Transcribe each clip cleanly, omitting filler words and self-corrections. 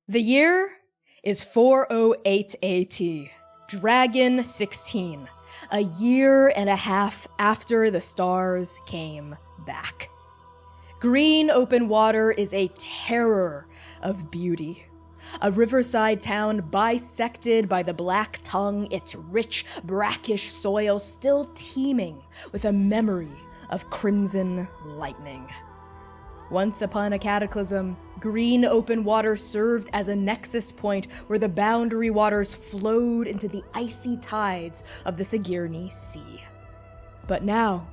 The year is 408 AT, Dragon 16, a year and a half after the stars came back. Green open water is a terror of beauty. A riverside town bisected by the Black Tongue, its rich, brackish soil still teeming with a memory of crimson lightning. Once upon a cataclysm, green open water served as a nexus point where the boundary waters flowed into the icy tides of the Sigirni Sea. But now,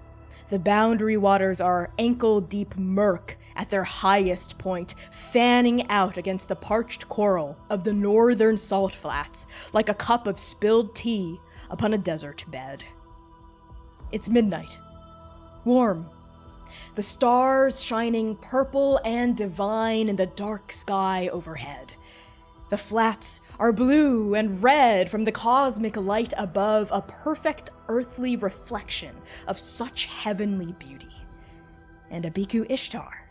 the boundary waters are ankle-deep murk at their highest point, fanning out against the parched coral of the northern salt flats like a cup of spilled tea upon a desert bed. It's midnight. Warm. The stars shining purple and divine in the dark sky overhead. The flats are blue and red from the cosmic light above, a perfect earthly reflection of such heavenly beauty. And Abiku Ishtar,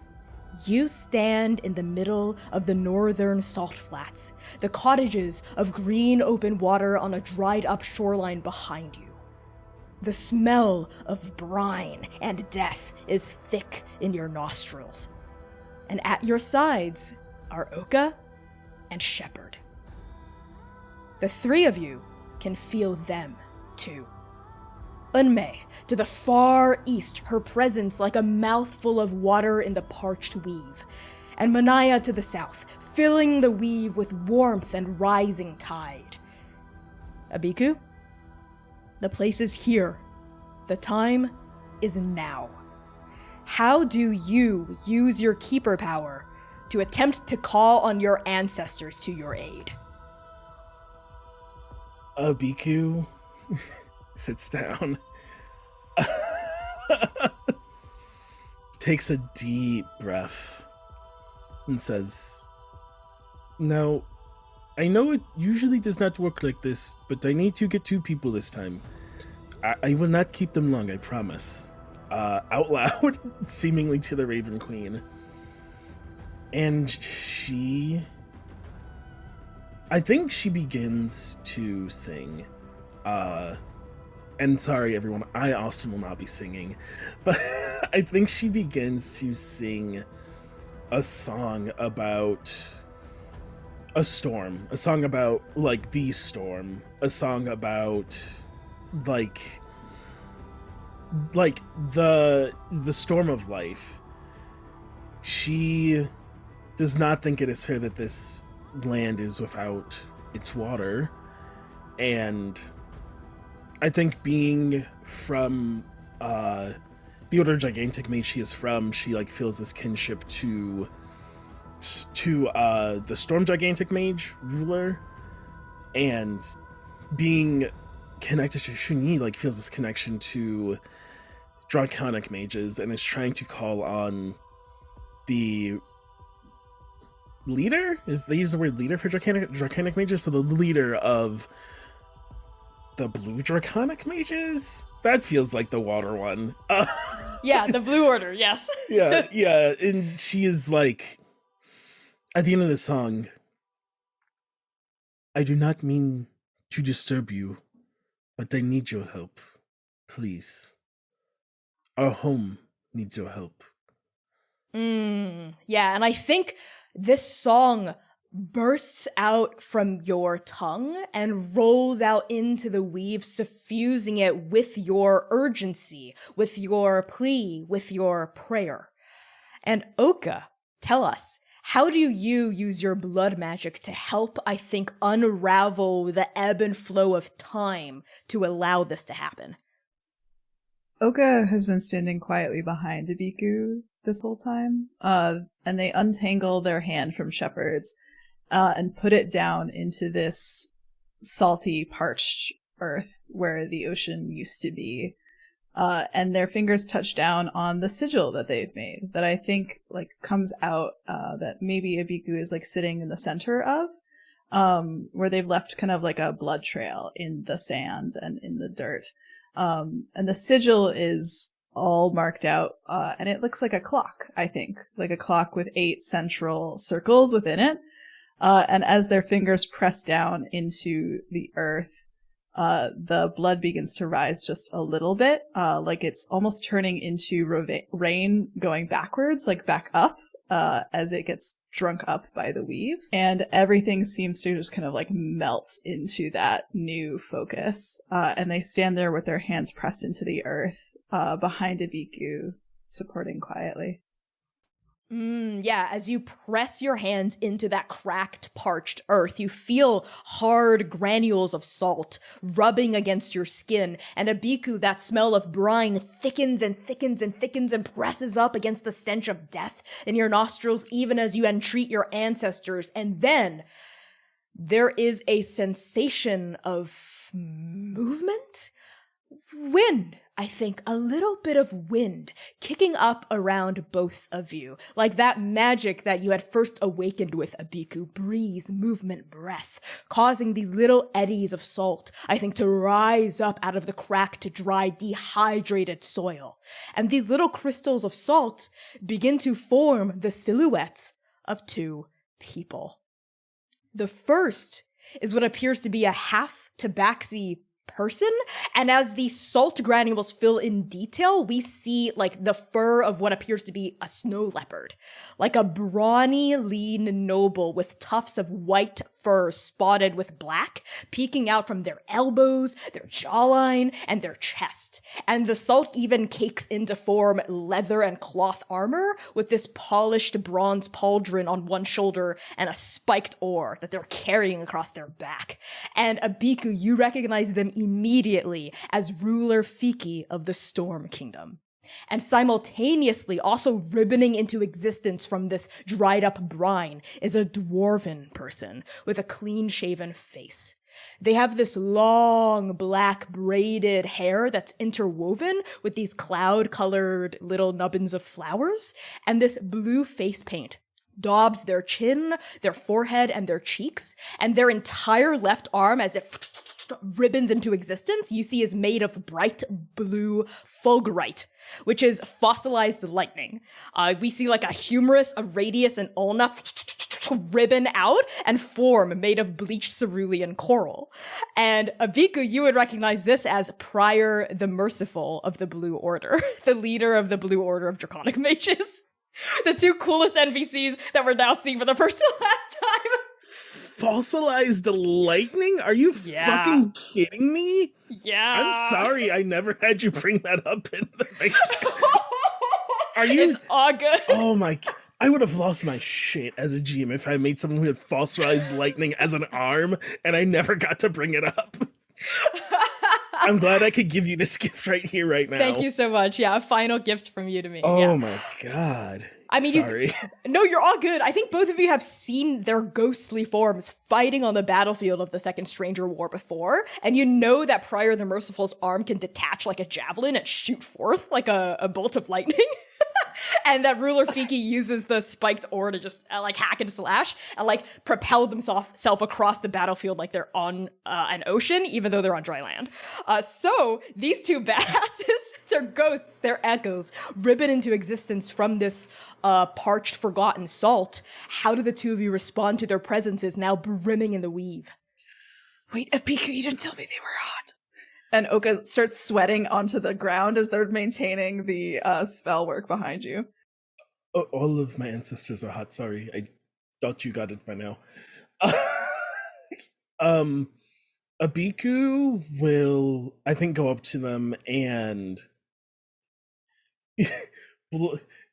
you stand in the middle of the northern salt flats, the cottages of green open water on a dried up shoreline behind you. The smell of brine and death is thick in your nostrils. And at your sides are Oka and Shepherd. The three of you can feel them, too. Unmei, to the far east, her presence like a mouthful of water in the parched weave. And Manaya to the south, filling the weave with warmth and rising tide. Abiku? The place is here. The time is now. How do you use your keeper power to attempt to call on your ancestors to your aid? Abiku sits down, takes a deep breath, and says, "Now, I know it usually does not work like this, but I need to get two people this time. I will not keep them long, I promise." Out loud, seemingly to the Raven Queen. And I think she begins to sing. And sorry everyone, I also will not be singing. But I think she begins to sing a song about a storm. A song about, like, the storm. A song about, like the storm of life. She does not think it is fair that this land is without its water, and I think being from the Order Gigantic Mage she is from, she like feels this kinship to the Storm Gigantic Mage ruler, and being connected to Shunyi like feels this connection to Draconic mages, and is trying to call on the leader? They use the word leader for Draconic mages? So the leader of the blue Draconic mages? That feels like the water one. Yeah, the blue order, yes. yeah, and she is like, at the end of the song, "I do not mean to disturb you, but I need your help. Please. Our home needs your help." Yeah, and I think this song bursts out from your tongue and rolls out into the weave, suffusing it with your urgency, with your plea, with your prayer. And Oka, tell us, how do you use your blood magic to help, I think, unravel the ebb and flow of time to allow this to happen? Oka has been standing quietly behind Abiku this whole time, and they untangle their hand from Shepherd's and put it down into this salty, parched earth where the ocean used to be. And their fingers touch down on the sigil that they've made that I think like comes out that maybe Abiku is like sitting in the center of, where they've left kind of like a blood trail in the sand and in the dirt. And the sigil is all marked out, and it looks like a clock, I think, like a clock with 8 central circles within it. And as their fingers press down into the earth, the blood begins to rise just a little bit, like it's almost turning into rain going backwards, like back up, as it gets drunk up by the weave. And everything seems to just kind of like melts into that new focus. And they stand there with their hands pressed into the earth, behind Abiku, supporting quietly. Yeah, as you press your hands into that cracked, parched earth, you feel hard granules of salt rubbing against your skin, and Abiku, that smell of brine, thickens and thickens and thickens and presses up against the stench of death in your nostrils even as you entreat your ancestors. And then there is a sensation of movement? Wind, I think, a little bit of wind kicking up around both of you, like that magic that you had first awakened with Abiku, breeze, movement, breath, causing these little eddies of salt, I think, to rise up out of the cracked, dry, dehydrated soil. And these little crystals of salt begin to form the silhouettes of two people. The first is what appears to be a half tabaxi person, and as the salt granules fill in detail, we see like the fur of what appears to be a snow leopard, like a brawny, lean noble with tufts of white fur spotted with black, peeking out from their elbows, their jawline, and their chest. And the salt even cakes into form leather and cloth armor with this polished bronze pauldron on one shoulder and a spiked oar that they're carrying across their back. And Abiku, you recognize them immediately as ruler Fiki of the Storm Kingdom. And simultaneously, also ribboning into existence from this dried up brine, is a dwarven person with a clean-shaven face. They have this long, black, braided hair that's interwoven with these cloud-colored little nubbins of flowers, and this blue face paint daubs their chin, their forehead, and their cheeks, and their entire left arm, as it ribbons into existence, you see is made of bright blue fulgurite, which is fossilized lightning. We see like a humerus, a radius, and ulna ribbon out and form made of bleached cerulean coral. And Abiku, you would recognize this as Prior the Merciful of the Blue Order, the leader of the Blue Order of Draconic Mages. The two coolest NPCs that we're now seeing for the first and last time. Fossilized lightning? Are you fucking kidding me? Yeah. I'm sorry I never had you bring that up in the Are you? It's all good. Oh my... I would have lost my shit as a GM if I made someone who had fossilized lightning as an arm and I never got to bring it up. I'm glad I could give you this gift right here, right now. Thank you so much. Yeah, a final gift from you to me. Oh my god. I mean, sorry. No, you're all good. I think both of you have seen their ghostly forms fighting on the battlefield of the Second Stranger War before, and you know that Prior the Merciful's arm can detach like a javelin and shoot forth like a bolt of lightning. And that ruler Fiki uses the spiked oar to just like hack and slash and like propel themselves across the battlefield like they're on an ocean, even though they're on dry land. So these two badasses, they're ghosts, they're echoes, ribbon into existence from this parched, forgotten salt. How do the two of you respond to their presences now brimming in the weave? Wait, Abiku, you didn't tell me they were hot. And Oka starts sweating onto the ground as they're maintaining the spell work behind you. All of my ancestors are hot. Sorry, I thought you got it by now. Abiku will, I think, go up to them and...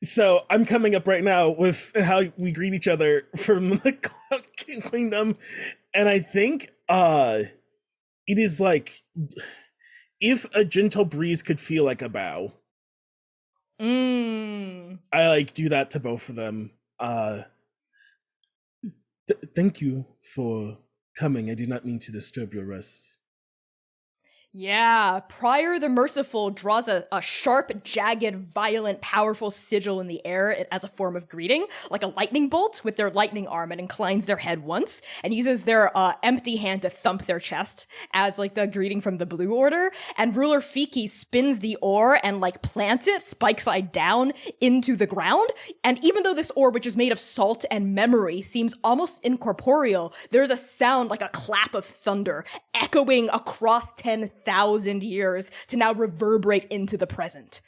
So I'm coming up right now with how we greet each other from the Cloud Kingdom, and I think it is like... if a gentle breeze could feel like a bow. I like do that to both of them. Thank you for coming. I did not mean to disturb your rest. Yeah, Prior the Merciful draws a sharp, jagged, violent, powerful sigil in the air as a form of greeting, like a lightning bolt with their lightning arm, and inclines their head once, and uses their empty hand to thump their chest as like the greeting from the Blue Order. And Ruler Fiki spins the ore and like plants it spike side down into the ground. And even though this ore, which is made of salt and memory, seems almost incorporeal, there's a sound like a clap of thunder echoing across 10,000 years to now reverberate into the present.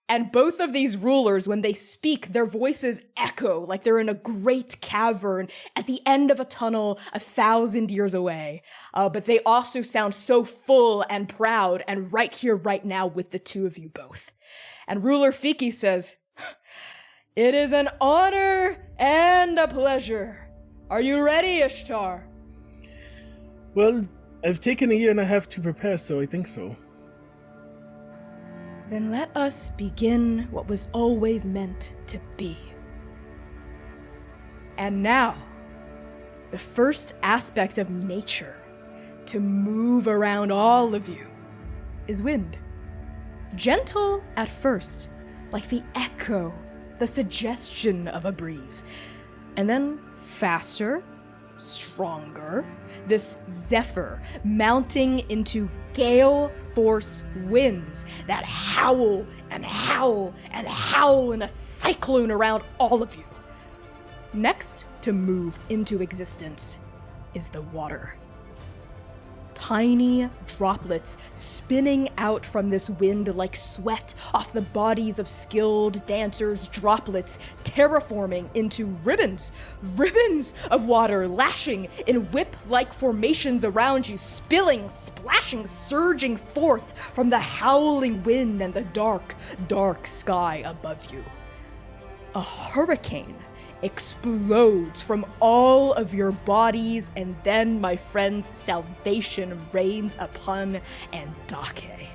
And both of these rulers, when they speak, their voices echo like they're in a great cavern at the end of a tunnel 1,000 years away. But they also sound so full and proud and right here, right now with the two of you both. And Ruler Fiki says, "It is an honor and a pleasure. Are you ready, Ishtar?" Well, I've taken 1.5 years to prepare, so I think so. Then let us begin what was always meant to be. And now, the first aspect of nature to move around all of you is wind. Gentle at first, like the echo, the suggestion of a breeze. And then faster, stronger, this zephyr mounting into gale force winds that howl and howl and howl in a cyclone around all of you. Next to move into existence is the water. Tiny droplets spinning out from this wind like sweat off the bodies of skilled dancers, droplets terraforming into ribbons of water lashing in whip-like formations around you, spilling, splashing, surging forth from the howling wind and the dark, dark sky above you. A hurricane explodes from all of your bodies, and then, my friends, salvation rains upon Andake.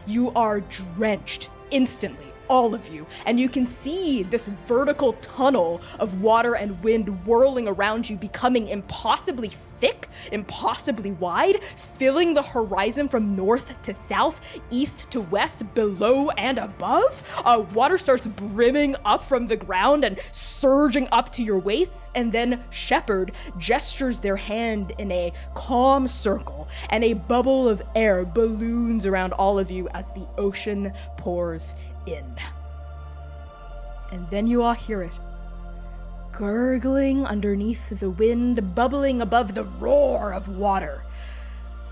You are drenched instantly, all of you, and you can see this vertical tunnel of water and wind whirling around you, becoming impossibly thick, impossibly wide, filling the horizon from north to south, east to west, below and above. Water starts brimming up from the ground and surging up to your waists, and then Shepherd gestures their hand in a calm circle, and a bubble of air balloons around all of you as the ocean pours in. And then you all hear it, gurgling underneath the wind, bubbling above the roar of water.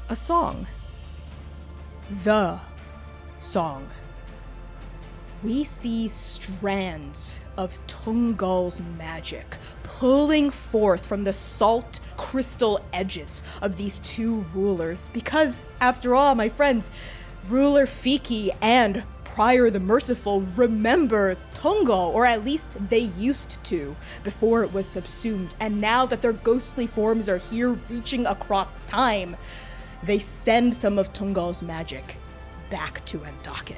A song. The song. We see strands of Tungal's magic pulling forth from the salt crystal edges of these two rulers, because, after all, my friends, Ruler Fiki and Prior the Merciful remember Tungal, or at least they used to, before it was subsumed, and now that their ghostly forms are here reaching across time, they send some of Tungal's magic back to Andake.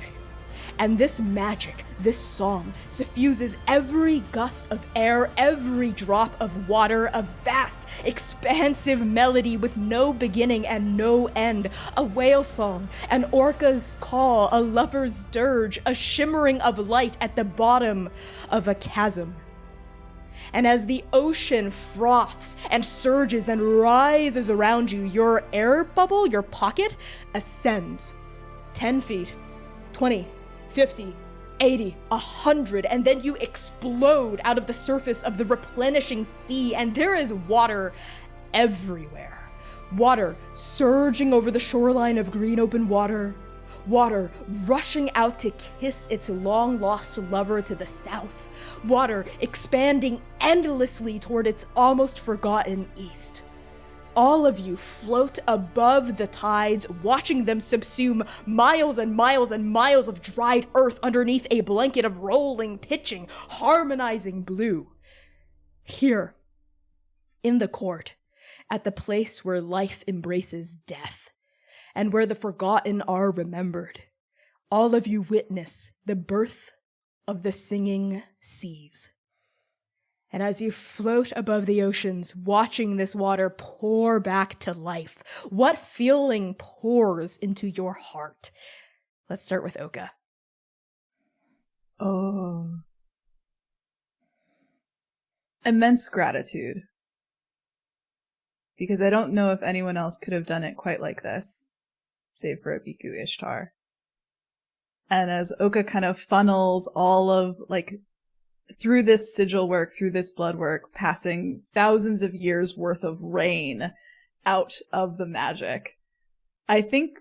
And this magic, this song, suffuses every gust of air, every drop of water, a vast, expansive melody with no beginning and no end, a whale song, an orca's call, a lover's dirge, a shimmering of light at the bottom of a chasm. And as the ocean froths and surges and rises around you, your air bubble, your pocket, ascends 10 feet, 20, 50, 80, 100, and then you explode out of the surface of the replenishing sea, and there is water everywhere. Water surging over the shoreline of green open water. Water rushing out to kiss its long-lost lover to the south. Water expanding endlessly toward its almost forgotten east. All of you float above the tides, watching them subsume miles and miles and miles of dried earth underneath a blanket of rolling, pitching, harmonizing blue. Here, in the court, at the place where life embraces death, and where the forgotten are remembered, all of you witness the birth of the singing seas. And as you float above the oceans, watching this water pour back to life, what feeling pours into your heart? Let's start with Oka. Oh. Immense gratitude. Because I don't know if anyone else could have done it quite like this, save for Abiku Ishtar. And as Oka kind of funnels all of, through this sigil work, through this blood work, passing thousands of years worth of rain out of the magic, I think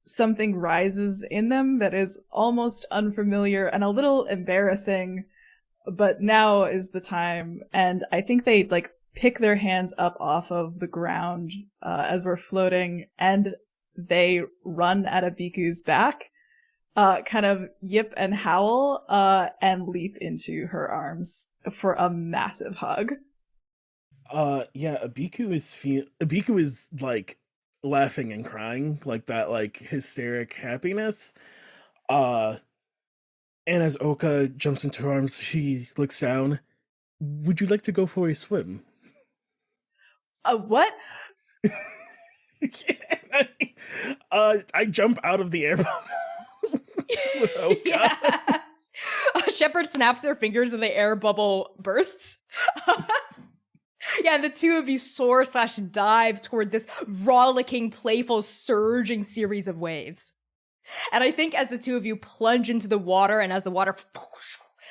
something rises in them that is almost unfamiliar and a little embarrassing, but now is the time. And I think they pick their hands up off of the ground as we're floating, and they run at Abiku's back, kind of yip and howl, and leap into her arms for a massive hug. Yeah, Abiku is laughing and crying, that hysteric happiness. And as Oka jumps into her arms, she looks down. Would you like to go for a swim? What? I jump out of the air bubble with Oka. Yeah. Shepard snaps their fingers and the air bubble bursts. Yeah, and the two of you soar/dive toward this rollicking, playful, surging series of waves. And I think as the two of you plunge into the water and as the water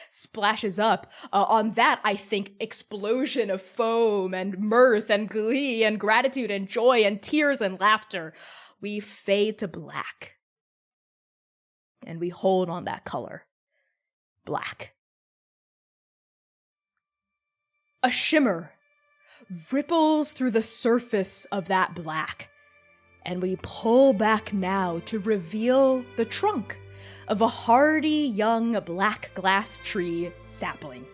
splashes up, on that, I think explosion of foam and mirth and glee and gratitude and joy and tears and laughter, we fade to black. And we hold on that color. Black. A shimmer ripples through the surface of that black, and we pull back now to reveal the trunk of a hardy young black glass tree sapling.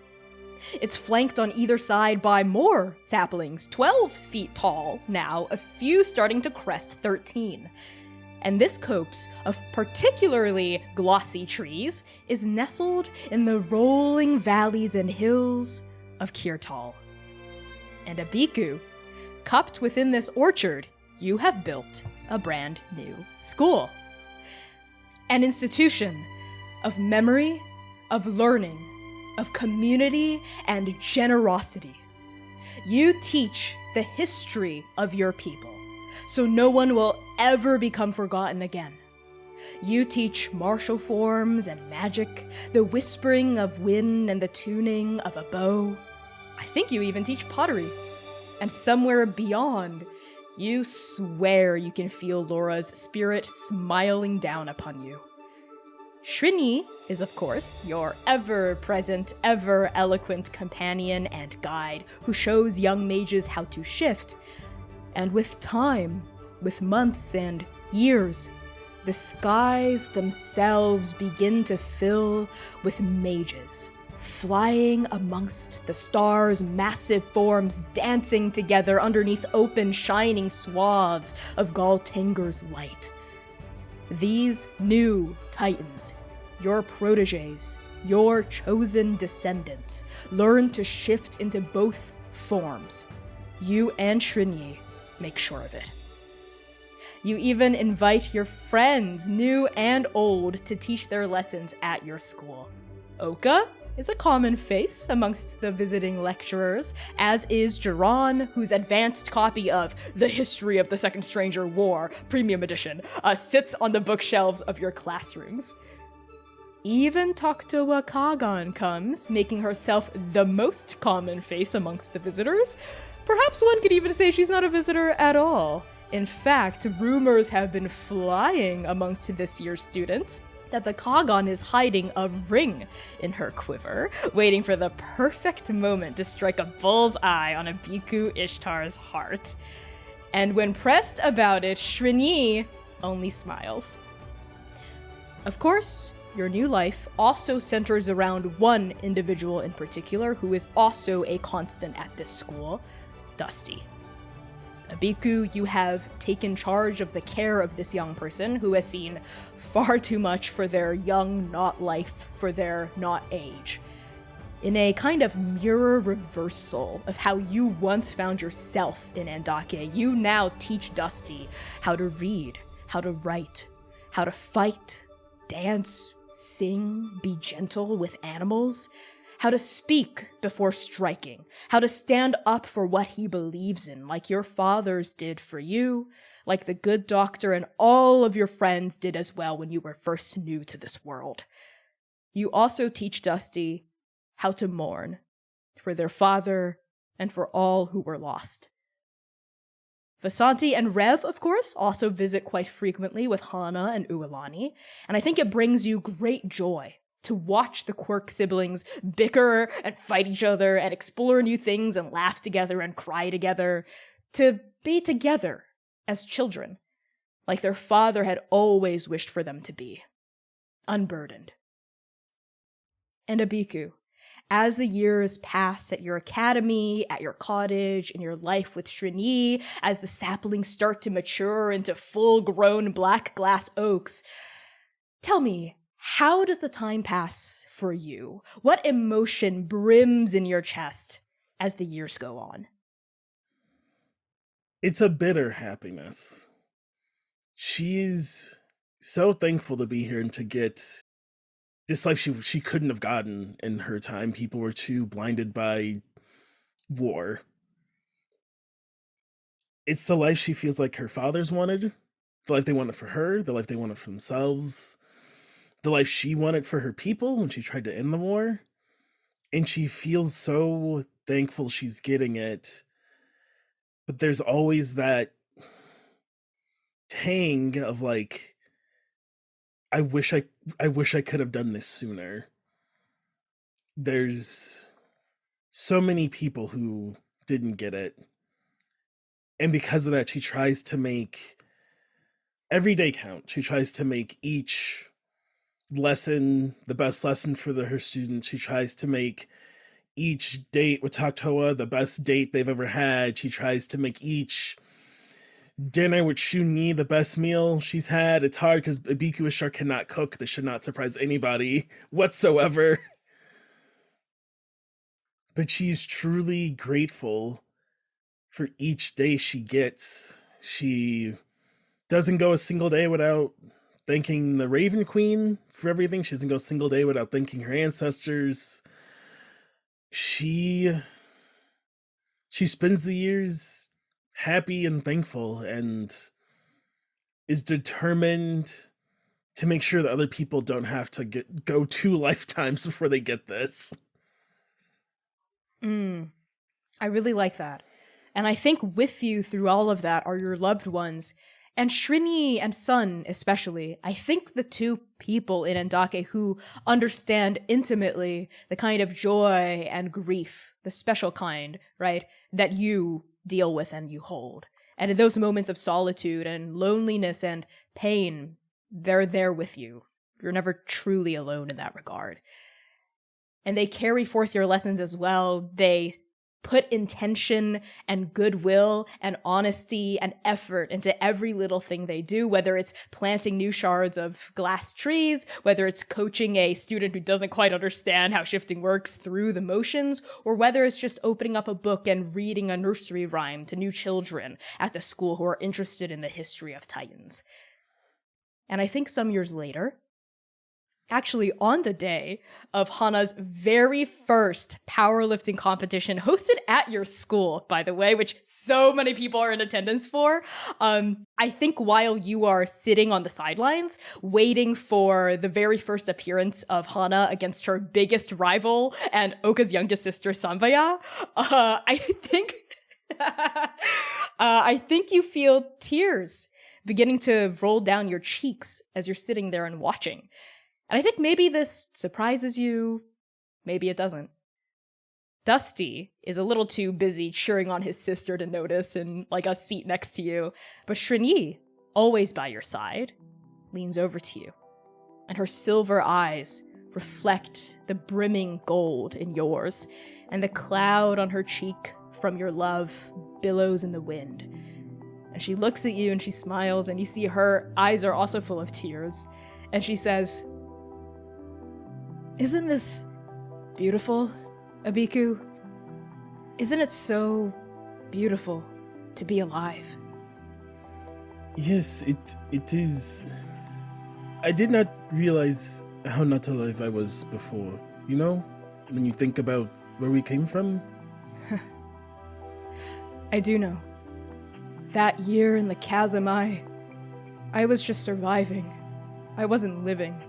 It's flanked on either side by more saplings, 12 feet tall now, a few starting to crest 13. And this copse of particularly glossy trees is nestled in the rolling valleys and hills of Kirtal. And Abiku, cupped within this orchard, you have built a brand new school. An institution of memory, of learning, of community, and generosity. You teach the history of your people, so no one will ever become forgotten again. You teach martial forms and magic, the whispering of wind and the tuning of a bow. I think you even teach pottery. And somewhere beyond, you swear you can feel Laura's spirit smiling down upon you. Shrini is, of course, your ever-present, ever-eloquent companion and guide who shows young mages how to shift. And with time, with months and years, the skies themselves begin to fill with mages, flying amongst the stars, massive forms dancing together underneath open, shining swaths of Galtenger's light. These new titans, your protégés, your chosen descendants, learn to shift into both forms. You and Shrini make sure of it. You even invite your friends, new and old, to teach their lessons at your school. Oka is a common face amongst the visiting lecturers, as is Jiran, whose advanced copy of The History of the Second Stranger War, Premium Edition, sits on the bookshelves of your classrooms. Even Toktoa Kagan comes, making herself the most common face amongst the visitors. Perhaps one could even say she's not a visitor at all. In fact, rumors have been flying amongst this year's students that the Kagan is hiding a ring in her quiver, waiting for the perfect moment to strike a bullseye on Abiku Ishtar's heart. And when pressed about it, Shrini only smiles. Of course, your new life also centers around one individual in particular who is also a constant at this school, Dusty. Abiku, you have taken charge of the care of this young person who has seen far too much for their young not life, for their not age. in a kind of mirror reversal of how you once found yourself in Andake. You now teach Dusty how to read, how to write, how to fight, dance, sing, be gentle with animals, how to speak before striking, how to stand up for what he believes in, like your fathers did for you, like the good doctor and all of your friends did as well when you were first new to this world. You also teach Dusty how to mourn for their father and for all who were lost. Vasanti and Rev, of course, also visit quite frequently with Hana and Ualani, and I think it brings you great joy to watch the Quirk siblings bicker and fight each other and explore new things and laugh together and cry together, to be together as children, like their father had always wished for them to be, unburdened. And Abiku, as the years pass at your academy, at your cottage, in your life with Shrini, as the saplings start to mature into full-grown black glass oaks, tell me, how does the time pass for you? What emotion brims in your chest as the years go on? It's a bitter happiness. She's so thankful to be here and to get this life she couldn't have gotten in her time. People were too blinded by war. It's the life she feels like her fathers wanted, the life they wanted for her, the life they wanted for themselves, the life she wanted for her people when she tried to end the war. And she feels so thankful she's getting it. But there's always that tang of like, I wish I could have done this sooner. There's so many people who didn't get it. And because of that, she tries to make every day count. She tries to make each lesson the best lesson for her students. She tries to make each date with Taktoa the best date they've ever had. She tries to make each dinner with Shuni the best meal she's had. It's hard because Abiku Ishar cannot cook. This should not surprise anybody whatsoever. But she's truly grateful for each day she gets. She doesn't go a single day without thanking the Raven Queen for everything. She doesn't go a single day without thanking her ancestors. She spends the years happy and thankful and is determined to make sure that other people don't have to go 2 lifetimes before they get this. I really like that. And I think with you through all of that are your loved ones, and Shrini and Sun especially. I think the two people in Andake who understand intimately the kind of joy and grief, the special kind, right, that you deal with and you hold. And in those moments of solitude and loneliness and pain, they're there with you. You're never truly alone in that regard. And they carry forth your lessons as well. They put intention and goodwill and honesty and effort into every little thing they do, whether it's planting new shards of glass trees, whether it's coaching a student who doesn't quite understand how shifting works through the motions, or whether it's just opening up a book and reading a nursery rhyme to new children at the school who are interested in the history of Titans. And I think some years later, actually on the day of Hana's very first powerlifting competition, hosted at your school, by the way, which so many people are in attendance for, I think while you are sitting on the sidelines, waiting for the very first appearance of Hana against her biggest rival and Oka's youngest sister, Sambaya, I think you feel tears beginning to roll down your cheeks as you're sitting there and watching. And I think maybe this surprises you, maybe it doesn't. Dusty is a little too busy cheering on his sister to notice in like a seat next to you, but Shrini, always by your side, leans over to you, and her silver eyes reflect the brimming gold in yours, and the cloud on her cheek from your love billows in the wind. And she looks at you and she smiles, and you see her eyes are also full of tears, and she says, "Isn't this beautiful, Abiku, isn't it so beautiful to be alive? Yes, it is. I did not realize how not alive I was before. You know, when you think about where we came from. I do know. That year in the chasm, I was just surviving. I wasn't living.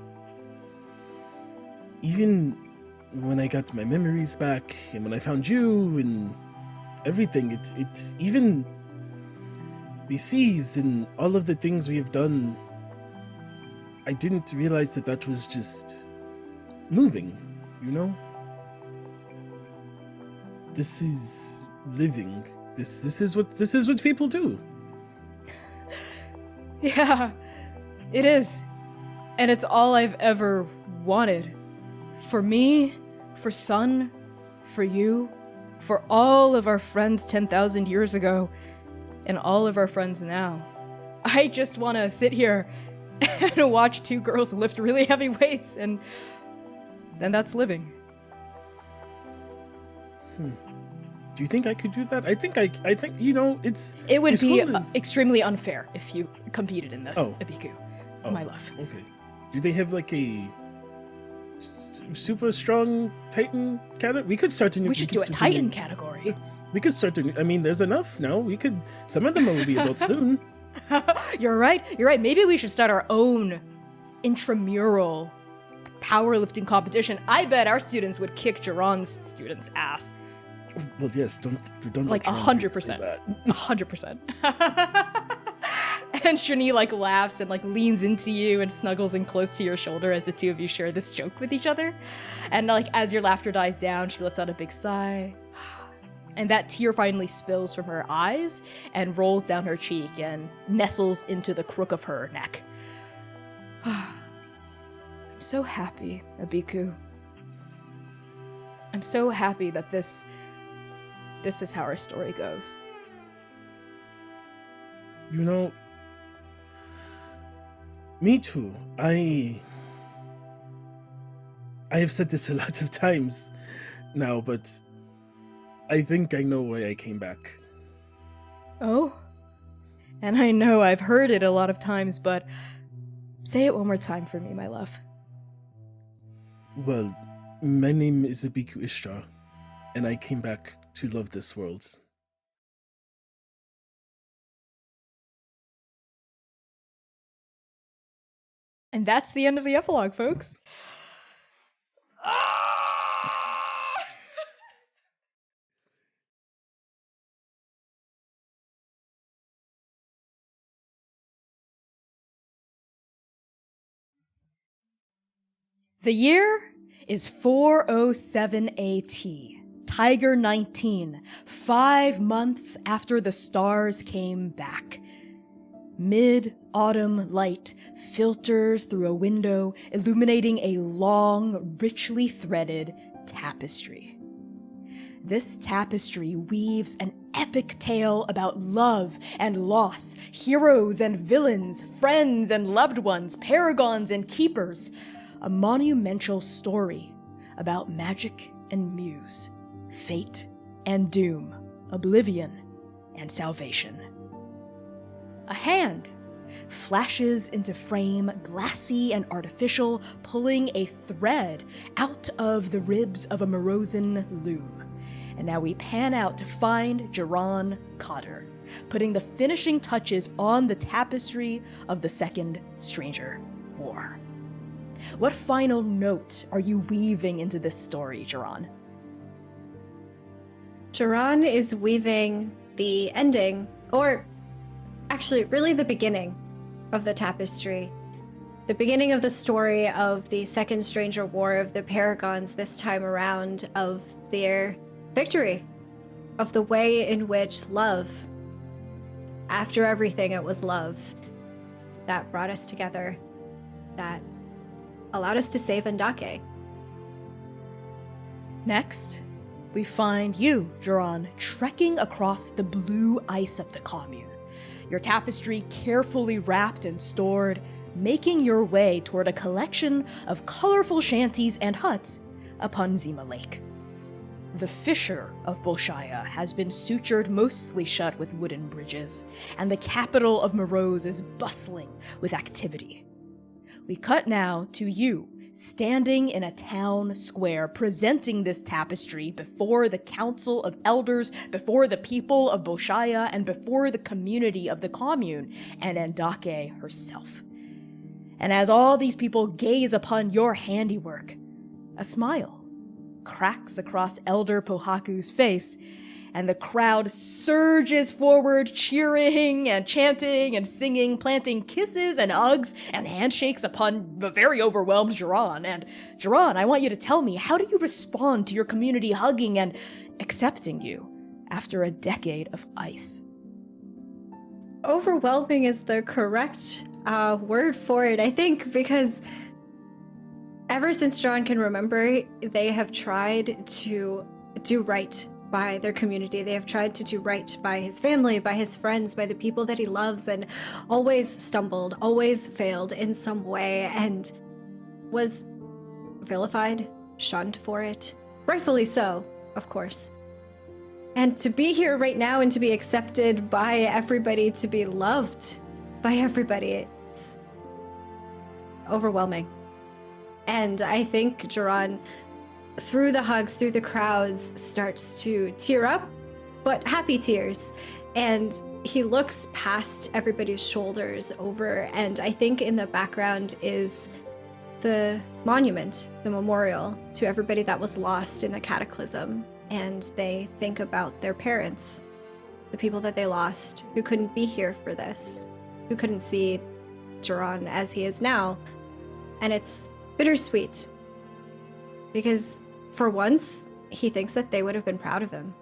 Even when I got my memories back, and when I found you and everything, it's even the seas and all of the things we have done. I didn't realize that was just moving, you know? This is living. This is what people do. Yeah, it is. And it's all I've ever wanted. For me, for Sun, for you, for all of our friends 10,000 years ago, and all of our friends now. I just want to sit here and watch two girls lift really heavy weights, and that's living. Do you think I could do that? I think you know, it would be extremely unfair if you competed in this, Abiku, my love. Okay. Do they have like a super strong Titan category? We could start a new. We should do a Titan category. We could start a. I mean, there's enough now. We could. Some of them will be adults soon. You're right. Maybe we should start our own intramural powerlifting competition. I bet our students would kick Geron's students' ass. Well, yes. Don't like 100%. 100%. And Shani like laughs and like leans into you and snuggles in close to your shoulder as the two of you share this joke with each other. And like as your laughter dies down, she lets out a big sigh. And that tear finally spills from her eyes and rolls down her cheek and nestles into the crook of her neck. I'm so happy, Abiku. I'm so happy that this is how our story goes. You know, me too. I have said this a lot of times now, but I think I know why I came back. Oh? And I know I've heard it a lot of times, but say it one more time for me, my love. Well, my name is Abiku Ishtar, and I came back to love this world. And that's the end of the epilogue, folks. The year is 407 AT, Tiger 19, 5 months after the stars came back. Mid-autumn light filters through a window, illuminating a long, richly threaded tapestry. This tapestry weaves an epic tale about love and loss, heroes and villains, friends and loved ones, paragons and keepers. A monumental story about magic and muse, fate and doom, oblivion and salvation. A hand flashes into frame, glassy and artificial, pulling a thread out of the ribs of a Morosan loom. And now we pan out to find Geron Cotter, putting the finishing touches on the tapestry of the Second Stranger War. What final note are you weaving into this story, Geron? Geron is weaving the ending, or actually really the beginning of the tapestry. The beginning of the story of the Second Stranger War, of the Paragons this time around, of their victory, of the way in which love, after everything it was love, that brought us together, that allowed us to save Ndake. Next, we find you, Geron, trekking across the blue ice of the commune, your tapestry carefully wrapped and stored, making your way toward a collection of colorful shanties and huts upon Zima Lake. The fissure of Bolshaya has been sutured mostly shut with wooden bridges, and the capital of Morose is bustling with activity. We cut now to you, standing in a town square, presenting this tapestry before the council of elders, before the people of Bolshaya, and before the community of the commune, and Endake herself. And as all these people gaze upon your handiwork, a smile cracks across Elder Pohaku's face, and the crowd surges forward, cheering and chanting and singing, planting kisses and hugs and handshakes upon the very overwhelmed Jiran. And Jiran, I want you to tell me, how do you respond to your community hugging and accepting you after a decade of ice? Overwhelming is the correct word for it, I think, because ever since John can remember, they have tried to do right by their community. They have tried to do right by his family, by his friends, by the people that he loves, and always stumbled, always failed in some way, and was vilified, shunned for it. Rightfully so, of course. And to be here right now and to be accepted by everybody, to be loved by everybody, it's overwhelming. And I think Jiran, through the hugs, through the crowds, starts to tear up, but happy tears. And he looks past everybody's shoulders over, and I think in the background is the monument, the memorial to everybody that was lost in the cataclysm. And they think about their parents, the people that they lost, who couldn't be here for this, who couldn't see Jiran as he is now. And it's bittersweet, because for once, he thinks that they would have been proud of him.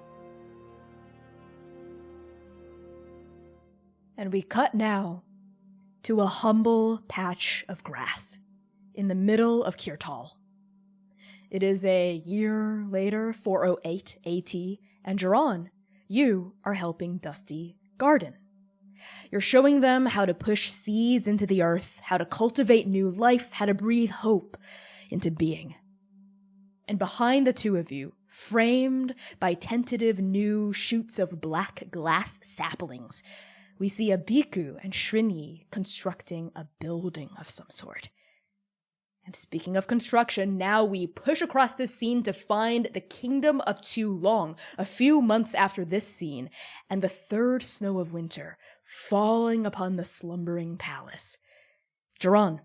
And we cut now to a humble patch of grass in the middle of Kirtal. It is a year later, 408 AT, and Jiran, you are helping Dusty garden. You're showing them how to push seeds into the earth, how to cultivate new life, how to breathe hope into being. And behind the two of you, framed by tentative new shoots of black glass saplings, we see a Bhikkhu and Shrinyi constructing a building of some sort. And speaking of construction, now we push across this scene to find the Kingdom of Tulong, a few months after this scene, and the third snow of winter falling upon the slumbering palace. Jiran,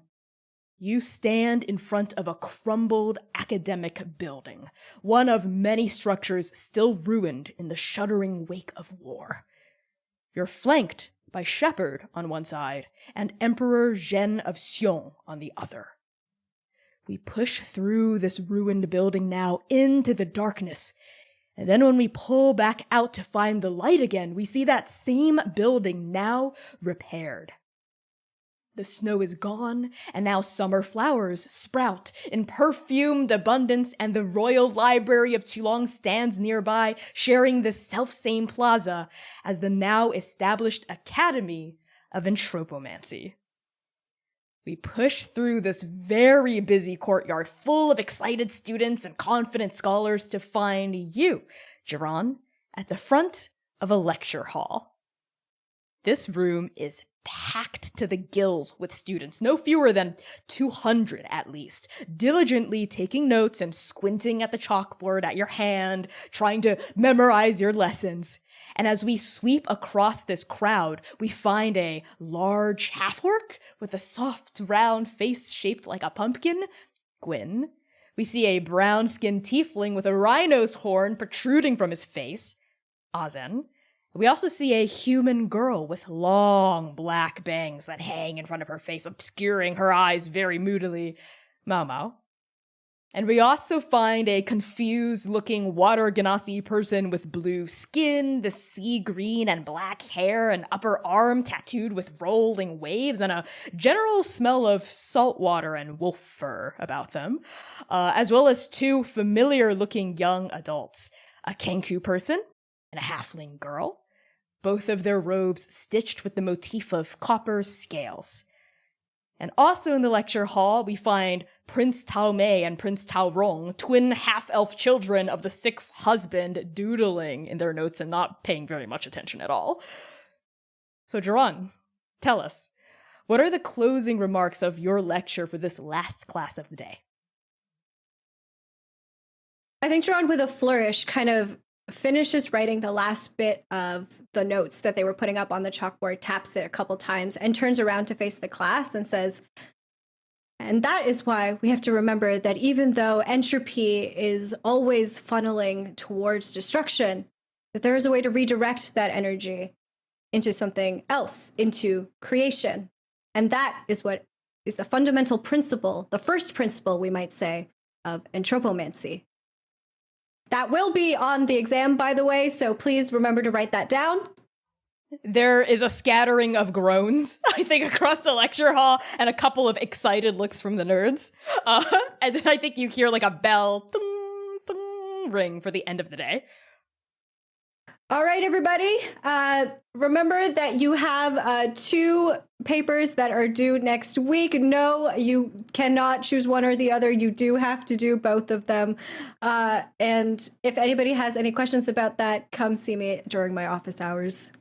you stand in front of a crumbled academic building, one of many structures still ruined in the shuddering wake of war. You're flanked by Shepherd on one side and Emperor Zhen of Xiong on the other. We push through this ruined building now into the darkness, and then when we pull back out to find the light again, we see that same building now repaired. The snow is gone, and now summer flowers sprout in perfumed abundance, and the Royal Library of Tulong stands nearby, sharing the selfsame plaza as the now established Academy of Anthropomancy. We push through this very busy courtyard full of excited students and confident scholars to find you, Jiran, at the front of a lecture hall. This room is packed to the gills with students, no fewer than 200 at least, diligently taking notes and squinting at the chalkboard at your hand, trying to memorize your lessons. And as we sweep across this crowd, we find a large half-orc with a soft, round face shaped like a pumpkin, Gwyn. We see a brown-skinned tiefling with a rhino's horn protruding from his face, Azen. We also see a human girl with long black bangs that hang in front of her face, obscuring her eyes very moodily, Mau Mau. And we also find a confused-looking water genasi person with blue skin, the sea green and black hair, an upper arm tattooed with rolling waves, and a general smell of salt water and wolf fur about them, as well as two familiar-looking young adults, a Kenku person and a halfling girl, both of their robes stitched with the motif of copper scales. And also in the lecture hall, we find Prince Tao Mei and Prince Tao Rong, twin half-elf children of the sixth husband, doodling in their notes and not paying very much attention at all. So, Jaron, tell us, what are the closing remarks of your lecture for this last class of the day? I think Jaron, with a flourish, kind of finishes writing the last bit of the notes that they were putting up on the chalkboard, taps it a couple times, and turns around to face the class and says, and that is why we have to remember that even though entropy is always funneling towards destruction, that there is a way to redirect that energy into something else, into creation. And that is what is the fundamental principle, the first principle, we might say, of anthropomancy. That will be on the exam, by the way, so please remember to write that down. There is a scattering of groans, I think, across the lecture hall, and a couple of excited looks from the nerds. And then I think you hear like a bell ding, ding, ring for the end of the day. All right, everybody. Remember that you have 2 papers that are due next week. No, you cannot choose one or the other. You do have to do both of them. And if anybody has any questions about that, come see me during my office hours.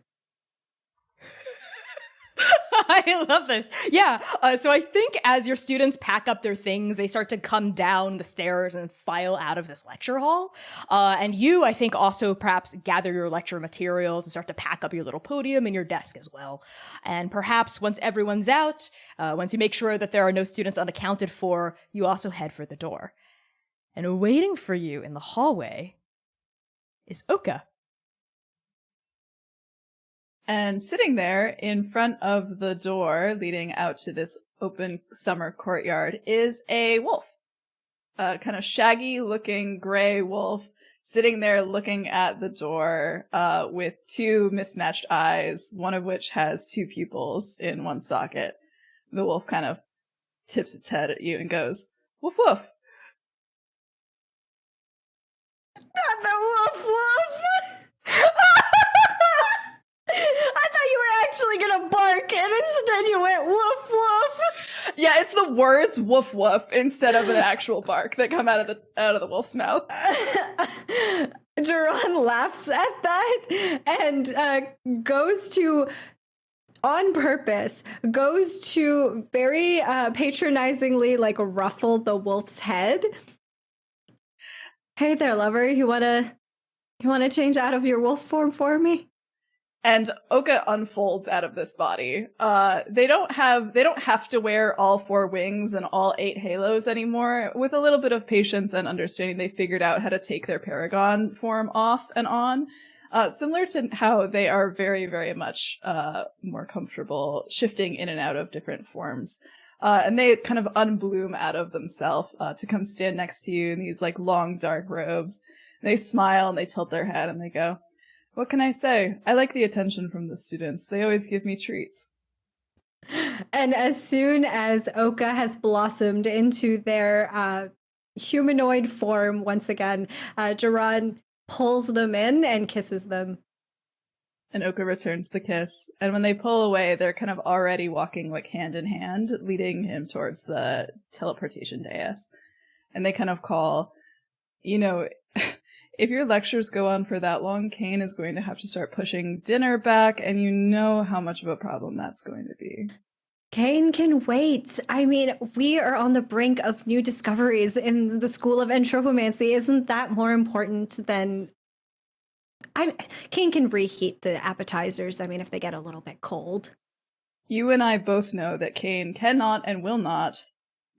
I love this. Yeah. So I think as your students pack up their things, they start to come down the stairs and file out of this lecture hall. And you, I think, also perhaps gather your lecture materials and start to pack up your little podium and your desk as well. And perhaps once everyone's out, once you make sure that there are no students unaccounted for, you also head for the door. And waiting for you in the hallway is Oka. And sitting there in front of the door leading out to this open summer courtyard is a wolf. A kind of shaggy looking gray wolf sitting there looking at the door with 2 mismatched eyes, one of which has 2 pupils in one socket. The wolf kind of tips its head at you and goes, "Woof woof." Not the woof woof! I thought you were actually gonna bark, and instead you went woof woof. Yeah, it's the words "woof woof" instead of an actual bark that come out of the wolf's mouth. Duran laughs at that and goes to, on purpose, goes to very patronizingly like ruffle the wolf's head. Hey there, lover. You wanna change out of your wolf form for me? And Oka unfolds out of this body. They don't have to wear all 4 wings and all 8 halos anymore. With a little bit of patience and understanding, they figured out how to take their paragon form off and on. Similar to how they are very, very much more comfortable shifting in and out of different forms. And they kind of unbloom out of themselves to come stand next to you in these like long dark robes. They smile and they tilt their head and they go, "What can I say? I like the attention from the students. They always give me treats." And as soon as Oka has blossomed into their humanoid form once again, Jaron pulls them in and kisses them. And Oka returns the kiss. And when they pull away, they're kind of already walking like hand in hand, leading him towards the teleportation dais. And they kind of call, if your lectures go on for that long, Kane is going to have to start pushing dinner back, and you know how much of a problem that's going to be. Kane can wait. I mean, we are on the brink of new discoveries in the School of Anthropomancy. Isn't that more important than... Kane can reheat the appetizers, if they get a little bit cold. You and I both know that Kane cannot and will not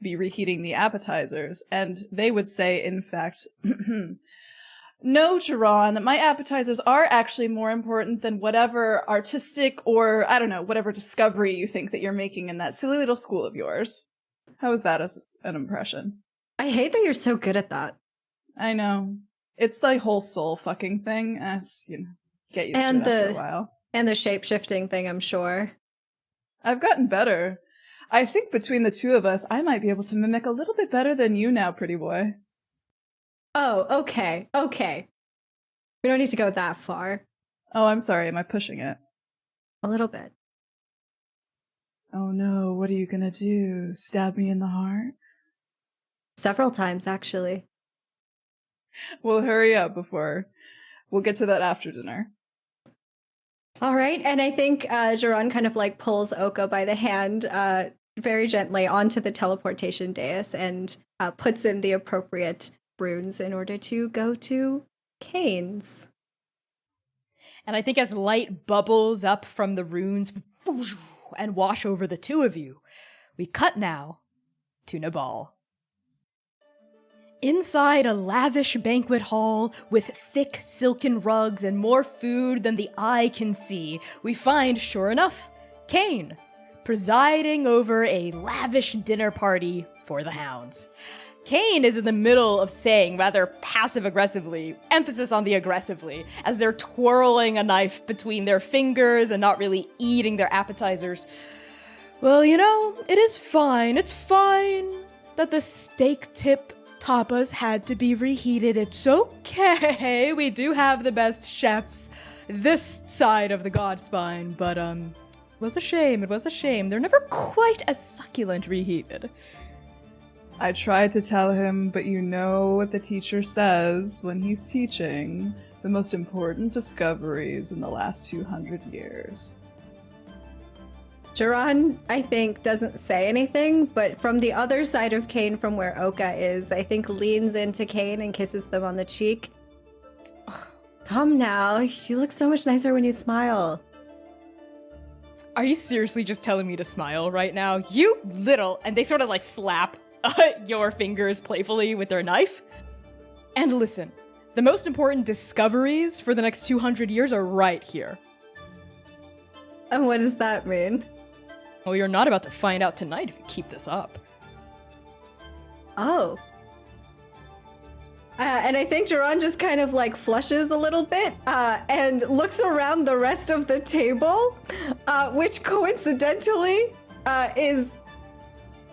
be reheating the appetizers, and they would say, in fact... "No, Jaron, my appetizers are actually more important than whatever artistic or, whatever discovery you think that you're making in that silly little school of yours." How is that as an impression? I hate that you're so good at that. I know. It's the whole soul fucking thing. Get used to it after a while. And the shape-shifting thing, I'm sure. I've gotten better. I think between the 2 of us, I might be able to mimic a little bit better than you now, pretty boy. Oh, okay. We don't need to go that far. Oh, I'm sorry. Am I pushing it? A little bit. Oh no, what are you gonna do? Stab me in the heart? Several times, actually. Well, hurry up before. We'll get to that after dinner. All right, and I think Jaron kind of like pulls Oka by the hand very gently onto the teleportation dais and puts in the appropriate runes in order to go to Kane's. And I think as light bubbles up from the runes and wash over the two of you, we cut now to Nabal. Inside a lavish banquet hall with thick silken rugs and more food than the eye can see, we find, sure enough, Kane, presiding over a lavish dinner party for the hounds. Kane is in the middle of saying, rather passive-aggressively, emphasis on the aggressively, as they're twirling a knife between their fingers and not really eating their appetizers. Well, you know, it's fine that the steak tip tapas had to be reheated. It's okay. We do have the best chefs this side of the god spine, but it was a shame. They're never quite as succulent reheated. I tried to tell him, but you know what the teacher says when he's teaching. The most important discoveries in the last 200 years. Jaron, I think, doesn't say anything, but from the other side of Kane, from where Oka is, I think leans into Kane and kisses them on the cheek. Come now, you look so much nicer when you smile. Are you seriously just telling me to smile right now? You little... And they sort of like slap your fingers playfully with their knife. And listen, the most important discoveries for the next 200 years are right here. And what does that mean? Well, you're not about to find out tonight if you keep this up. Oh. And I think Jaron just kind of like flushes a little bit and looks around the rest of the table, which coincidentally is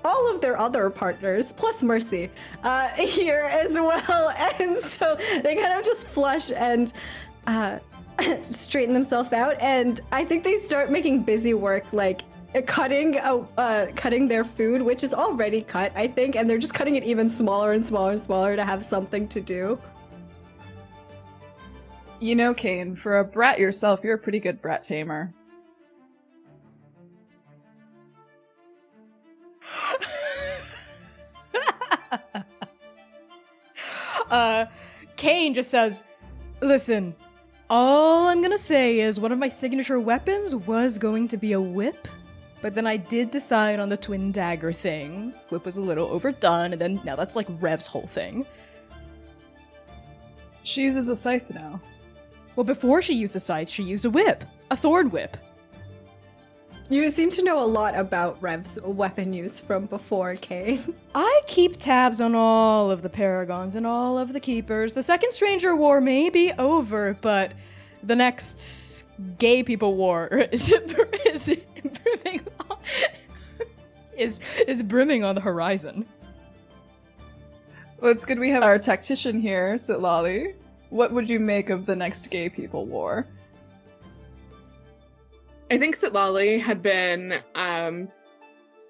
all of their other partners, plus Mercy, here as well. And so they kind of just flush and straighten themselves out. And I think they start making busy work, like cutting their food, which is already cut, I think, and they're just cutting it even smaller and smaller and smaller to have something to do. You know, Kane, for a brat yourself, you're a pretty good brat tamer. Kane just says, listen, all I'm gonna say is one of my signature weapons was going to be a whip, but then I did decide on the twin dagger thing. Whip was a little overdone, and then now that's like Rev's whole thing. She uses a scythe now. Well, before she used a scythe, she used a whip. A thorn whip. You seem to know a lot about Rev's weapon use from before, Kane. I keep tabs on all of the paragons and all of the keepers. The Second Stranger War may be over, but the next gay people war is brimming on the horizon. Well, it's good we have our tactician here, Sitlali. What would you make of the next gay people war? I think Sitlali had been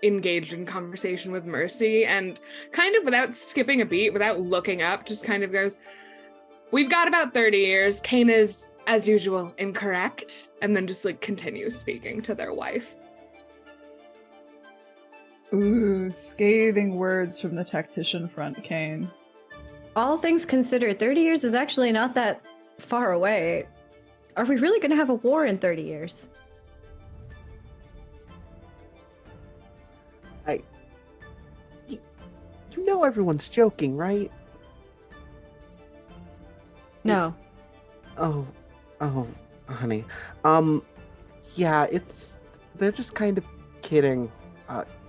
engaged in conversation with Mercy and kind of without skipping a beat, without looking up, just kind of goes, we've got about 30 years. Kane is, as usual, incorrect. And then just like continues speaking to their wife. Ooh, scathing words from the tactician front, Kane. All things considered, 30 years is actually not that far away. Are we really going to have a war in 30 years? You know everyone's joking, right? No. Oh, honey. Yeah, they're just kind of kidding.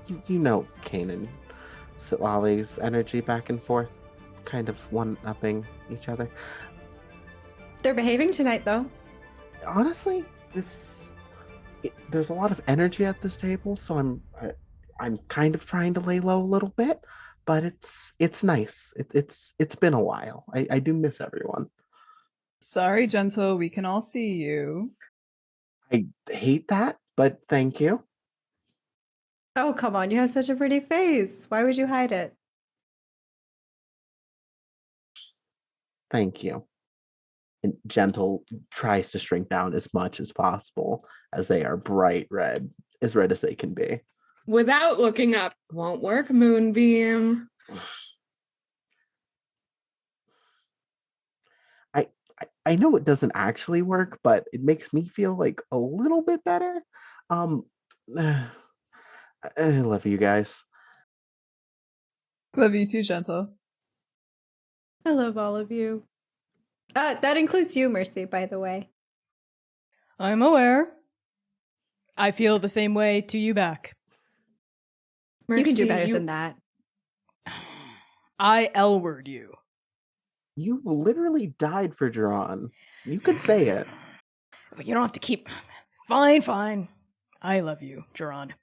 You know Kane and Sitlali's energy back and forth, kind of one-upping each other. They're behaving tonight, though. Honestly, there's a lot of energy at this table, so I'm kind of trying to lay low a little bit, but it's nice. It's been a while. I do miss everyone. Sorry, Gentle, we can all see you. I hate that, but thank you. Oh, come on. You have such a pretty face. Why would you hide it? Thank you. And Gentle tries to shrink down as much as possible, as they are bright red, as red as they can be. Without looking up. Won't work, Moonbeam. I know it doesn't actually work, but it makes me feel like a little bit better. I love you guys. Love you too, Gentle. I love all of you. That includes you, Mercy, by the way. I'm aware. I feel the same way to you back. You can do Mercy, better than that. I L-word you. You literally died for Duran. You could say it. But you don't have to keep... Fine. I love you, Duran.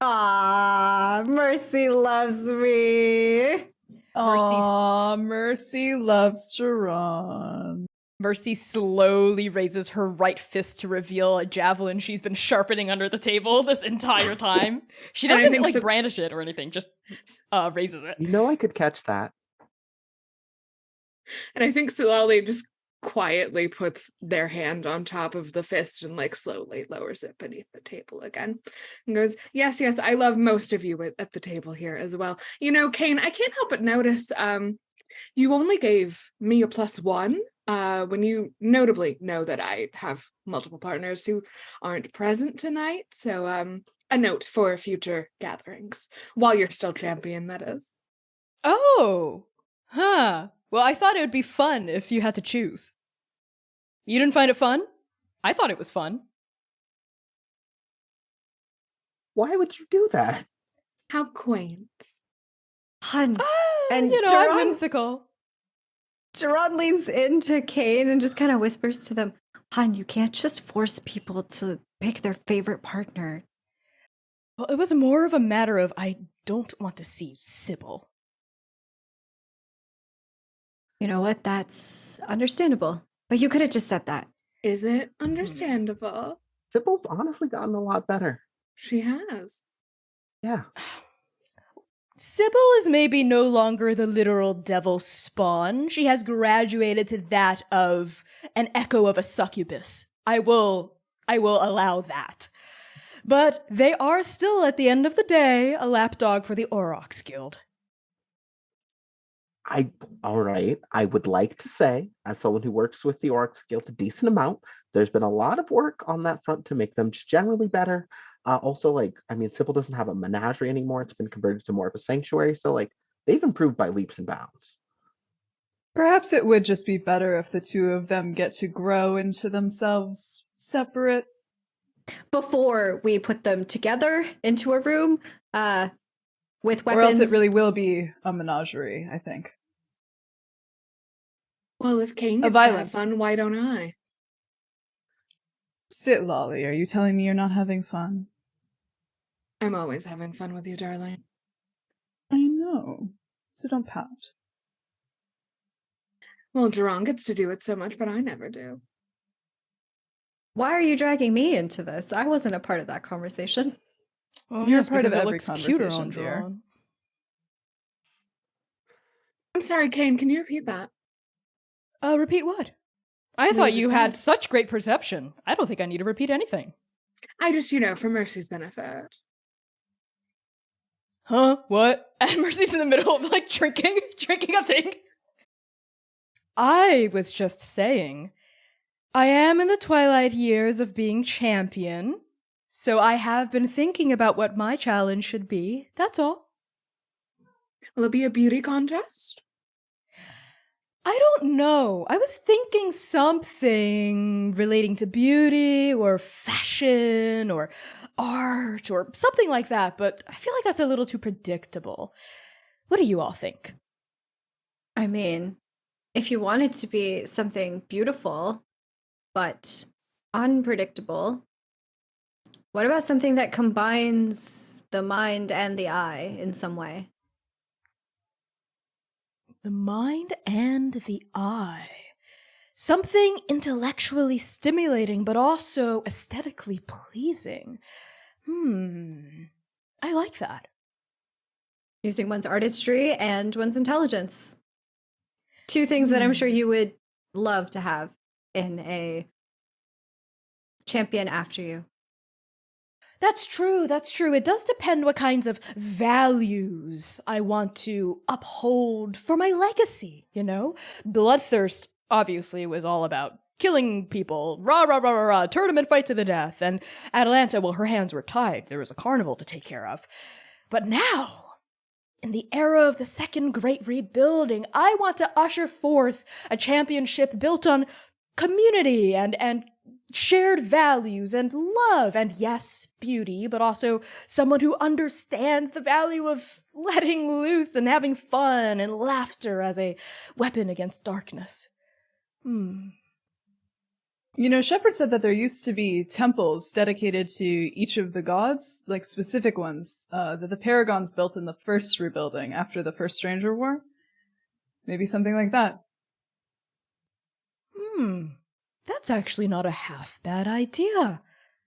Ah, Mercy loves me. Aw, Mercy loves Duran. Mercy slowly raises her right fist to reveal a javelin she's been sharpening under the table this entire time. She And I doesn't, think like, so- brandish it or anything, just raises it. You know I could catch that. And I think Sulali just quietly puts their hand on top of the fist and like slowly lowers it beneath the table again and goes, yes, I love most of you at the table here as well. You know, Kane, I can't help but notice you only gave me a +1 when you notably know that I have multiple partners who aren't present tonight. So a note for future gatherings while you're still champion, that is. Oh! Huh. Well, I thought it would be fun if you had to choose. You didn't find it fun? I thought it was fun. Why would you do that? How quaint. Hun. And you know, Duran- I'm whimsical. Duran leans into Kane and just kind of whispers to them, Hun, you can't just force people to pick their favorite partner. Well, it was more of a matter of I don't want to see Sybil. You know what? That's understandable. But you could have just said that. Is it understandable? Sybil's honestly gotten a lot better. She has. Yeah. Sybil is maybe no longer the literal devil spawn. She has graduated to that of an echo of a succubus. I will allow that. But they are still, at the end of the day, a lapdog for the Aurochs Guild. All right. I would like to say, as someone who works with the Orcs Guild a decent amount, there's been a lot of work on that front to make them just generally better. Also, Sybil doesn't have a menagerie anymore. It's been converted to more of a sanctuary. So, they've improved by leaps and bounds. Perhaps it would just be better if the two of them get to grow into themselves separate. Before we put them together into a room with weapons. Or else it really will be a menagerie, I think. Well, if Kane A gets to have violence. fun, why don't I? Sit, Lolly. Are you telling me you're not having fun? I'm always having fun with you, darling. I know. So don't pout. Well, Duran gets to do it so much, but I never do. Why are you dragging me into this? I wasn't a part of that conversation. Oh, You're yes, part of because it every looks cuter conversation, on dear. Duran. I'm sorry, Kane, can you repeat that? Repeat what? I You thought just you had said- such great perception. I don't think I need to repeat anything. I just, for Mercy's benefit. Huh? What? And Mercy's in the middle of, drinking a thing. I was just saying, I am in the twilight years of being champion, so I have been thinking about what my challenge should be. That's all. Will it be a beauty contest? I don't know. I was thinking something relating to beauty or fashion or art or something like that, but I feel like that's a little too predictable. What do you all think? I mean, if you want it to be something beautiful, but unpredictable, what about something that combines the mind and the eye in some way? The mind and the eye. Something intellectually stimulating, but also aesthetically pleasing. I like that. Using one's artistry and one's intelligence. Two things that I'm sure you would love to have in a champion after you. That's true. It does depend what kinds of values I want to uphold for my legacy, you know? Bloodthirst, obviously, was all about killing people. Rah, rah, rah, rah, rah. Tournament fight to the death. And Atalanta, well, her hands were tied. There was a carnival to take care of. But now, in the era of the Second Great Rebuilding, I want to usher forth a championship built on community and shared values and love and, yes, beauty, but also someone who understands the value of letting loose and having fun and laughter as a weapon against darkness. You know, Shepard said that there used to be temples dedicated to each of the gods, like specific ones, that the Paragons built in the first rebuilding after the First Stranger War. Maybe something like that. That's actually not a half bad idea.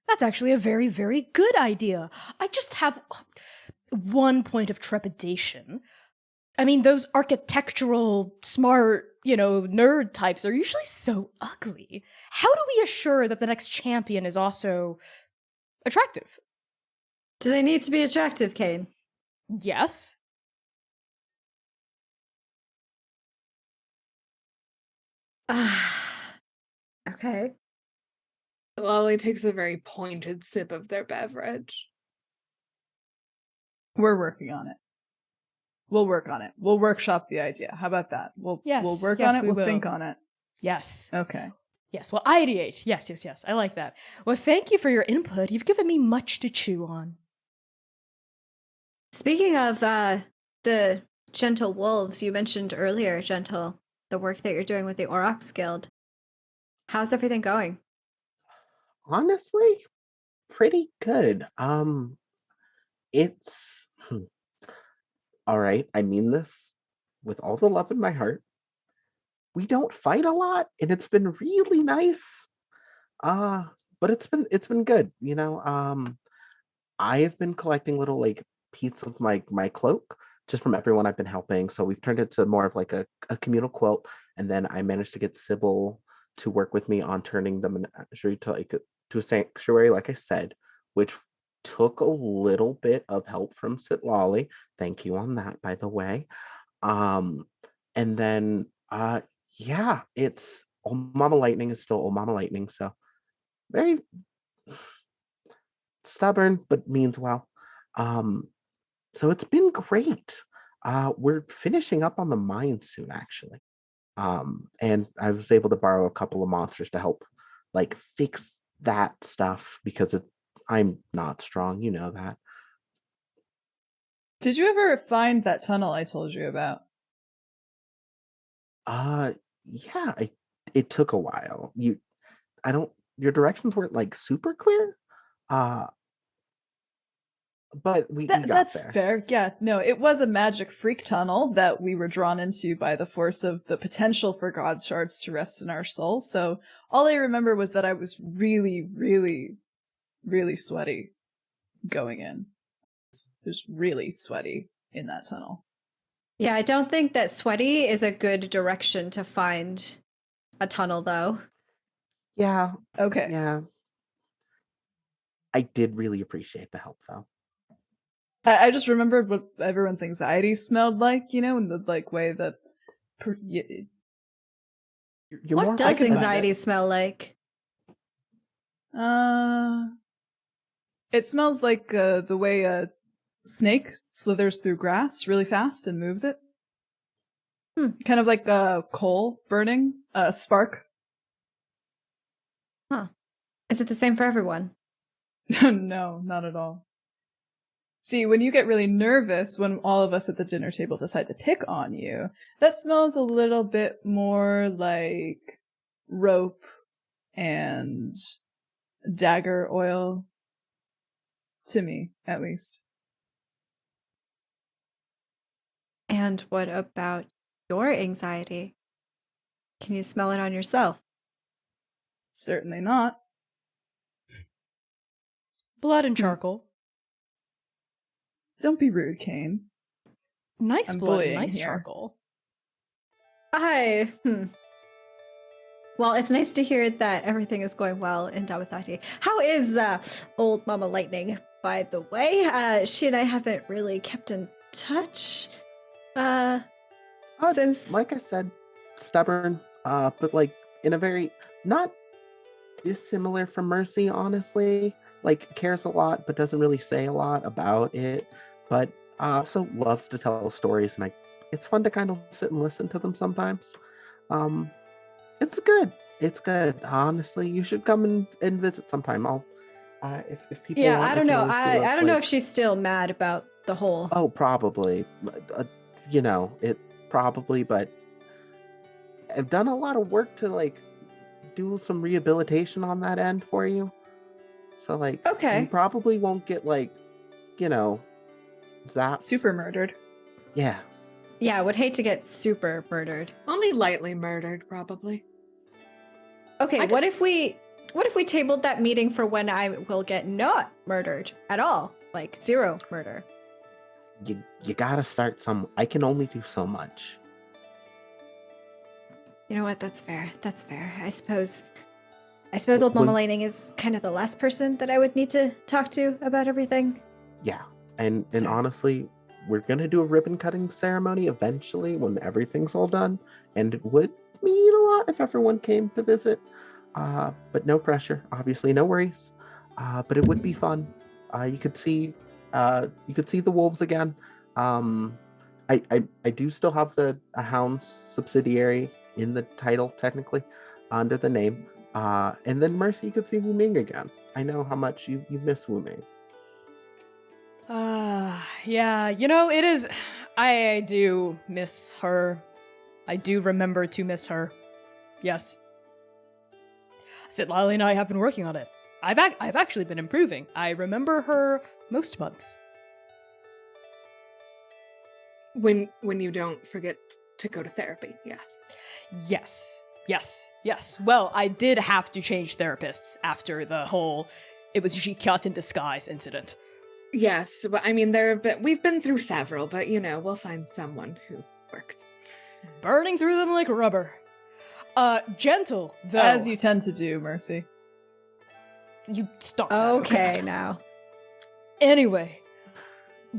That's actually a very, very good idea. I just have one point of trepidation. I mean, those architectural, smart, nerd types are usually so ugly. How do we assure that the next champion is also attractive? Do they need to be attractive, Kane? Yes. Okay. Lolly takes a very pointed sip of their beverage. We're working on it. We'll work on it. We'll workshop the idea. How about that? We'll work on it. We'll think on it. Yes. Okay. Yes, well, ideate. Yes. I like that. Well, thank you for your input. You've given me much to chew on. Speaking of the Gentle Wolves, you mentioned earlier, Gentle, the work that you're doing with the Aurochs Guild. How's everything going? Honestly, pretty good. It's all right. I mean this with all the love in my heart. We don't fight a lot, and it's been really nice. But it's been good. I have been collecting little like pieces of my cloak just from everyone I've been helping. So we've turned it to more of like a communal quilt, and then I managed to get Sybil to work with me on turning the menagerie to a sanctuary, like I said, which took a little bit of help from Sitlali. Thank you on that, by the way. And then yeah, it's Old Mama Lightning is still Old Mama Lightning, so very stubborn, but means well. So it's been great. We're finishing up on the mine soon, actually. And I was able to borrow a couple of monsters to help like fix that stuff because I'm not strong, you know that. Did you ever find that tunnel I told you about? Yeah, it took a while. Your directions weren't like super clear. But we got that's there. fair. Yeah, no, it was a magic freak tunnel that we were drawn into by the force of the potential for God's shards to rest in our soul. So all I remember was that I was really, really, really sweaty going in. Just really sweaty in that tunnel. Yeah, I don't think that sweaty is a good direction to find a tunnel, though. Yeah. Okay. Yeah. I did really appreciate the help, though. I just remembered what everyone's anxiety smelled like, in the like way that. What does anxiety smell like? It smells like the way a snake slithers through grass really fast and moves it. Kind of like a coal burning, a spark. Huh. Is it the same for everyone? No, not at all. See, when you get really nervous, when all of us at the dinner table decide to pick on you, that smells a little bit more like rope and dagger oil. To me, at least. And what about your anxiety? Can you smell it on yourself? Certainly not. Blood and charcoal. Don't be rude, Kane. Nice I'm blood, bullying nice here. charcoal. Well, it's nice to hear that everything is going well in Dawathati. How is old Mama Lightning, by the way? She and I haven't really kept in touch since... Like I said, stubborn, but like in a very not dissimilar from Mercy, honestly. Like cares a lot, but doesn't really say a lot about it. But also loves to tell stories, and it's fun to kind of sit and listen to them sometimes. It's good. It's good. Honestly, you should come and visit sometime. I'll if people Yeah, want, I don't know. can always do I don't know like- if she's still mad about the whole... Oh, probably. It probably, but I've done a lot of work to like do some rehabilitation on that end for you. So like, Okay. you probably won't get like, zapped. Super murdered. Yeah. Yeah, I would hate to get super murdered. Only lightly murdered, probably. Okay, I what just- if we tabled that meeting for when I will get not murdered at all? Like 0 murder. You gotta start I can only do so much. You know what? That's fair. That's fair. I suppose old Mama Lightning is kind of the last person that I would need to talk to about everything. Yeah. And So- honestly, we're gonna do a ribbon cutting ceremony eventually when everything's all done. And it would mean a lot if everyone came to visit. But no pressure, obviously, no worries. But it would be fun. You could see the wolves again. I do still have a Hounds subsidiary in the title, technically, under the name. And then Mercy, you could see Wu Ming again. I know how much you miss Wu Ming. Yeah, it is. I do miss her. I do remember to miss her. Yes. Sitlali and I have been working on it. I've actually been improving. I remember her most months. When you don't forget to go to therapy, yes. Yes. Well, I did have to change therapists after the whole "it was Jikat in disguise" incident. Yes, but I mean, we've been through several, but we'll find someone who works. Burning through them like rubber. Gentle, though. As you tend to do, Mercy. You stop that, Okay, now. Anyway,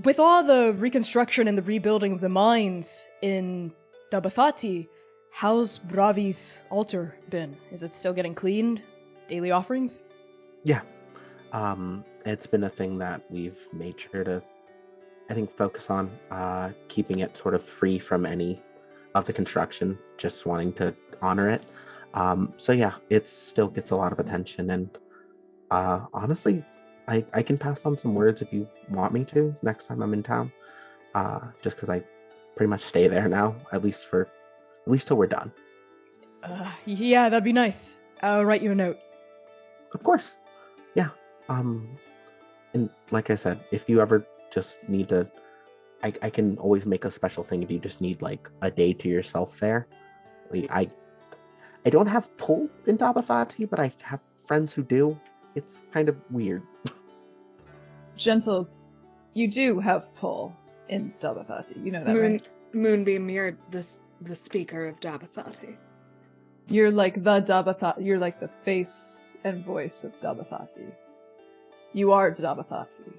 with all the reconstruction and the rebuilding of the mines in Dabathati, how's Bravi's altar been? Is it still getting cleaned? Daily offerings? Yeah. It's been a thing that we've made sure to, I think, focus on, keeping it sort of free from any of the construction, just wanting to honor it. So yeah, it still gets a lot of attention, and honestly, I can pass on some words if you want me to next time I'm in town. Just because I pretty much stay there now, at least till we're done. Yeah, that'd be nice. I'll write you a note. Of course. Yeah. And like I said, if you ever just need to, I can always make a special thing if you just need like a day to yourself there. I don't have pull in Dabathati, but I have friends who do. It's kind of weird. Gentle, you do have pull in Dabathati. You know that, right? Moonbeam, you're the speaker of Dabathati. You're like the Dabathati. You're like the face and voice of Dabathati. You are Dabathati.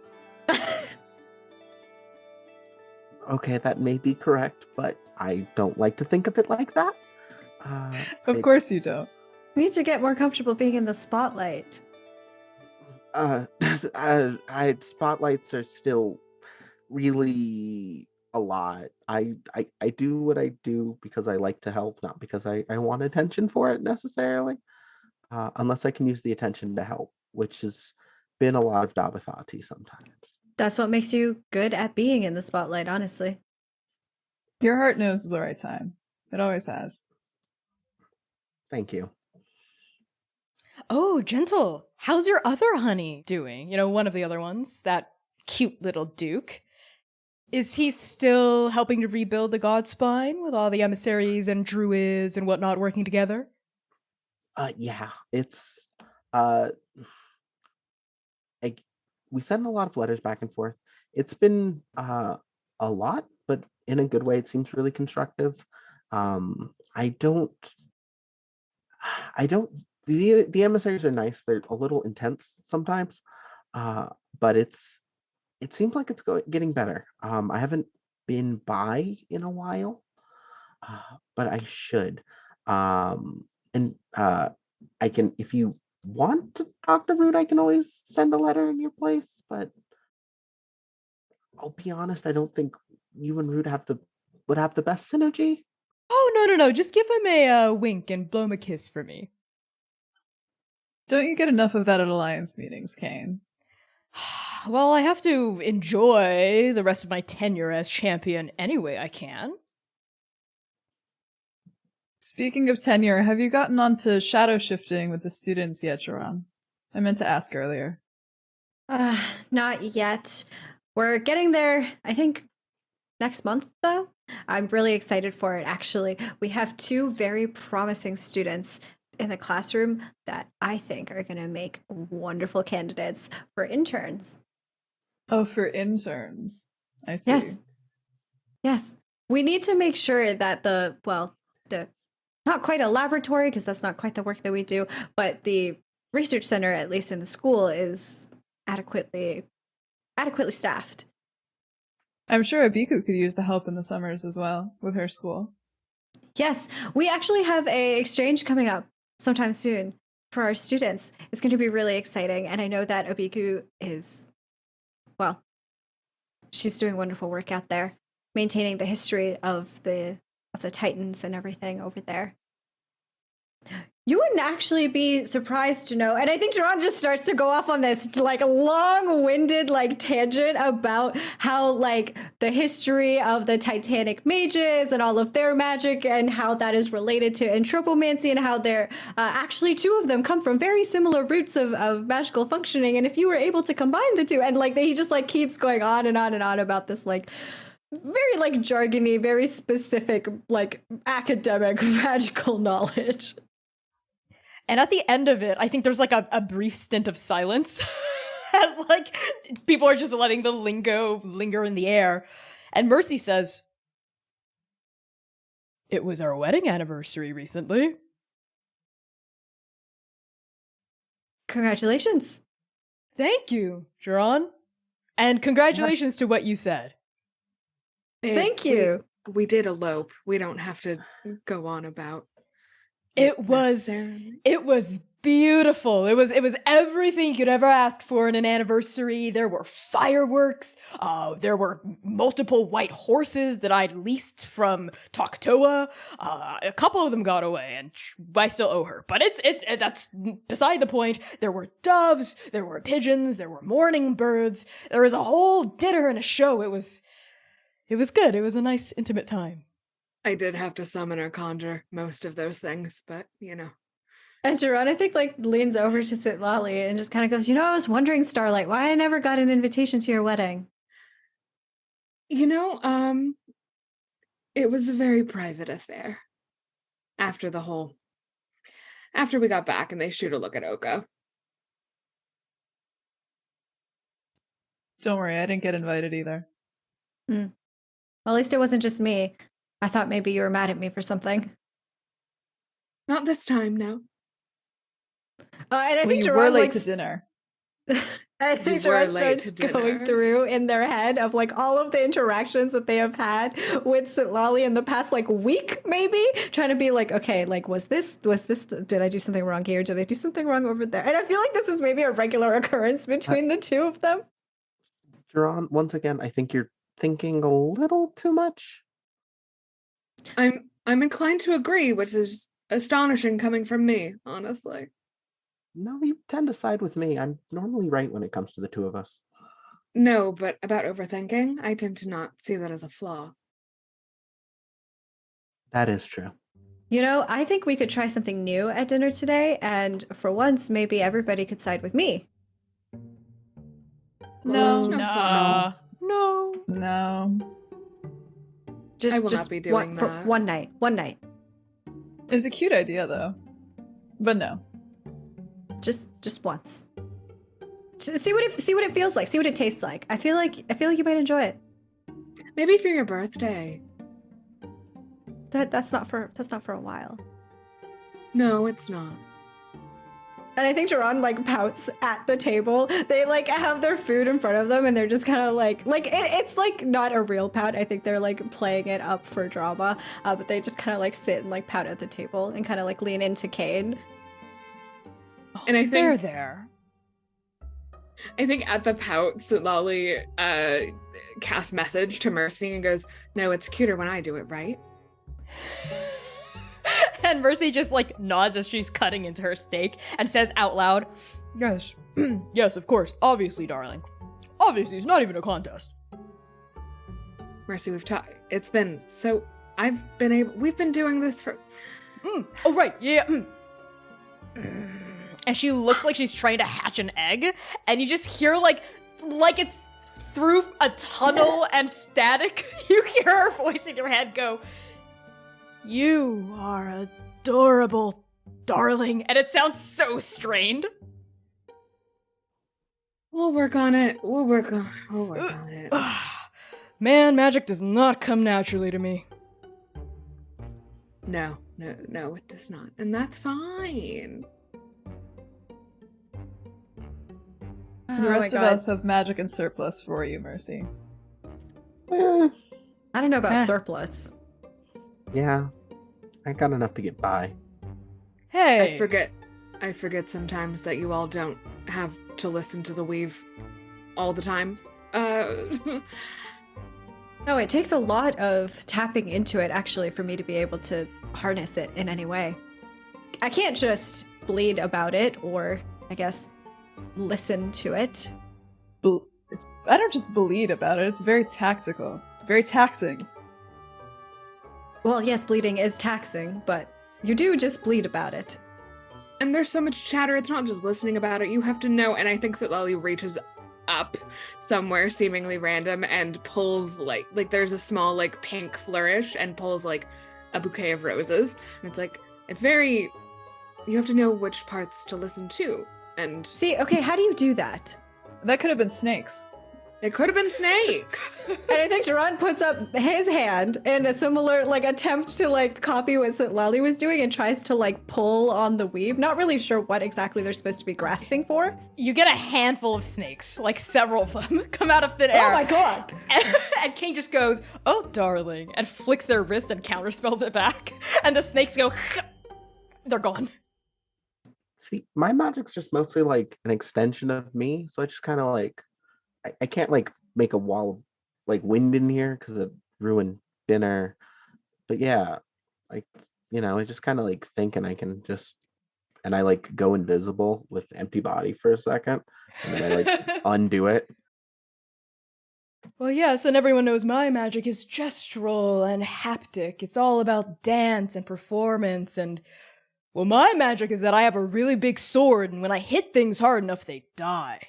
Okay, that may be correct, but I don't like to think of it like that. Of course you don't. We need to get more comfortable being in the spotlight. Spotlights are still really a lot. I do what I do because I like to help, not because I want attention for it necessarily. Unless I can use the attention to help, which has been a lot of Dabathati sometimes. That's what makes you good at being in the spotlight, honestly. Your heart knows the right time. It always has. Thank you. Oh, Gentle, how's your other honey doing? One of the other ones, that cute little Duke. Is he still helping to rebuild the God Spine with all the emissaries and druids and whatnot working together? Yeah, it's we send a lot of letters back and forth. It's been a lot, but in a good way. It seems really constructive. I don't. I don't. The emissaries are nice. They're a little intense sometimes, but it seems like it's getting better. I haven't been by in a while, but I should. And I can, if you want to talk to Root, I can always send a letter in your place. But I'll be honest, I don't think you and Root would have the best synergy. Oh, no. Just give him a wink and blow him a kiss for me. Don't you get enough of that at Alliance meetings, Kane? Well, I have to enjoy the rest of my tenure as champion any way I can. Speaking of tenure, have you gotten onto shadow shifting with the students yet, Jerron? I meant to ask earlier. Not yet. We're getting there, I think, next month, though. I'm really excited for it, actually. We have 2 very promising students in the classroom that I think are going to make wonderful candidates for interns. Oh, for interns. I see. Yes. We need to make sure that the not quite a laboratory, because that's not quite the work that we do, but the research center, at least in the school, is adequately staffed. I'm sure Abiku could use the help in the summers as well with her school. Yes, we actually have a exchange coming up sometime soon for our students. It's going to be really exciting, and I know that Abiku is, well, she's doing wonderful work out there, maintaining the history of the Titans and everything over there. You wouldn't actually be surprised to know, and I think Jerron just starts to go off on this like long-winded like tangent about how like the history of the Titanic mages and all of their magic and how that is related to anthropomancy and how they're actually 2 of them come from very similar roots of magical functioning, and if you were able to combine the 2, and like he just like keeps going on and on and on about this like very like jargony, very specific like academic magical knowledge. And at the end of it, I think there's like a brief stint of silence as like people are just letting the lingo linger in the air. And Mercy says, "It was our wedding anniversary recently." Congratulations. Thank you, Jerron. And congratulations to what you said. Thank you. We did elope. We don't have to go on about It was beautiful. It was everything you could ever ask for in an anniversary. There were fireworks. There were multiple white horses that I'd leased from Toktoa. A couple of them got away, and I still owe her. But that's beside the point. There were doves. There were pigeons. There were morning birds. There was a whole dinner and a show. It was good. It was a nice, intimate time. I did have to summon or conjure most of those things, but And Jerron, I think, like, leans over to Sitlali and just kind of goes, I was wondering, Starlight, why I never got an invitation to your wedding. It was a very private affair. After we got back and they shoot a look at Oka. Don't worry, I didn't get invited either. Well, at least it wasn't just me. I thought maybe you were mad at me for something. Not this time, no. And I think you Jerron, were late to dinner. I think Jerron starts going through in their head of like all of the interactions that they have had with Sitlali in the past like week, maybe trying to be like, okay, like was this? Did I do something wrong here? Did I do something wrong over there? And I feel like this is maybe a regular occurrence between the two of them. Jerron, once again, I think you're thinking a little too much. I'm inclined to agree, which is astonishing coming from me, honestly. No, you tend to side with me. I'm normally right when it comes to the two of us. No, but about overthinking, I tend to not see that as a flaw. That is true. I think we could try something new at dinner today, and for once, maybe everybody could side with me. No. I will not be doing that. For one night. It's a cute idea, though. But no. Just once. See what it feels like. See what it tastes like. I feel like you might enjoy it. Maybe for your birthday. That's not for a while. No, it's not. And I think Jerron like pouts at the table. They like have their food in front of them, and they're just kind of like it's like not a real pout. I think they're like playing it up for drama. But they just kind of like sit and like pout at the table and kind of like lean into Kane. And I think there. I think at the pout, Lolly casts message to Mercy and goes, "No, it's cuter when I do it, right?" And Mercy just like nods as she's cutting into her steak and says out loud, "Yes, yes, of course, obviously, darling. Obviously, it's not even a contest." Mercy, we've talked. It's been so. We've been doing this for. Oh right, yeah. And she looks like she's trying to hatch an egg, and you just hear like it's through a tunnel and static. You hear her voice in your head go, "You are adorable, darling," and it sounds so strained. We'll work on it. We'll work on it. Man, magic does not come naturally to me. No, it does not, and that's fine. The rest of us have magic and surplus for you, Mercy. Eh, I don't know about surplus. yeah, I got enough to get by. Hey, I forget sometimes that you all don't have to listen to the weave all the time. No, it takes a lot of tapping into it actually for me to be able to harness it in any way. I can't just bleed about it or, I guess, listen to it. I don't just bleed about it. It's very tactical, very taxing. Well, yes, bleeding is taxing, but you do just bleed about it. And there's so much chatter, it's not just listening about it, you have to know. And I think that Lolly reaches up somewhere seemingly random and pulls like there's a small like pink flourish and pulls like a bouquet of roses. And it's like, it's very, you have to know which parts to listen to. And see, okay, how do you do that? That could have been snakes. it could have been snakes. And I think Jerron puts up his hand in a similar like attempt to like copy what Lally was doing and tries to like pull on the weave. Not really sure what exactly they're supposed to be grasping for. you get a handful of snakes, like several of them, come out of thin air. Oh my god! And King just goes, "Oh, darling," and flicks their wrist and counterspells it back. And the snakes go, they're gone. See, my magic's just mostly like an extension of me, so I just kind of like, I can't like make a wall of like wind in here because it ruined dinner. But yeah, like, I just kind of like thinking I can just, and I like go invisible with empty body for a second, and then I like undo it. Well, yes, and everyone knows my magic is gestural and haptic. It's all about dance and performance, and, well, my magic is that I have a really big sword, and when I hit things hard enough, they die.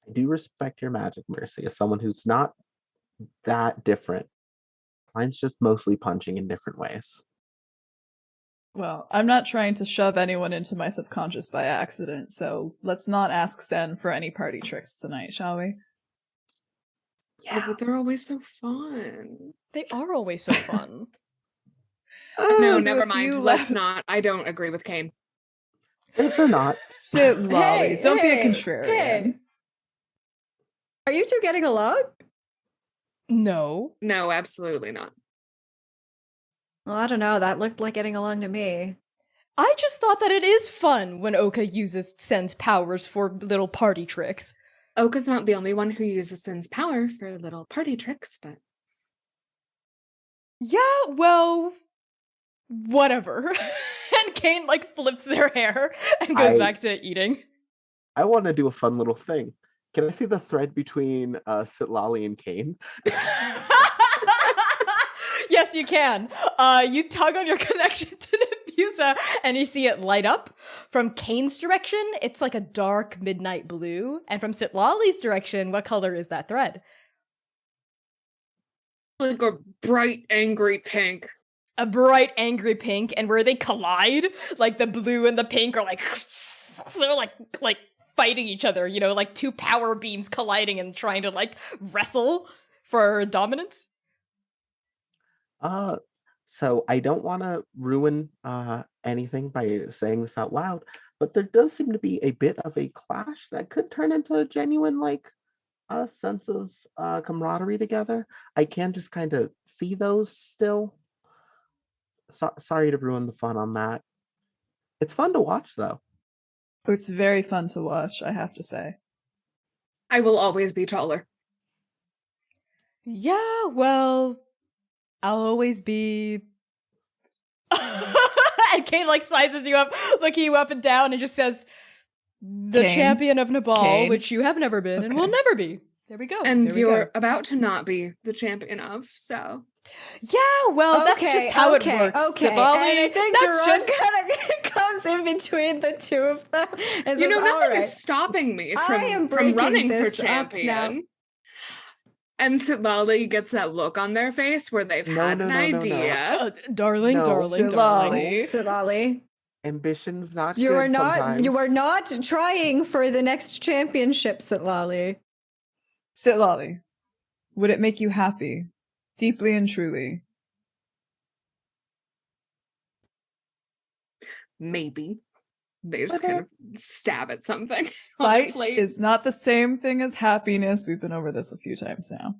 I do respect your magic, Mercy, as someone who's not that different. Mine's just mostly punching in different ways. Well, I'm not trying to shove anyone into my subconscious by accident, so let's not ask Sen for any party tricks tonight, shall we? Yeah, but they're always so fun. They are always so fun. No, do never a mind. few Let's laps. not. I don't agree with Kane. They're not. Sit, Lolly. Hey, Don't be a hey, contrarian. hey. Are you two getting along? No. No, absolutely not. Well, I don't know. That looked like getting along to me. I just thought that it is fun when Oka uses Sen's powers for little party tricks. Oka's not the only one who uses Sin's power for little party tricks, but Yeah, well, whatever. And Kane, like, flips their hair and goes back to eating. I want to do a fun little thing. Can I see the thread between Sitlali and Kane? Yes, you can. You tug on your connection to Nebusa, and you see it light up. From Kane's direction, it's like a dark midnight blue. And from Sitlali's direction, what color is that thread? like a bright, angry pink. A bright, angry pink, and where they collide, like the blue and the pink are like, they're like fighting each other, you know, like two power beams colliding and trying to like wrestle for dominance? So I don't want to ruin anything by saying this out loud, but there does seem to be a bit of a clash that could turn into a genuine like a sense of camaraderie together. I can just kind of see those still. Sorry to ruin the fun on that. It's fun to watch though. It's very fun to watch, I have to say. I will always be taller. Yeah, well, I'll always be. And Kane like sizes you up, looking you up and down, and just says, "The Kane? champion of Nabal, Kane? which you have never been and Okay. will never be." There we go. And there we you're go. about to not be the champion of, so. Yeah, well, that's just how it works. Okay, Sibali. and I think That's Jerome just kind of comes in between the two of them. And You know, says, nothing "All right, is stopping me I am from breaking running for this up now." champion. And Sitlali gets that look on their face where they've had an idea. Darling, No. darling, darling. Silali, Ambition's not you good are not. sometimes. You are not trying for the next championship, Silali. Sitlali, would it make you happy, deeply and truly? Maybe. They just kind of stab at something. on the Spite plate. is not the same thing as happiness. We've been over this a few times now.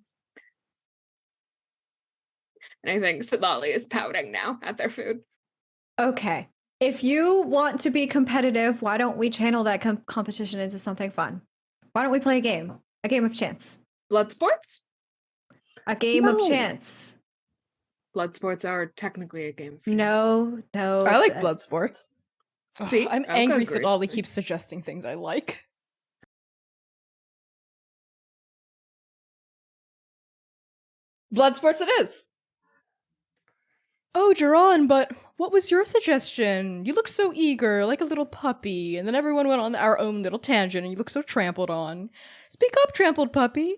And I think Sitlali is pouting now at their food. Okay. If you want to be competitive, why don't we channel that competition into something fun? Why don't we play a game? A game of chance. Blood sports? A game of No. chance. Blood sports are technically a game of chance. No. I like blood sports. See? I'm Okay, angry great. Sitlali keeps suggesting things I like. Blood sports it is. Oh, Jaron, but what was your suggestion? You looked so eager, like a little puppy, and then everyone went on our own little tangent, and you look so trampled on. Speak up, trampled puppy.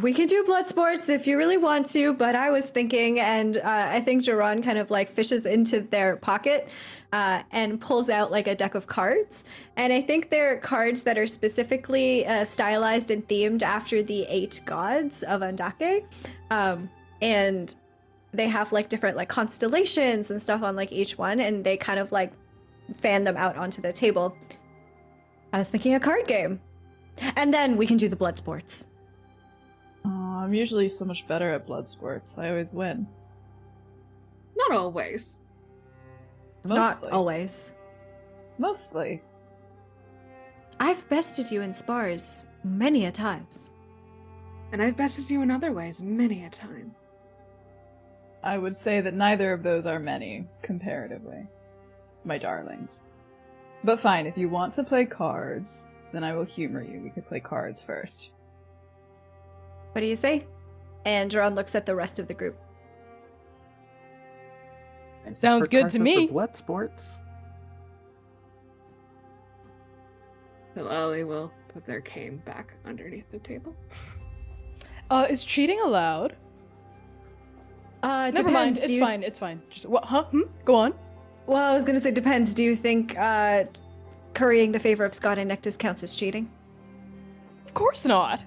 We can do blood sports if you really want to, but I was thinking, and I think Jaron kind of like fishes into their pocket and pulls out like a deck of cards. And I think they're cards that are specifically stylized and themed after the 8 gods of Andake. And they have like different like constellations and stuff on like each one, and they kind of like fan them out onto the table. I was thinking a card game. And then we can do the blood sports. I'm usually so much better at blood sports. I always win. Not always. Mostly. Not always. Mostly. I've bested you in spars many a times. And I've bested you in other ways many a time. I would say that neither of those are many, comparatively. My darlings. But fine, if you want to play cards, then I will humor you. We could play cards first. What do you say? And Jaron looks at the rest of the group. Sounds For good cards to for me. Blood sports. Sitlali will put their cane back underneath the table. Is cheating allowed? Never mind. It's fine. It's fine. Just what? Huh? Go on. Well, I was gonna say depends. Do you think currying the favor of Scott and Nectus counts as cheating? Of course not.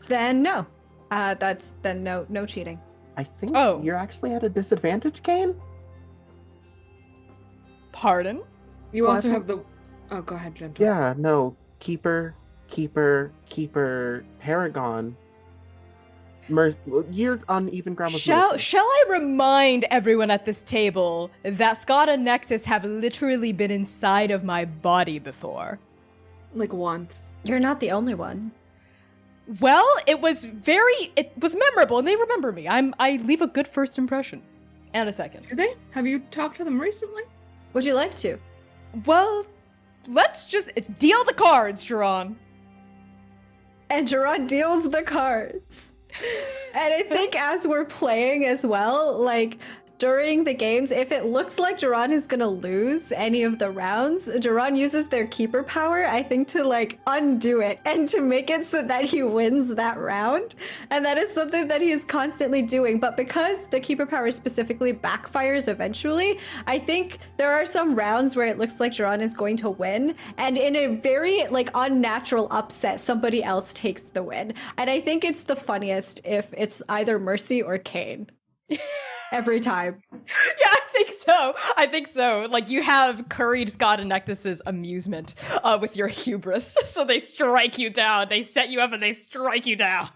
Then no. That's then no cheating. I think Oh. you're actually at a disadvantage, Kane. Pardon? You Well, I also think- have the... Oh, go ahead, Gentle. Yeah, no. Keeper, Paragon. You're on even ground with Shall Mercy. I remind everyone at this table that Scott and Nectus have literally been inside of my body before? Like once. You're not the only one. Well, it was memorable, and they remember me. I leave a good first impression. And a second. Do they? Have you talked to them recently? Would you like to? Well, let's just deal the cards, Jaron. And Jaron deals the cards. And I think as we're playing as well, like during the games, if it looks like Duran is gonna lose any of the rounds, Duran uses their keeper power, I think, to like undo it and to make it so that he wins that round. And that is something that he is constantly doing. But because the keeper power specifically backfires eventually, I think there are some rounds where it looks like Duran is going to win. And in a very like unnatural upset, somebody else takes the win. And I think it's the funniest if it's either Mercy or Kane. Every time. Yeah, I think so. Like, you have curried Scott and Nectus's amusement with your hubris. So they strike you down. They set you up and they strike you down.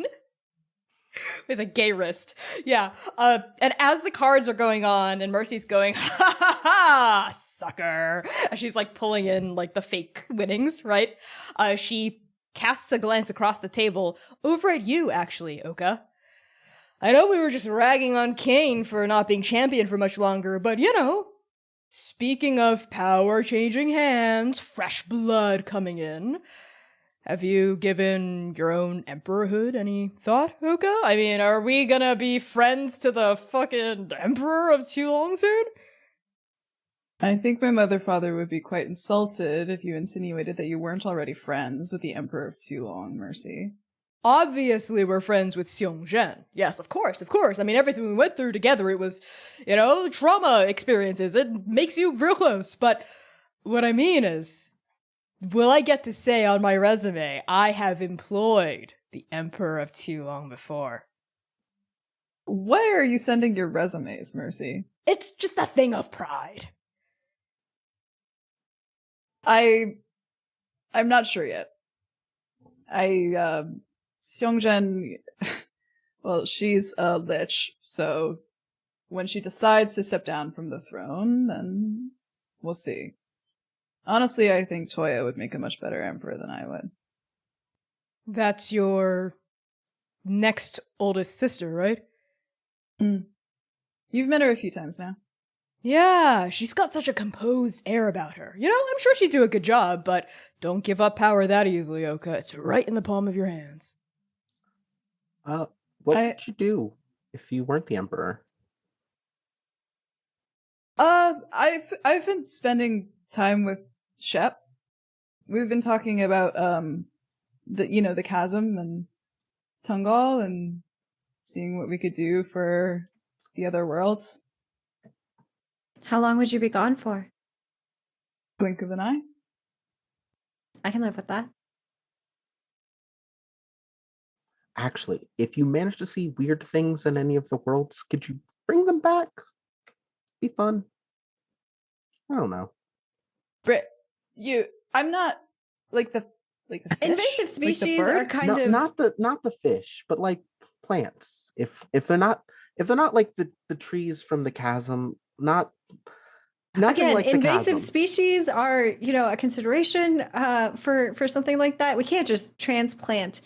With a gay wrist. Yeah. And as the cards are going on and Mercy's going, ha ha ha, sucker. And she's like pulling in like the fake winnings, right? She casts a glance across the table over at you, actually, Oka. I know we were just ragging on Kane for not being champion for much longer, but you know, speaking of power changing hands, fresh blood coming in, have you given your own emperorhood any thought, Oka? I mean, are we gonna be friends to the fucking Emperor of Tulong soon? I think my mother-father would be quite insulted if you insinuated that you weren't already friends with the Emperor of Tulong, Mercy. Obviously, we're friends with Xiong Zhen. Yes, of course. I mean, everything we went through together, it was, you know, trauma experiences. It makes you real close. But what I mean is, will I get to say on my resume, I have employed the Emperor of Tulong before? Where are you sending your resumes, Mercy? It's just a thing of pride. I'm not sure yet. Xiongzhen, well, she's a lich, so when she decides to step down from the throne, then we'll see. Honestly, I think Toya would make a much better emperor than I would. That's your next oldest sister, right? You've met her a few times now. Yeah, she's got such a composed air about her. You know, I'm sure she'd do a good job, but don't give up power that easily, Oka. It's right in the palm of your hands. What would you do if you weren't the emperor? I've been spending time with Shep. We've been talking about the chasm and Tungal and seeing what we could do for the other worlds. How long would you be gone for? Blink of an eye. I can live with that. Actually, if you manage to see weird things in any of the worlds, could you bring them back? Be fun. I don't know. Britt, I'm not like the fish? Invasive species like are kind of not the fish, but like plants. If they're not like the trees from the chasm, nothing again, like the invasive chasm. species are, a consideration for something like that. We can't just transplant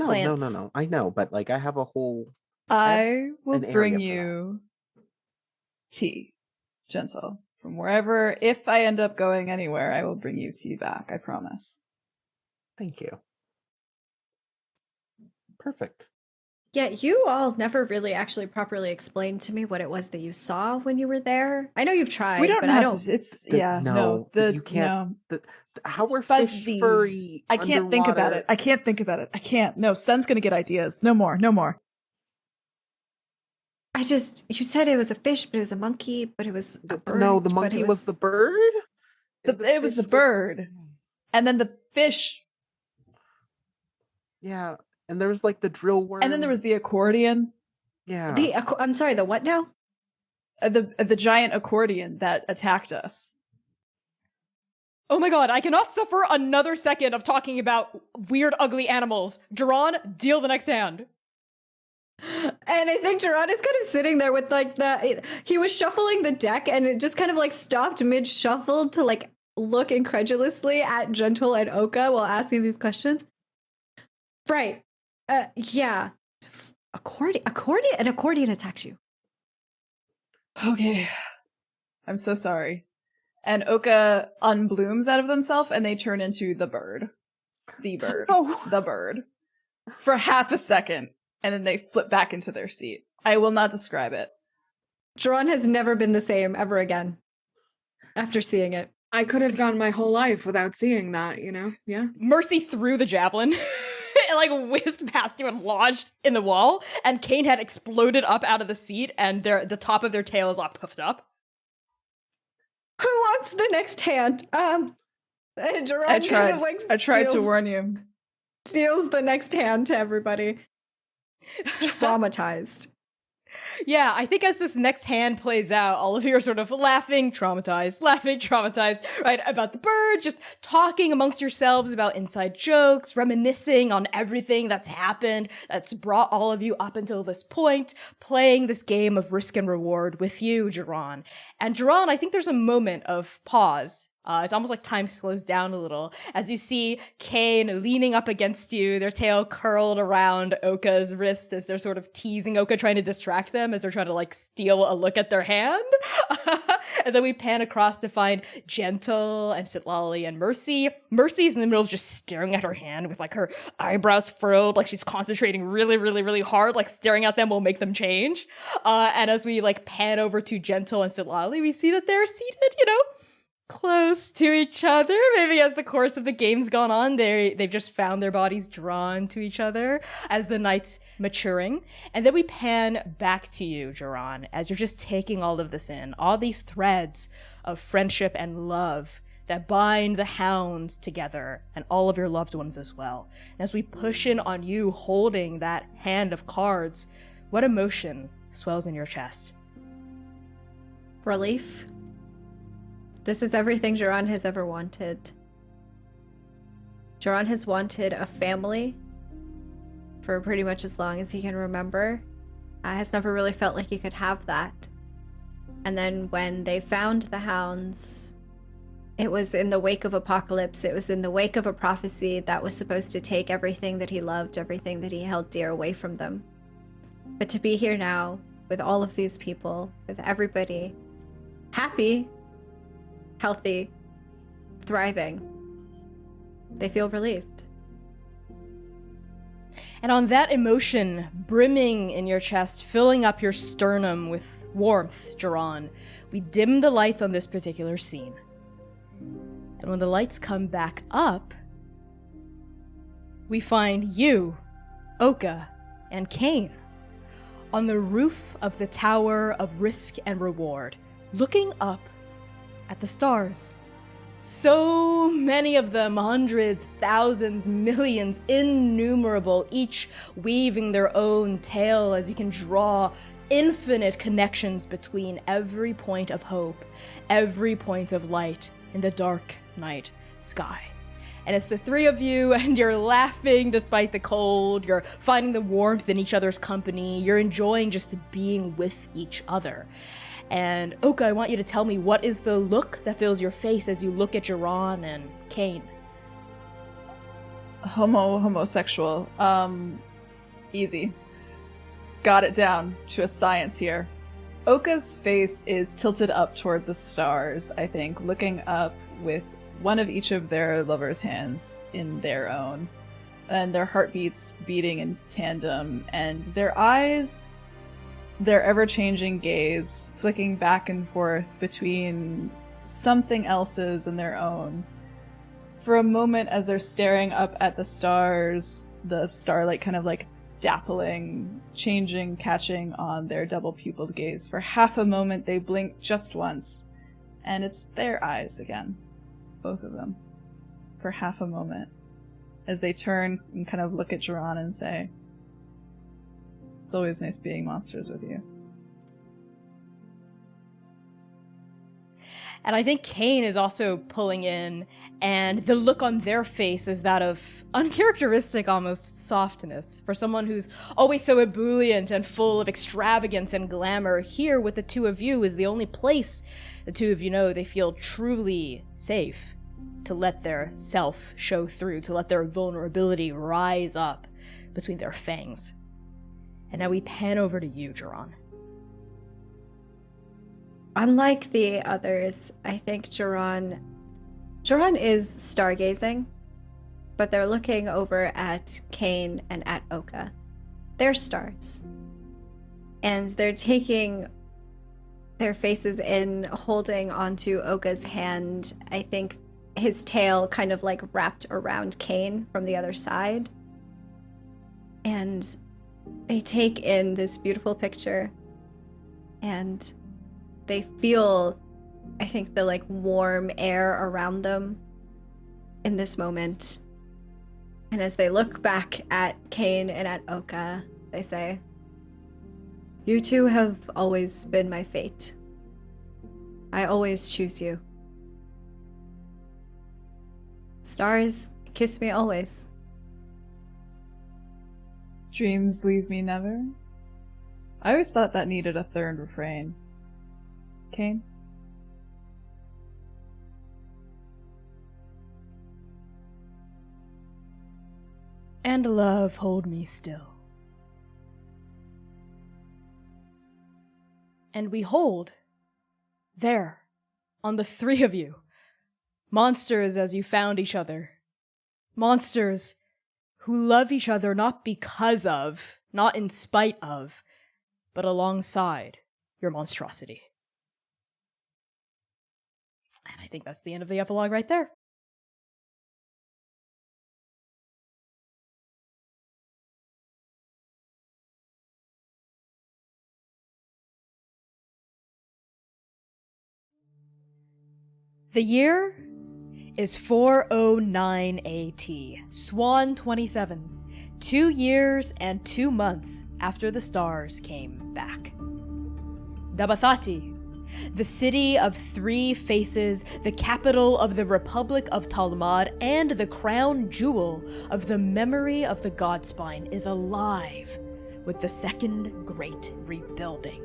plants. No. I know, but like I have a whole. I will an area bring for you tea, Gentle. From wherever, if I end up going anywhere, I will bring you tea back, I promise. Thank you. Perfect. Yeah, you all never really actually properly explained to me what it was that you saw when you were there. I know you've tried, We don't but have I don't. to. It's No, you can't. How are fish fuzzy. furry? I can't think about underwater? it. I can't. No, Sun's gonna get ideas. No more. You said it was a fish, but it was a monkey, but it was a bird. No, the but monkey it was the bird. It was the fish bird. And then the fish. Yeah, and there was like the drill worm. And then there was the accordion. Yeah. I'm sorry, the what now? The giant accordion that attacked us. Oh my god, I cannot suffer another second of talking about weird, ugly animals. Duran, deal the next hand. And I think Duran is kind of sitting there with like he was shuffling the deck and it just kind of like stopped mid-shuffle to like look incredulously at Gentle and Oka while asking these questions. Right. Yeah. An accordion attacks you. Okay. I'm so sorry. And Oka unblooms out of themselves and they turn into the bird. The bird. Oh. The bird. For half a second. And then they flip back into their seat. I will not describe it. Jaron has never been the same ever again after seeing it. I could have gone my whole life without seeing that, you know? Yeah. Mercy threw the javelin. It like whizzed past you and lodged in the wall, and Kane had exploded up out of the seat, and the top of their tail is all puffed up. Who wants the next hand? Jaron I tried. kind of like I tried to steals- warn you. Steals the next hand to everybody. Traumatized. Yeah, I think as this next hand plays out, all of you are sort of laughing, traumatized, right, about the bird, just talking amongst yourselves about inside jokes, reminiscing on everything that's happened, that's brought all of you up until this point, playing this game of risk and reward with you, Jaron. And Jaron, I think there's a moment of pause. It's almost like time slows down a little as you see Kane leaning up against you, their tail curled around Oka's wrist as they're sort of teasing Oka, trying to distract them as they're trying to like steal a look at their hand. And then we pan across to find Gentle and Sitlali and Mercy. Mercy's in the middle of just staring at her hand with like her eyebrows furrowed, like she's concentrating really, really, really hard, like staring at them will make them change. And as we like pan over to Gentle and Sitlali, we see that they're seated, close to each other. Maybe as the course of the game's gone on, they've just found their bodies drawn to each other as the night's maturing. And then we pan back to you, Jaron, as you're just taking all of this in, all these threads of friendship and love that bind the hounds together and all of your loved ones as well. And as we push in on you holding that hand of cards, what emotion swells in your chest? Relief. This is everything Jaron has ever wanted. Jaron has wanted a family for pretty much as long as he can remember. Has never really felt like he could have that. And then when they found the hounds, it was in the wake of apocalypse. It was in the wake of a prophecy that was supposed to take everything that he loved, everything that he held dear away from them. But to be here now, with all of these people, with everybody, happy, healthy, thriving, they feel relieved. And on that emotion brimming in your chest, filling up your sternum with warmth, Jaron, we dim the lights on this particular scene. And when the lights come back up, we find you, Oka, and Kane on the roof of the Tower of Risk and Reward, looking up at the stars. So many of them, hundreds, thousands, millions, innumerable, each weaving their own tale as you can draw infinite connections between every point of hope, every point of light in the dark night sky. And it's the three of you, and you're laughing despite the cold, you're finding the warmth in each other's company, you're enjoying just being with each other. And Oka, I want you to tell me, what is the look that fills your face as you look at Jaron and Kane? Homosexual. Easy. Got it down to a science here. Oka's face is tilted up toward the stars, I think, looking up with one of each of their lovers' hands in their own, and their heartbeats beating in tandem, and their eyes, their ever-changing gaze, flicking back and forth between something else's and their own. For a moment, as they're staring up at the stars, the starlight kind of like dappling, changing, catching on their double-pupiled gaze. For half a moment, they blink just once, and it's their eyes again. Both of them. For half a moment. As they turn and kind of look at Jaron and say, "It's always nice being monsters with you." And I think Kane is also pulling in, and the look on their face is that of uncharacteristic almost softness. For someone who's always so ebullient and full of extravagance and glamour, here with the two of you is the only place the two of you know they feel truly safe to let their self show through, to let their vulnerability rise up between their fangs. And now we pan over to you, Jaron. Unlike the others, I think Jaron is stargazing, but they're looking over at Kane and at Oka. They're stars. And they're taking their faces in, holding onto Oka's hand. I think his tail kind of like wrapped around Kane from the other side. And they take in this beautiful picture, and they feel, I think, the like warm air around them in this moment. And as they look back at Kane and at Oka, they say, "You two have always been my fate. I always choose you. Stars kiss me always." Dreams leave me never. I always thought that needed a third refrain. Kane? And love hold me still. And we hold, there, on the three of you, monsters as you found each other. Monsters who love each other not because of, not in spite of, but alongside your monstrosity. And I think that's the end of the epilogue right there. The year is 409 AT, Swan 27, 2 years and 2 months after the stars came back. Dabathati, the city of 3 faces, the capital of the Republic of Talmud, and the crown jewel of the memory of the Godspine, is alive with the second great rebuilding.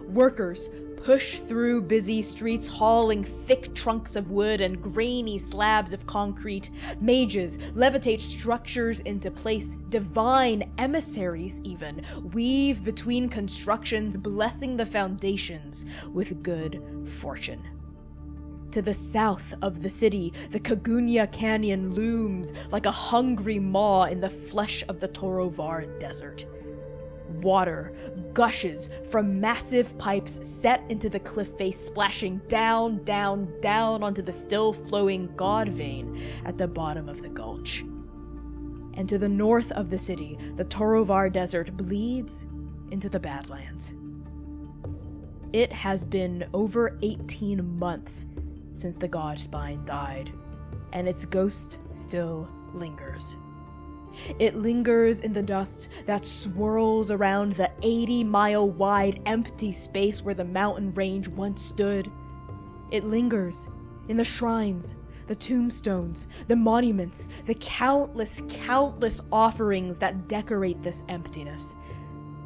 Workers push through busy streets, hauling thick trunks of wood and grainy slabs of concrete. Mages levitate structures into place. Divine emissaries even weave between constructions, blessing the foundations with good fortune. To the south of the city, the Kagunya Canyon looms like a hungry maw in the flesh of the Torovar Desert. Water gushes from massive pipes set into the cliff face, splashing down, down, down onto the still-flowing God vein at the bottom of the gulch. And to the north of the city, the Torovar Desert bleeds into the Badlands. It has been over 18 months since the Godspine died, and its ghost still lingers. It lingers in the dust that swirls around the 80-mile-wide empty space where the mountain range once stood. It lingers in the shrines, the tombstones, the monuments, the countless, countless offerings that decorate this emptiness.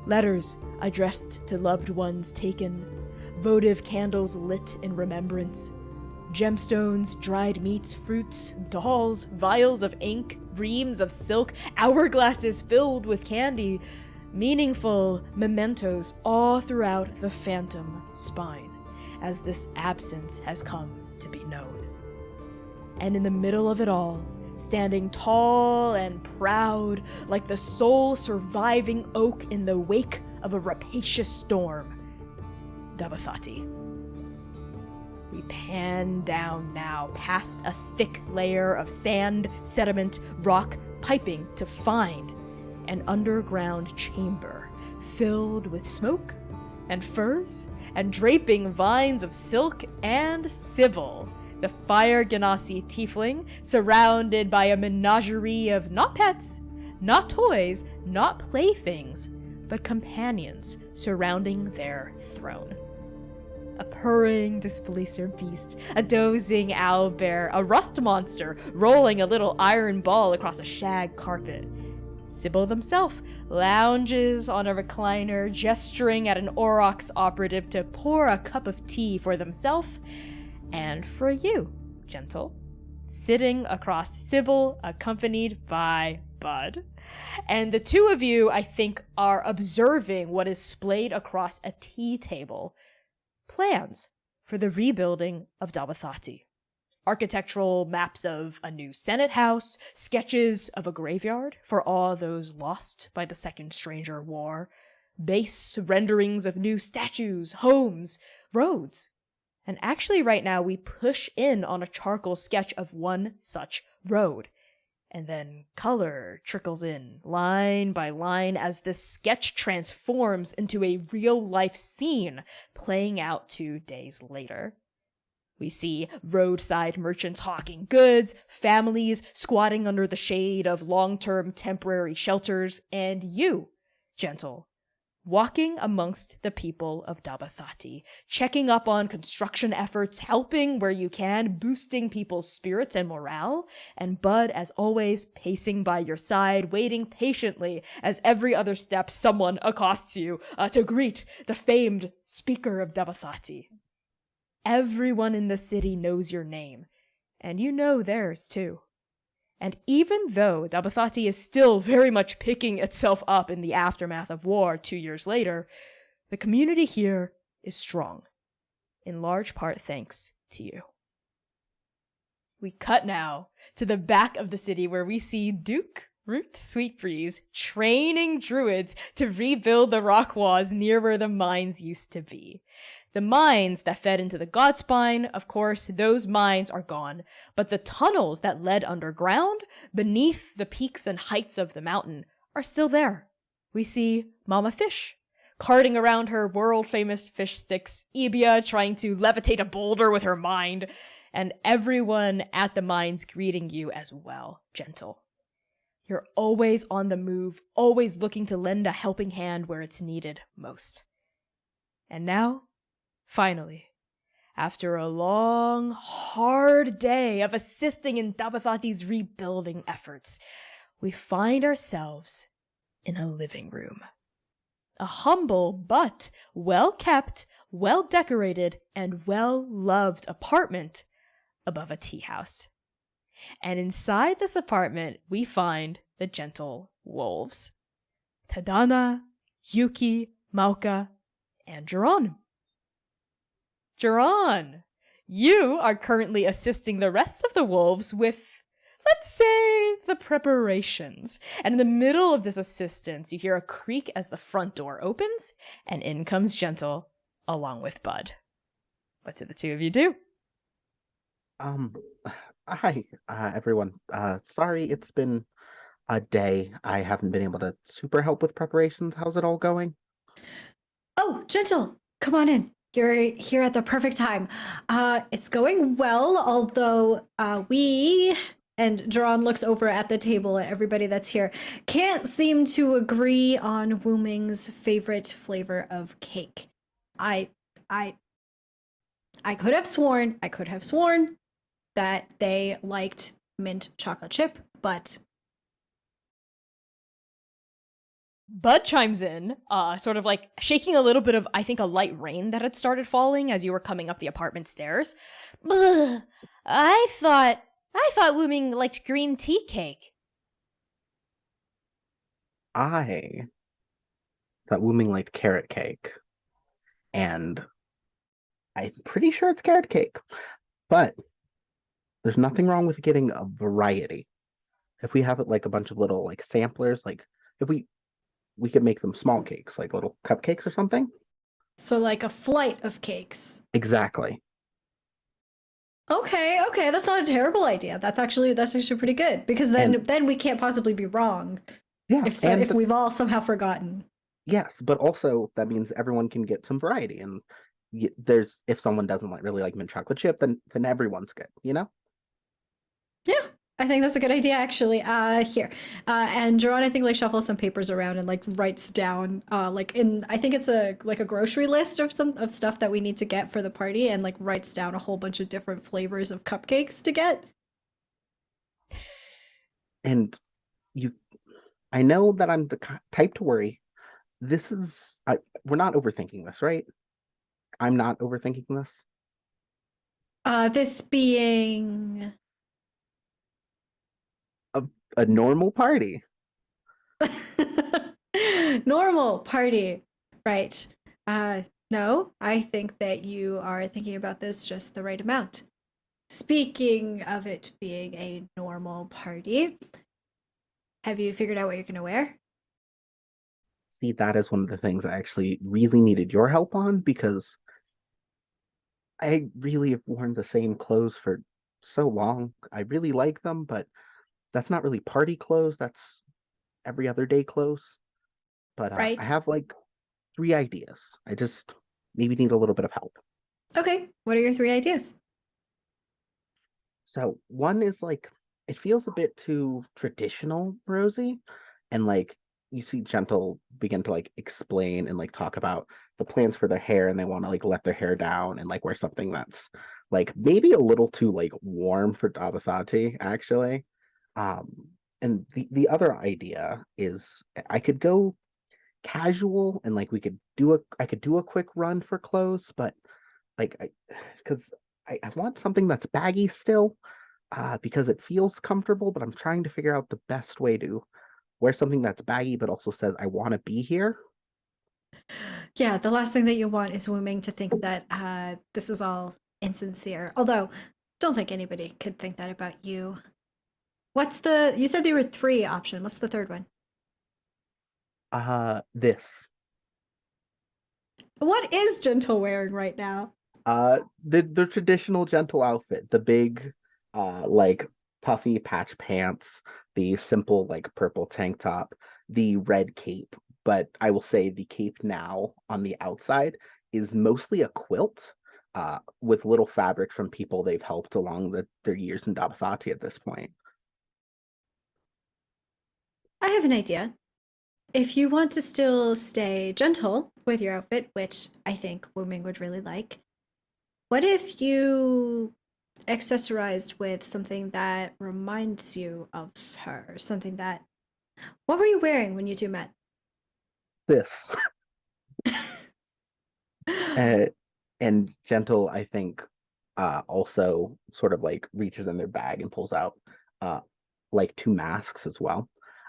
Letters addressed to loved ones taken, votive candles lit in remembrance, gemstones, dried meats, fruits, dolls, vials of ink, reams of silk, hourglasses filled with candy, meaningful mementos all throughout the phantom spine, as this absence has come to be known. And in the middle of it all, standing tall and proud, like the sole surviving oak in the wake of a rapacious storm, Dabathati. We pan down now, past a thick layer of sand, sediment, rock, piping to find an underground chamber filled with smoke and furs and draping vines of silk and Sybil, the fire genasi tiefling, surrounded by a menagerie of not pets, not toys, not playthings, but companions surrounding their throne. A purring displacer beast, a dozing owlbear, a rust monster rolling a little iron ball across a shag carpet. Sybil himself lounges on a recliner, gesturing at an Aurochs operative to pour a cup of tea for themselves and for you, gentle, sitting across Sybil, accompanied by Bud. And the two of you, I think, are observing what is splayed across a tea table. Plans for the rebuilding of Dabathati. Architectural maps of a new Senate house, sketches of a graveyard for all those lost by the Second Stranger War, base renderings of new statues, homes, roads. And actually right now we push in on a charcoal sketch of one such road. And then color trickles in, line by line, as this sketch transforms into a real-life scene playing out 2 days later. We see roadside merchants hawking goods, families squatting under the shade of long-term temporary shelters, and you, Gentle, walking amongst the people of Dabathati, checking up on construction efforts, helping where you can, boosting people's spirits and morale, and Bud, as always, pacing by your side, waiting patiently as every other step someone accosts you to greet the famed speaker of Dabathati. Everyone in the city knows your name, and you know theirs too. And even though Dabathati is still very much picking itself up in the aftermath of war 2 years later, the community here is strong, in large part thanks to you. We cut now to the back of the city where we see Duke Root Sweetbreeze training druids to rebuild the rock walls near where the mines used to be. The mines that fed into the Godspine, of course, those mines are gone, but the tunnels that led underground, beneath the peaks and heights of the mountain, are still there. We see Mama Fish, carting around her world-famous fish sticks, Ebia trying to levitate a boulder with her mind, and everyone at the mines greeting you as well, Gentle. You're always on the move, always looking to lend a helping hand where it's needed most. And now, finally, after a long, hard day of assisting in Dabathati's rebuilding efforts, we find ourselves in a living room. A humble but well-kept, well-decorated, and well-loved apartment above a tea house. And inside this apartment, we find the Gentle Wolves. Tadana, Yuki, Mauka, and Jiron. Jiron, you are currently assisting the rest of the wolves with, let's say, the preparations. And in the middle of this assistance, you hear a creak as the front door opens, and in comes Gentle, along with Bud. What do the two of you do? Hi, everyone. Sorry it's been a day. I haven't been able to super help with preparations. How's it all going? Oh, Gentle, come on in. You're here at the perfect time. It's going well, although we, and Jaron looks over at the table at everybody that's here, can't seem to agree on Wuming's favorite flavor of cake. I could have sworn that they liked mint chocolate chip, but Bud chimes in, sort of like shaking a little bit of, I think, a light rain that had started falling as you were coming up the apartment stairs. Ugh, I thought Wuming liked green tea cake. I thought Wuming liked carrot cake. And I'm pretty sure it's carrot cake. But there's nothing wrong with getting a variety. If we have it like a bunch of little like samplers, like if we could make them small cakes, like little cupcakes or something. So like a flight of cakes. Exactly. Okay, that's not a terrible idea. That's actually pretty good, because then we can't possibly be wrong. Yeah. If we've all somehow forgotten. Yes, but also that means everyone can get some variety, and if someone doesn't really like mint chocolate chip, then everyone's good, you know? Yeah, I think that's a good idea, actually. Here, and Jaron, I think, like, shuffles some papers around and like writes down, I think it's a grocery list of stuff that we need to get for the party, and like writes down a whole bunch of different flavors of cupcakes to get. And I know that I'm the type to worry. We're not overthinking this, right? I'm not overthinking this. This being a normal party. Normal party, right? No, I think that you are thinking about this just the right amount. Speaking of it being a normal party, have you figured out what you're gonna wear? see that as one of the things I actually really needed your help on, because I really have worn the same clothes for so long. I really like them, but that's not really party clothes. That's every other day clothes. But I Right. have like 3 ideas. I just maybe need a little bit of help. Okay. What are your 3 ideas? So one is like, it feels a bit too traditional, Rosie, and like you see Gentle begin to like explain and like talk about the plans for their hair, and they want to like let their hair down and like wear something that's like maybe a little too like warm for Dabathati, actually. And the other idea is I could go casual and like I could do a quick run for clothes, but like because I want something that's baggy still, because it feels comfortable, but I'm trying to figure out the best way to wear something that's baggy but also says I want to be here. Yeah, the last thing that you want is Wu-Ming to think that this is all insincere. Although, don't think anybody could think that about you. You said there were 3 options. What's the third one? This. What is Gentle wearing right now? The traditional Gentle outfit, the big like puffy patch pants, the simple like purple tank top, the red cape. But I will say the cape now on the outside is mostly a quilt, with little fabric from people they've helped along their years in Dabathati at this point. I have an idea. If you want to still stay gentle with your outfit, which I think Wu-Ming would really like, what if you accessorized with something that reminds you of her? Something that. What were you wearing when you 2 met? This. uh, and Gentle, I think, also sort of like reaches in their bag and pulls out like 2 masks as well.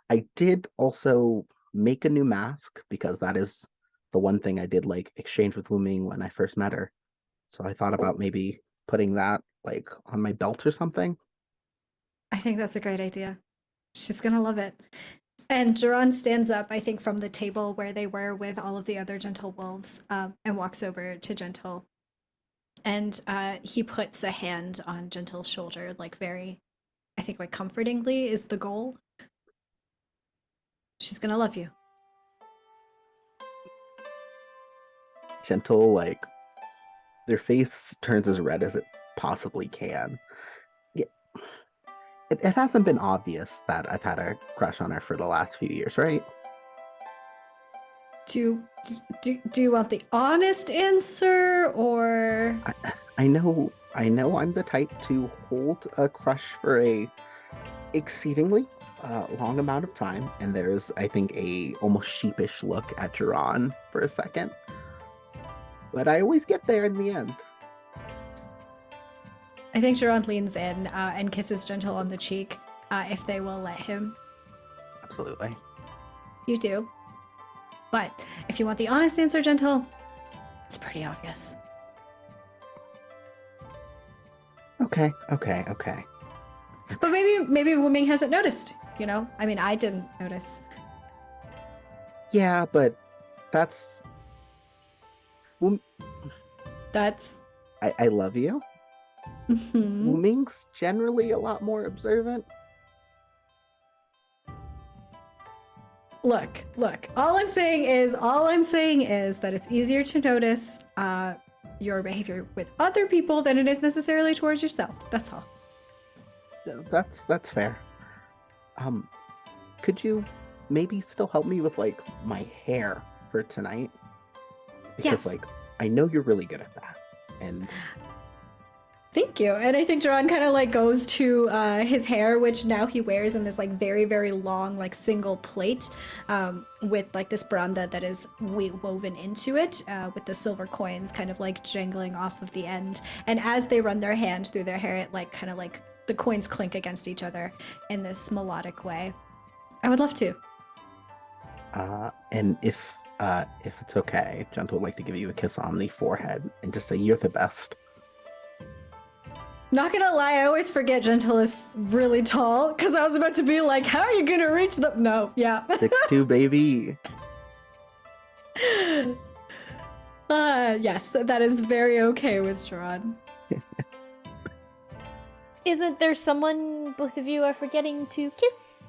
I did also make a new mask because that is the one thing I did like exchange with Wuming when I first met her. So I thought about maybe putting that like on my belt or something. I think that's a great idea. She's gonna love it. And Duran stands up, I think, from the table where they were with all of the other Gentle wolves, and walks over to Gentle. And he puts a hand on Gentle's shoulder, like very, I think, like comfortingly is the goal. She's gonna love you. Gentle, like their face turns as red as it possibly can. Yeah, it hasn't been obvious that I've had a crush on her for the last few years, right? Do you want the honest answer, or I know I'm the type to hold a crush for a exceedingly long amount of time, and there's I think a almost sheepish look at Duran for a second, but I always get there in the end. I think Duran leans in and kisses Gentle on the cheek, if they will let him. Absolutely. You do. But if you want the honest answer, Gentle, it's pretty obvious. Okay. But maybe Wu-Ming hasn't noticed, you know? I mean, I didn't notice. Yeah, but that's... Well, That's... I love you. Mhm. Wuming's generally a lot more observant. Look. All I'm saying is that it's easier to notice your behavior with other people than it is necessarily towards yourself. That's all. That's fair. Could you maybe still help me with like my hair for tonight? Because Yes. like I know you're really good at that. And Thank you. And I think Duran kind of like goes to his hair, which now he wears in this like very, very long like single plate, with like this branda that is woven into it, with the silver coins kind of like jangling off of the end. And as they run their hand through their hair, it like kind of like the coins clink against each other in this melodic way. I would love to. and if it's okay, Gentle would like to give you a kiss on the forehead and just say you're the best. Not gonna lie, I always forget Gentle is really tall, because I was about to be like, how are you gonna reach the... No, yeah. 6'2", baby. Yes, that is very okay with Sharon. Isn't there someone both of you are forgetting to kiss?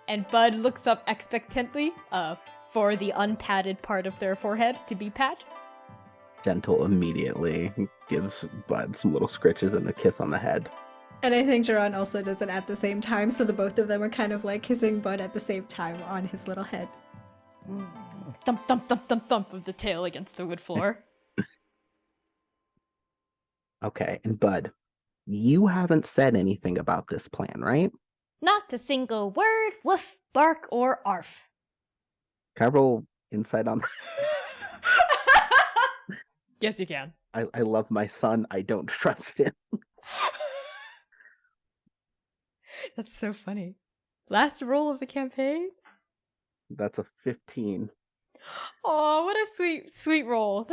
And Bud looks up expectantly, for the unpadded part of their forehead to be pat. Gentle immediately gives Bud some little scritches and a kiss on the head. And I think Sharon also does it at the same time, so the both of them are kind of like kissing Bud at the same time on his little head. Thump, thump, thump, thump, thump of the tail against the wood floor. Okay, and Bud, you haven't said anything about this plan, right? Not a single word, woof, bark, or arf. Can I roll insight on that? Yes, you can. I love my son. I don't trust him. That's so funny. Last roll of the campaign? That's a 15. Oh, what a sweet roll.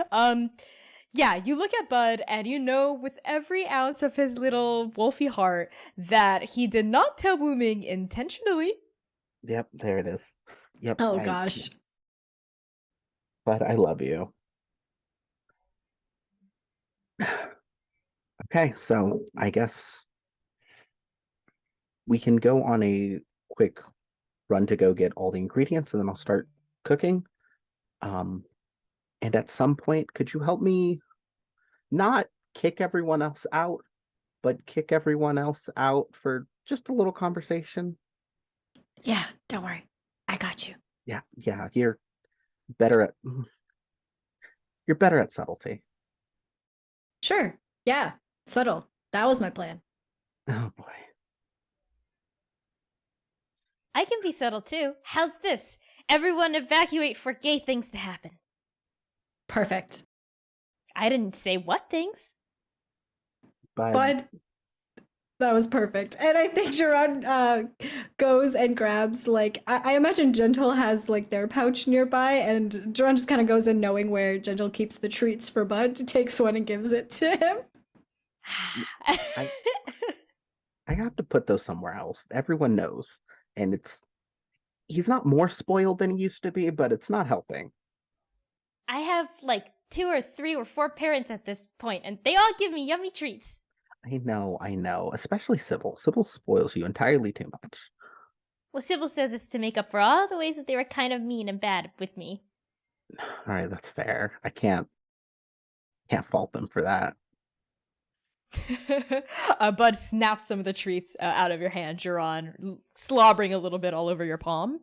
Yeah, you look at Bud and you know with every ounce of his little wolfy heart that he did not tell Wu Ming intentionally. Yep, there it is. Yep. Oh gosh. Bud, I love you. Okay, so I guess we can go on a quick run to go get all the ingredients, and then I'll start cooking. And at some point, could you help me not kick everyone else out, but kick everyone else out for just a little conversation? Yeah, don't worry. I got you. Yeah, you're better at subtlety. Sure. Yeah. Subtle. That was my plan. Oh boy. I can be subtle too. How's this? Everyone evacuate for gay things to happen. Perfect. I didn't say what things. Bud, that was perfect. And I think Sharon goes and grabs, like, I imagine Gentle has, like, their pouch nearby, and Sharon just kind of goes in knowing where Gentle keeps the treats for Bud, takes one and gives it to him. I have to put those somewhere else. Everyone knows. And he's not more spoiled than he used to be, but it's not helping. I have like 2 or 3 or 4 parents at this point, and they all give me yummy treats. I know. Especially Sybil. Sybil spoils you entirely too much. Well, Sybil says it's to make up for all the ways that they were kind of mean and bad with me. All right, that's fair. I can't fault them for that. Bud snaps some of the treats out of your hand, Juron, slobbering a little bit all over your palm.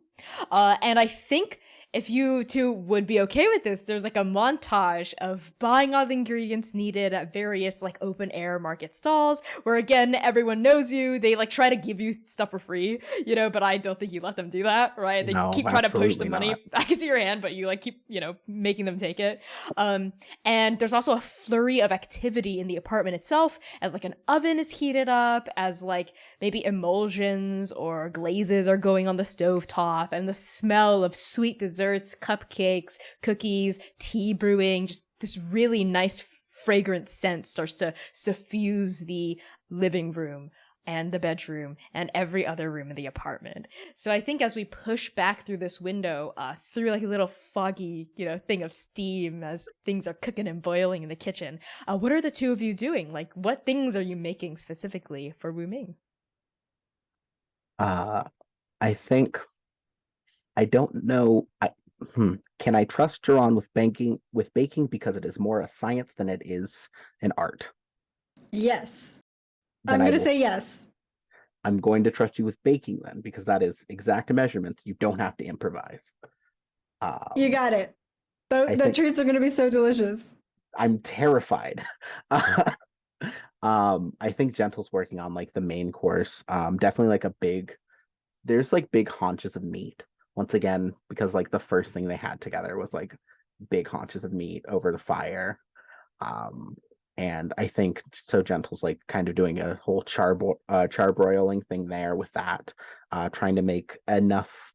And I think if you two would be okay with this, there's like a montage of buying all the ingredients needed at various like open air market stalls where again, everyone knows you. They like try to give you stuff for free, you know, but I don't think you let them do that, right? They keep trying to push the money back into your hand, but you like keep, you know, making them take it. And there's also a flurry of activity in the apartment itself as like an oven is heated up, as like maybe emulsions or glazes are going on the stove top, and the smell of sweet desserts, cupcakes, cookies, tea brewing, just this really nice fragrant scent starts to suffuse the living room and the bedroom and every other room in the apartment. So I think as we push back through this window, through like a little foggy, you know, thing of steam as things are cooking and boiling in the kitchen, what are the two of you doing? Like, what things are you making specifically for Wu Ming? I think I don't know. Can I trust Juron with baking because it is more a science than it is an art? Yes. Then I'm going to say yes. I'm going to trust you with baking then, because that is exact measurements. You don't have to improvise. You got it. The treats are going to be so delicious. I'm terrified. I think Gentle's working on like the main course. Definitely like there's like big haunches of meat. Once again, because like the first thing they had together was like big haunches of meat over the fire. And I think so Gentle's like kind of doing a whole charbroiling thing there with that, trying to make enough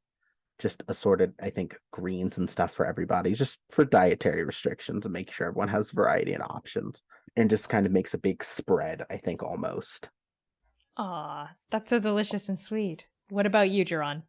just assorted, I think, greens and stuff for everybody, just for dietary restrictions and make sure everyone has variety and options, and just kind of makes a big spread, I think, almost. Aw, that's so delicious and sweet. What about you, Juron?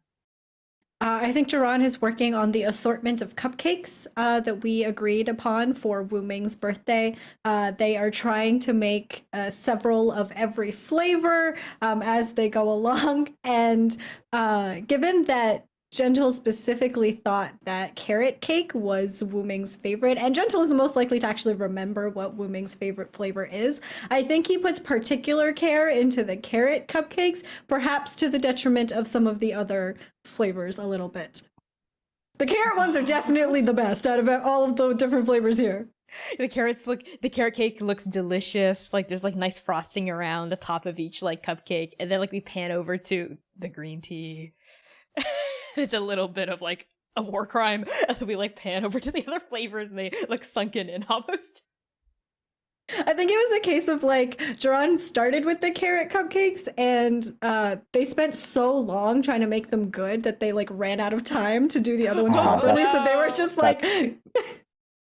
I think Duran is working on the assortment of cupcakes that we agreed upon for Wu Ming's birthday. They are trying to make several of every flavor as they go along. And given that Gentle specifically thought that carrot cake was Wu Ming's favorite, and Gentle is the most likely to actually remember what Wu Ming's favorite flavor is, I think he puts particular care into the carrot cupcakes, perhaps to the detriment of some of the other flavors a little bit. The carrot ones are definitely the best out of all of the different flavors here. The carrot cake looks delicious. Like there's like nice frosting around the top of each like cupcake, and then like we pan over to the green tea. It's a little bit of like a war crime, and then we like pan over to the other flavors, and they look sunken in almost. I think it was a case of like Duran started with the carrot cupcakes, and they spent so long trying to make them good that they like ran out of time to do the other ones properly. So they were just like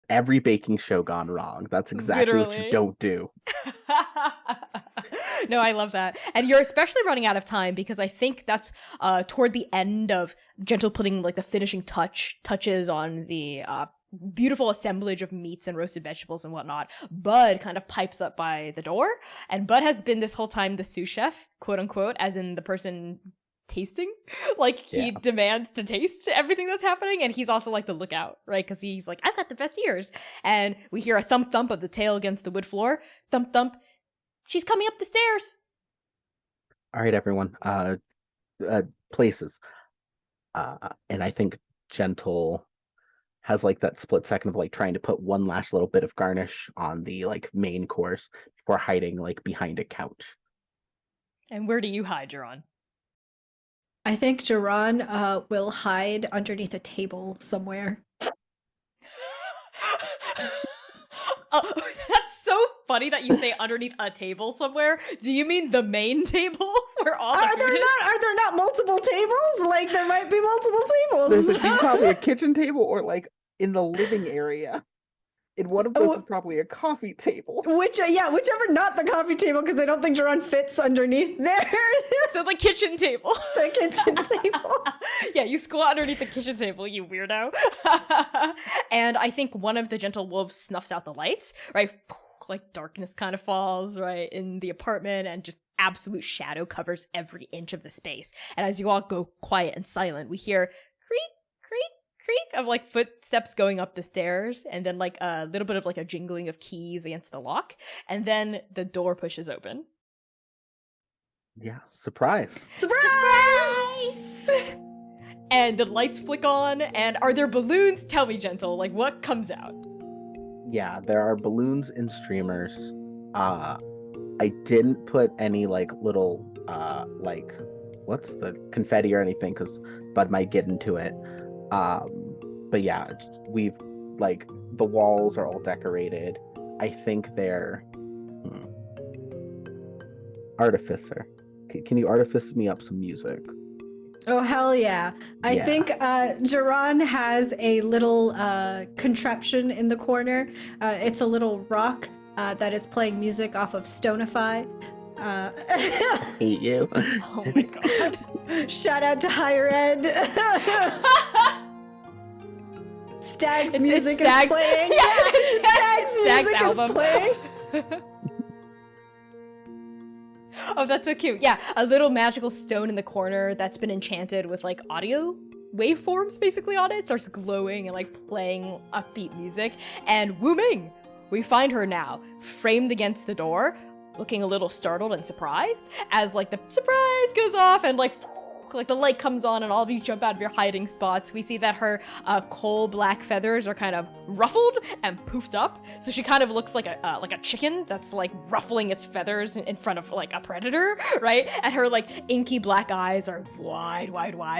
every baking show gone wrong. That's exactly what you don't do. No, I love that. And you're especially running out of time because I think that's toward the end of Gentle putting like the finishing touches on the beautiful assemblage of meats and roasted vegetables and whatnot. Bud kind of pipes up by the door, and Bud has been this whole time the sous chef, quote unquote, as in the person tasting. Like he demands to taste everything that's happening, and he's also like the lookout, right? Because he's like, I've got the best ears. And we hear a thump thump of the tail against the wood floor. Thump thump. She's coming up the stairs. All right, everyone. Places. And I think Gentle has like that split second of like trying to put one last little bit of garnish on the like main course before hiding like behind a couch. And where do you hide, Duran? I think Duran will hide underneath a table somewhere. That's so funny that you say underneath a table somewhere. Do you mean the main table where all Are there not multiple tables? Like there might be multiple tables. There's probably a kitchen table or like in the living area. And one of those is probably a coffee table. Whichever, not the coffee table, because I don't think Duran fits underneath there. So the kitchen table. The kitchen table. Yeah, you squat underneath the kitchen table, you weirdo. And I think one of the gentle wolves snuffs out the lights, right? Like darkness kind of falls, right, in the apartment, and just absolute shadow covers every inch of the space. And as you all go quiet and silent, we hear creak, creak, creak of like footsteps going up the stairs, and then like a little bit of like a jingling of keys against the lock, and then the door pushes open. Yeah, surprise. Surprise! And the lights flick on, and are there balloons? Tell me, Gentle, like what comes out? Yeah, there are balloons and streamers. I didn't put any like little like what's the confetti or anything because Bud might get into it. But yeah, we've like the walls are all decorated. I think they're artificer. Can you artifice me up some music? Oh, hell yeah. I think Duran has a little contraption in the corner. It's a little rock that is playing music off of Stonify. Hate you. Oh my god. Shout out to higher ed. Stag's music is playing. Yeah, Stag's music album. is playing. Oh, that's so cute. Yeah, a little magical stone in the corner that's been enchanted with like audio waveforms basically on it starts glowing and like playing upbeat music. And Wu Ming, we find her now framed against the door, looking a little startled and surprised as like the surprise goes off and like the light comes on and all of you jump out of your hiding spots. We see that her coal black feathers are kind of ruffled and poofed up, so she kind of looks like a chicken that's like ruffling its feathers in front of like a predator, right? And her like inky black eyes are wide,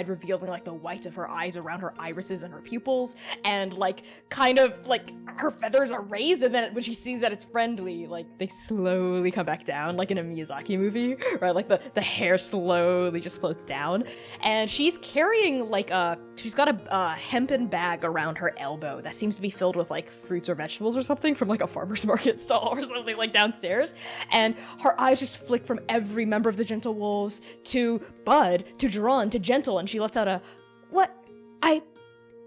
revealing like the white of her eyes around her irises and her pupils, and like kind of like her feathers are raised, and then when she sees that it's friendly, like they slowly come back down, like in a Miyazaki movie, right? Like the hair slowly just floats down. And she's carrying like she's got a hempen bag around her elbow that seems to be filled with like fruits or vegetables or something from like a farmer's market stall or something like downstairs. And her eyes just flick from every member of the Gentle Wolves to Bud, to Duran, to Gentle, and she lets out a, what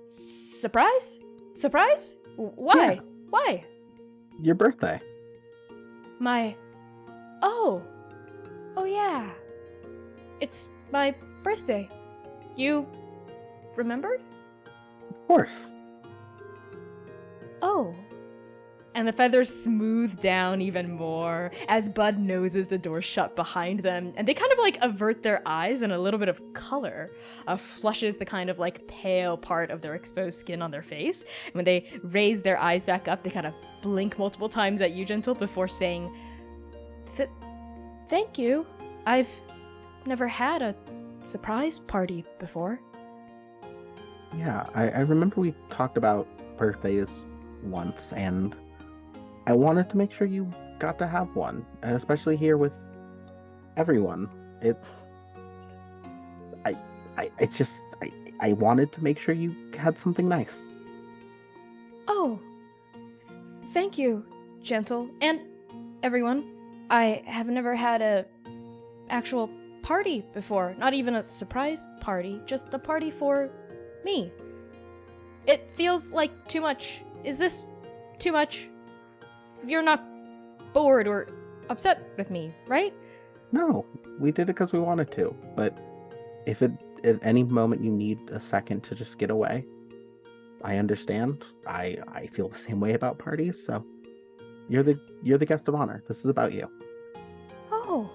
Surprise? Surprise? Why? Yeah. Why? Your birthday. Oh, yeah. It's my birthday. You remembered? Of course. Oh. And the feathers smooth down even more as Bud noses the door shut behind them, and they kind of like avert their eyes, and a little bit of color flushes the kind of like pale part of their exposed skin on their face. And when they raise their eyes back up, they kind of blink multiple times at you, Gentle, before saying, Thank you. I've never had a surprise party before. Yeah, I remember we talked about birthdays once, and I wanted to make sure you got to have one, and especially here with everyone. I wanted to make sure you had something nice. Oh, thank you, Gentle, and everyone. I have never had a actual party before. Not even a surprise party, just a party for me. It feels like too much. Is this too much? You're not bored or upset with me, right? No, we did it because we wanted to, but if at any moment you need a second to just get away, I understand. I feel the same way about parties, so you're the guest of honor. This is about you. Oh.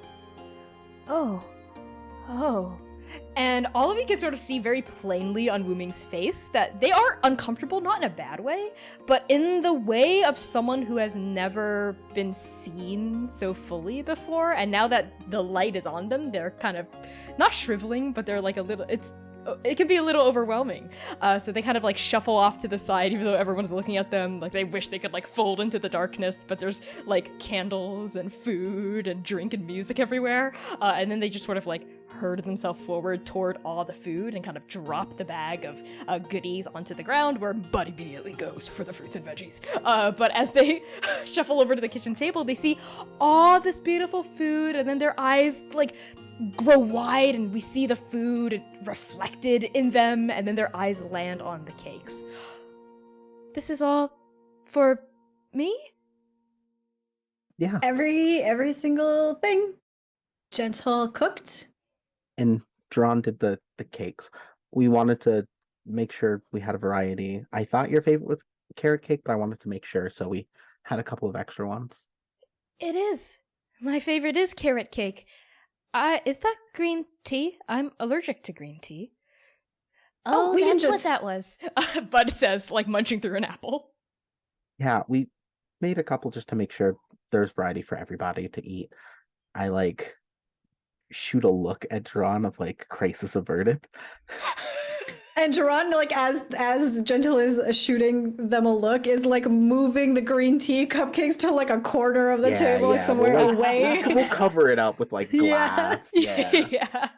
And all of you can sort of see very plainly on Wuming's face that they are uncomfortable, not in a bad way, but in the way of someone who has never been seen so fully before. And now that the light is on them, they're kind of not shriveling, but they're like it can be a little overwhelming. So they kind of like shuffle off to the side, even though everyone's looking at them. Like they wish they could like fold into the darkness, but there's like candles and food and drink and music everywhere. And then they just sort of like herd themselves forward toward all the food and kind of drop the bag of goodies onto the ground, where Bud immediately goes for the fruits and veggies. But as they shuffle over to the kitchen table, they see all this beautiful food, and then their eyes like grow wide, and we see the food reflected in them, and then their eyes land on the cakes. This is all for me? Yeah. Every single thing. Gentle cooked. And Drawn did the cakes. We wanted to make sure we had a variety. I thought your favorite was carrot cake, but I wanted to make sure, so we had a couple of extra ones. It is. My favorite is carrot cake. Is that green tea? I'm allergic to green tea. Oh, we can that's just... what that was. Bud says, like munching through an apple. Yeah, we made a couple just to make sure there's variety for everybody to eat. I like shoot a look at Drawn of like crisis averted. And Geron, like as Gentle is shooting them a look, is like moving the green tea cupcakes to like a corner of the table, like somewhere away. We'll cover it up with like glass. Yeah.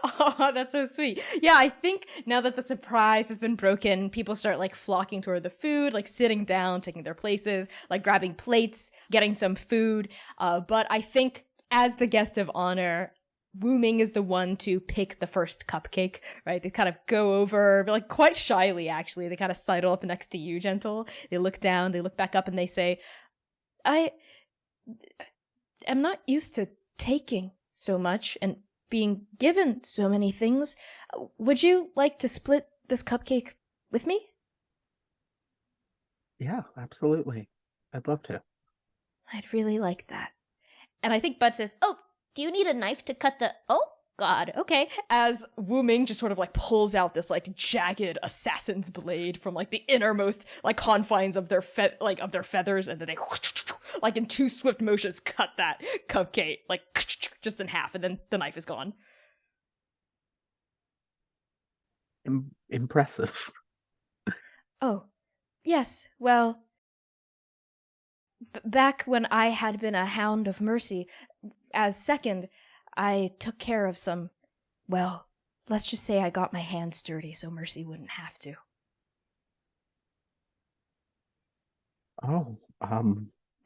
Oh, that's so sweet. Yeah, I think now that the surprise has been broken, people start like flocking toward the food, like sitting down, taking their places, like grabbing plates, getting some food. But I think as the guest of honor, Wuming is the one to pick the first cupcake, right? They kind of go over, like quite shyly actually. They kind of sidle up next to you, Gentle. They look down, they look back up, and they say, I am not used to taking so much and being given so many things. Would you like to split this cupcake with me? Yeah, absolutely. I'd love to. I'd really like that. And I think Bud says, oh, do you need a knife to cut the... Oh, God, okay. As Wuming just sort of like pulls out this like jagged assassin's blade from like the innermost like confines of their feathers, and then they like in two swift motions cut that cupcake like just in half, and then the knife is gone. Impressive. Oh, yes, well... Back when I had been a Hound of Mercy, as second, I took care of some, well, let's just say I got my hands dirty so Mercy wouldn't have to. Oh,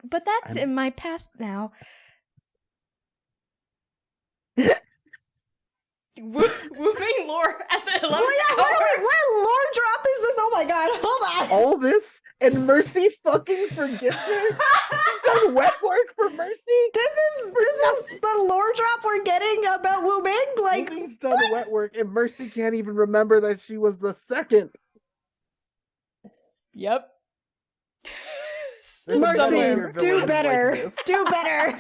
But that's in my past now. Wuming lore at the 11th hour. What lore drop is this? Oh my god, hold on. All this, and Mercy fucking forgets her? She's done wet work for Mercy? This is the lore drop we're getting about Wu Ming? Like, Wuming's done wet work, and Mercy can't even remember that she was the second. Yep. There's Mercy, somewhere do villains better. like this. Do better.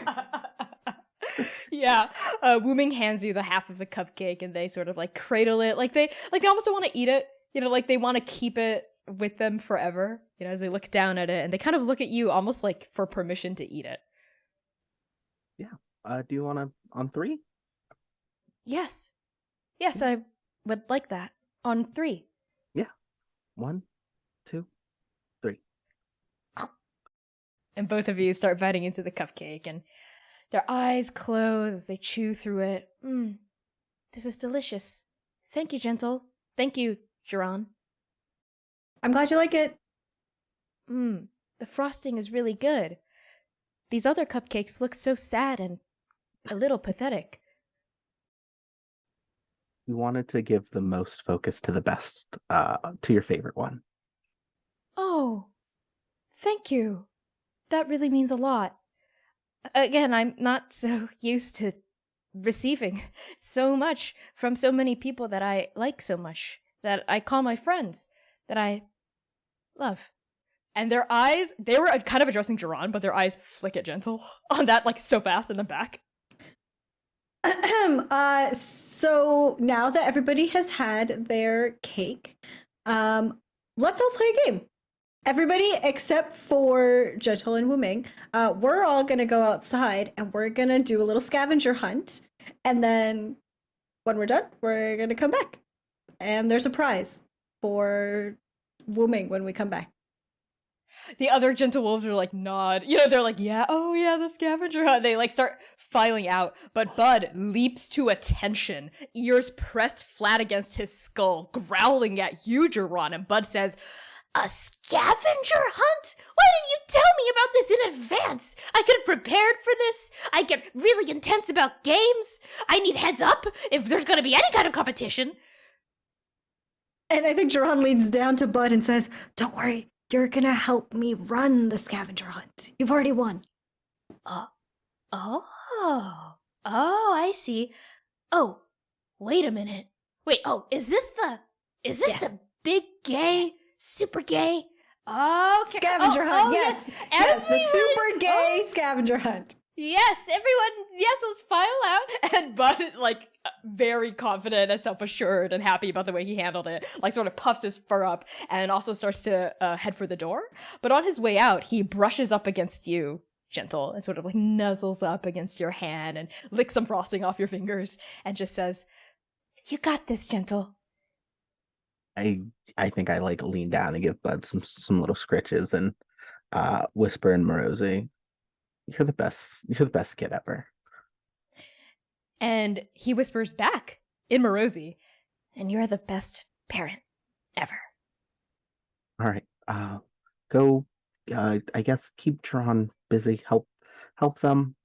Yeah. Wu Ming hands you the half of the cupcake and they sort of like cradle it. Like they almost don't want to eat it. You know, like they want to keep it with them forever. You know, as they look down at it and they kind of look at you almost like for permission to eat it. Do you want to on 3? Yes. Yes, I would like that. On 3. 1, 2, 3. And both of you start biting into the cupcake and their eyes close as they chew through it. This is delicious. Thank you, Gentle. Thank you, Jiran. I'm glad you like it. The frosting is really good. These other cupcakes look so sad and a little pathetic. We wanted to give the most focus to the best, to your favorite one. Oh, thank you. That really means a lot. Again, I'm not so used to receiving so much from so many people that I like so much, that I call my friends, that I love. And their eyes, they were kind of addressing Jiran, but their eyes flick at Gentle on that, like, so fast in the back. So now that everybody has had their cake, let's all play a game. Everybody except for Gentle and Wu Ming, we're all gonna go outside and we're gonna do a little scavenger hunt. And then when we're done, we're gonna come back. And there's a prize for Wu Ming when we come back. The other Gentle Wolves are like, nod. You know, they're like, yeah, oh yeah, the scavenger hunt. They like start filing out. But Bud leaps to attention, ears pressed flat against his skull, growling at you, Jiran. And Bud says, a scavenger hunt? Why didn't you tell me about this in advance? I could have prepared for this. I get really intense about games. I need heads up if there's going to be any kind of competition. And I think Jiran leans down to Bud and says, don't worry, you're gonna help me run the scavenger hunt. You've already won. Oh, I see. Oh, wait a minute. Wait, is this Yes. the big gay, super gay? Okay. Scavenger hunt, yes. Yes, the Everyone- super gay scavenger hunt. Yes, everyone, yes, let's file out. And Bud, like, very confident and self-assured and happy about the way he handled it, like, sort of puffs his fur up and also starts to head for the door. But on his way out, he brushes up against you, Gentle, and sort of, like, nuzzles up against your hand and licks some frosting off your fingers and just says, you got this, Gentle. I think I like lean down and give Bud some little scritches and whisper in Morosi, You're the best kid ever. And he whispers back in Morosi, and you're the best parent ever. All right. Go. I guess keep Tron busy. Help them.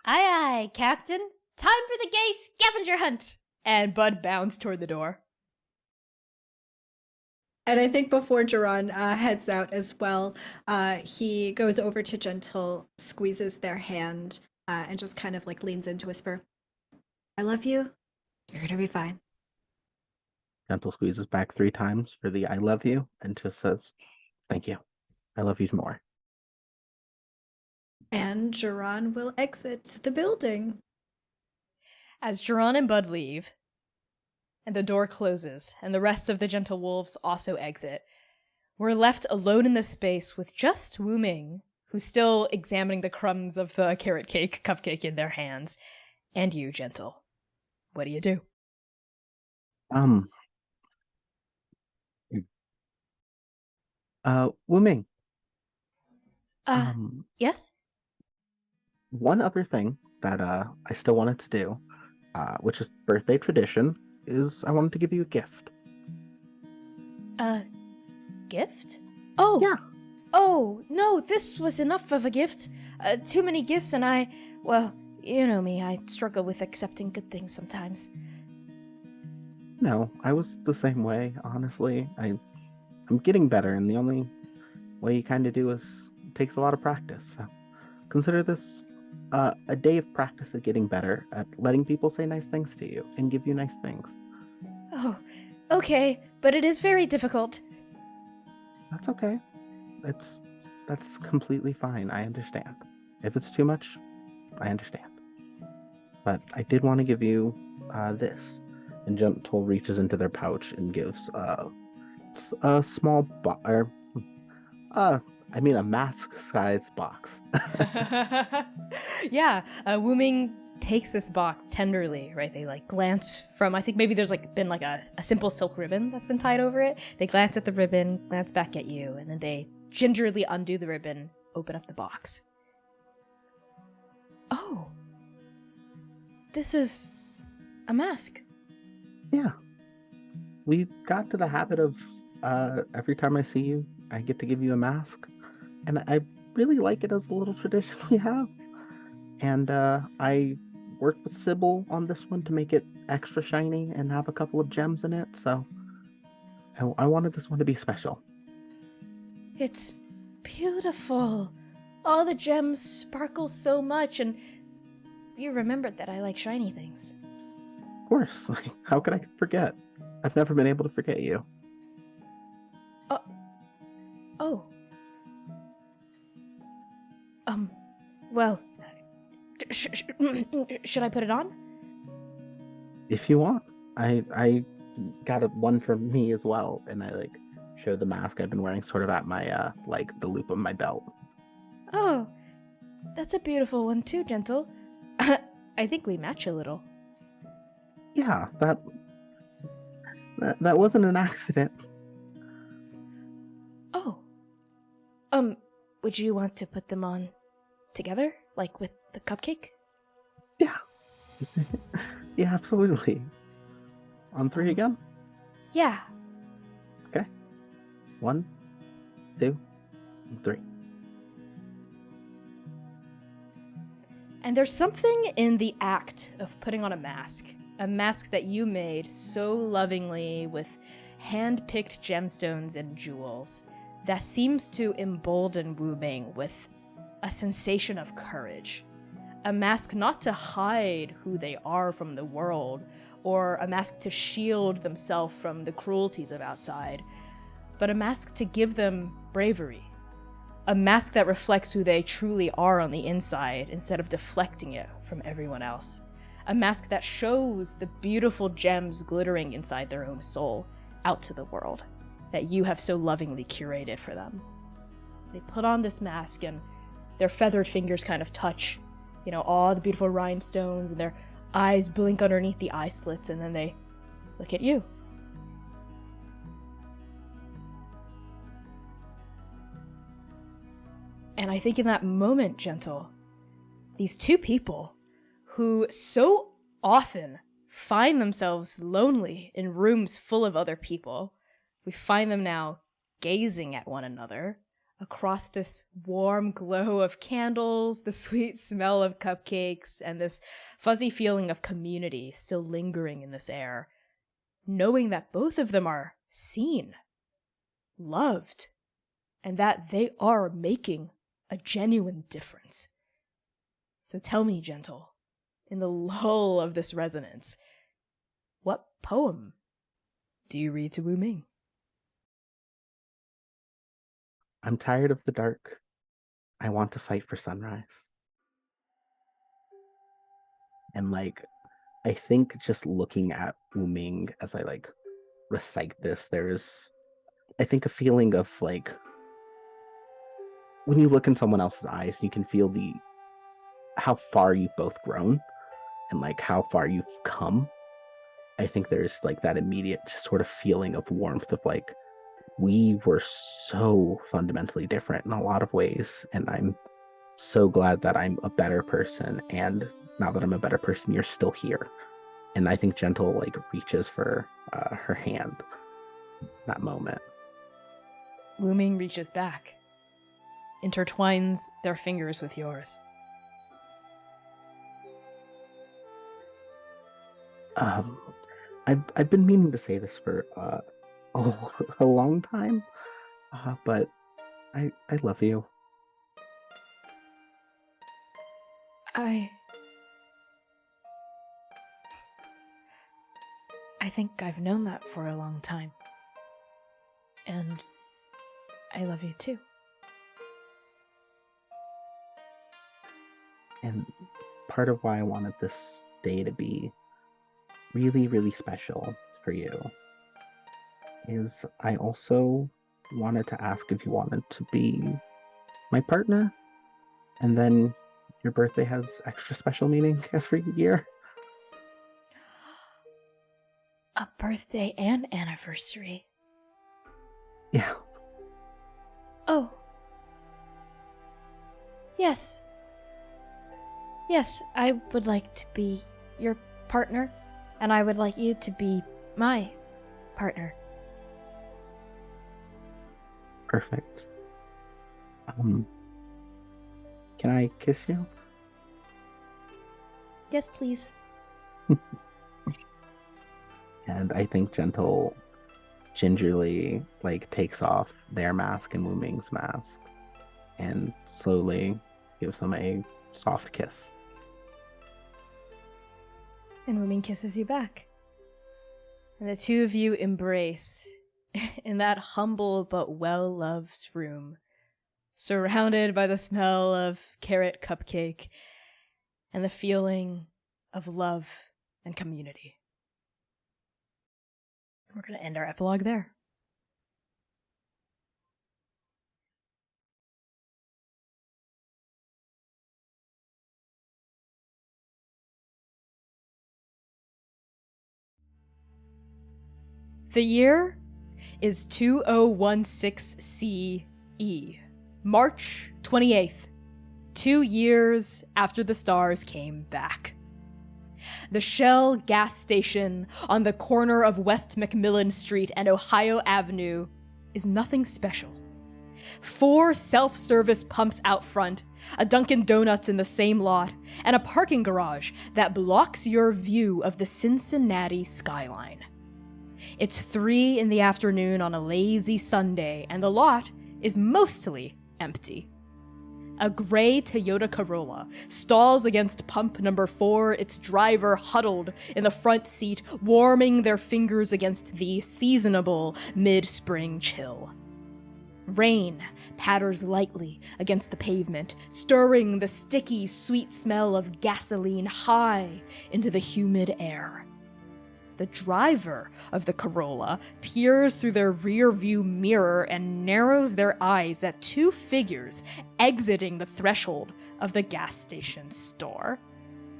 Aye, Captain. Time for the gay scavenger hunt. And Bud bounds toward the door. And I think before Jiran heads out as well, he goes over to Gentle, squeezes their hand, and just kind of like leans in to whisper, I love you. You're gonna be fine. Gentle squeezes back 3 times for the I love you and just says, thank you. I love you more. And Jiran will exit the building. As Jiran and Bud leave, and the door closes, and the rest of the Gentle Wolves also exit, we're left alone in the space with just Wu Ming, who's still examining the crumbs of the carrot cake cupcake in their hands, and you, Gentle. What do you do? Wu Ming. Yes? One other thing that I still wanted to do, which is birthday tradition, is I wanted to give you a gift. Gift? Oh! Yeah. Oh, no, this was enough of a gift. Too many gifts and well, you know me, I struggle with accepting good things sometimes. No, I was the same way, honestly. I'm getting better, and the only way you kind of do is it takes a lot of practice. So consider this a day of practice at getting better at letting people say nice things to you and give you nice things. Oh, okay, but it is very difficult. That's okay. That's completely fine. I understand. If it's too much, I understand. But I did want to give you this. And Gentle reaches into their pouch and gives a small a mask-sized box. Yeah, Wu Ming takes this box tenderly, right? They like glance from, I think maybe there's like been like a simple silk ribbon that's been tied over it. They glance at the ribbon, glance back at you, and then they gingerly undo the ribbon, open up the box. Oh. This is a mask. Yeah. We got to the habit of every time I see you, I get to give you a mask. And I really like it as a little tradition we have. And I worked with Sybil on this one to make it extra shiny and have a couple of gems in it. So I wanted this one to be special. It's beautiful. All the gems sparkle so much, and you remembered that I like shiny things. Of course. How could I forget? I've never been able to forget you. Oh. Well, should I put it on? If you want. I got one for me as well, and I show the mask I've been wearing sort of at my the loop of my belt. Oh, that's a beautiful one too, Gentle. I think we match a little. Yeah, that wasn't an accident. Oh. Would you want to put them on together? Like with the cupcake? Yeah. Yeah, absolutely. On 3 again? Yeah. Okay. 1, 2, 3. And there's something in the act of putting on a mask that you made so lovingly with hand-picked gemstones and jewels, that seems to embolden Wu Ming with a sensation of courage. A mask not to hide who they are from the world, or a mask to shield themselves from the cruelties of outside, but a mask to give them bravery. A mask that reflects who they truly are on the inside instead of deflecting it from everyone else. A mask that shows the beautiful gems glittering inside their own soul out to the world that you have so lovingly curated for them. They put on this mask and their feathered fingers kind of touch, all the beautiful rhinestones, and their eyes blink underneath the eye slits, and then they look at you. And I think in that moment, Gentle, these two people who so often find themselves lonely in rooms full of other people, we find them now gazing at one another across this warm glow of candles, the sweet smell of cupcakes, and this fuzzy feeling of community still lingering in this air, knowing that both of them are seen, loved, and that they are making a genuine difference. So tell me, Gentle, in the lull of this resonance, what poem do you read to Wu Ming? I'm tired of the dark. I want to fight for sunrise. And I think just looking at Wu Ming as I recite this, there's I think a feeling of when you look in someone else's eyes, you can feel how far you've both grown and how far you've come. I think there's that immediate just sort of feeling of warmth of we were so fundamentally different in a lot of ways, and I'm so glad that I'm a better person, and now that I'm a better person, you're still here. And I think Gentle reaches for her hand that moment. Wu Ming reaches back, intertwines their fingers with yours. I've been meaning to say this for a long time. But I love you. I think I've known that for a long time. And I love you too. And part of why I wanted this day to be really, really special for you is I also wanted to ask if you wanted to be my partner. And then your birthday has extra special meaning every year. A birthday and anniversary. Yeah. Oh. Yes. Yes, I would like to be your partner, and I would like you to be my partner. Perfect. Can I kiss you? Yes, please. And I think Gentle gingerly takes off their mask and Wu Ming's mask and slowly gives them a soft kiss. And Wu Ming kisses you back. And the two of you embrace in that humble but well-loved room, surrounded by the smell of carrot cupcake and the feeling of love and community. We're going to end our epilogue there. The year is 2016 CE, March 28th, 2 years after the stars came back. The Shell gas station on the corner of West McMillan Street and Ohio Avenue is nothing special. 4 self-service pumps out front, a Dunkin' Donuts in the same lot, and a parking garage that blocks your view of the Cincinnati skyline. It's 3 in the afternoon on a lazy Sunday, and the lot is mostly empty. A gray Toyota Corolla stalls against pump number 4, its driver huddled in the front seat, warming their fingers against the seasonable mid-spring chill. Rain patters lightly against the pavement, stirring the sticky, sweet smell of gasoline high into the humid air. The driver of the Corolla peers through their rear-view mirror and narrows their eyes at 2 figures exiting the threshold of the gas station store.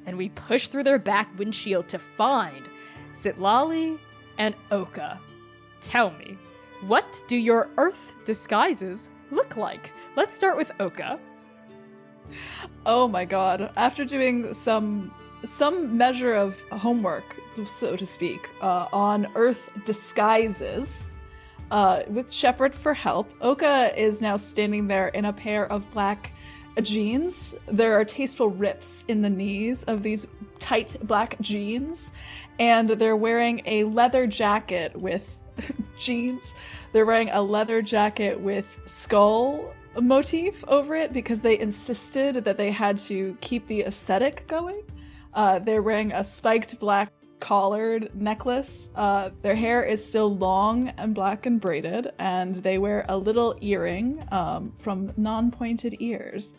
And we push through their back windshield to find Sitlali and Oka. Tell me, what do your Earth disguises look like? Let's start with Oka. Oh my god. After doing some measure of homework, so to speak, on Earth disguises, with Shepard for help, Oka is now standing there in a pair of black jeans. There are tasteful rips in the knees of these tight black jeans, and they're wearing a leather jacket with jeans. They're wearing a leather jacket with skull motif over it because they insisted that they had to keep the aesthetic going. They're wearing a spiked black collared necklace. Their hair is still long and black and braided, and they wear a little earring from non-pointed ears.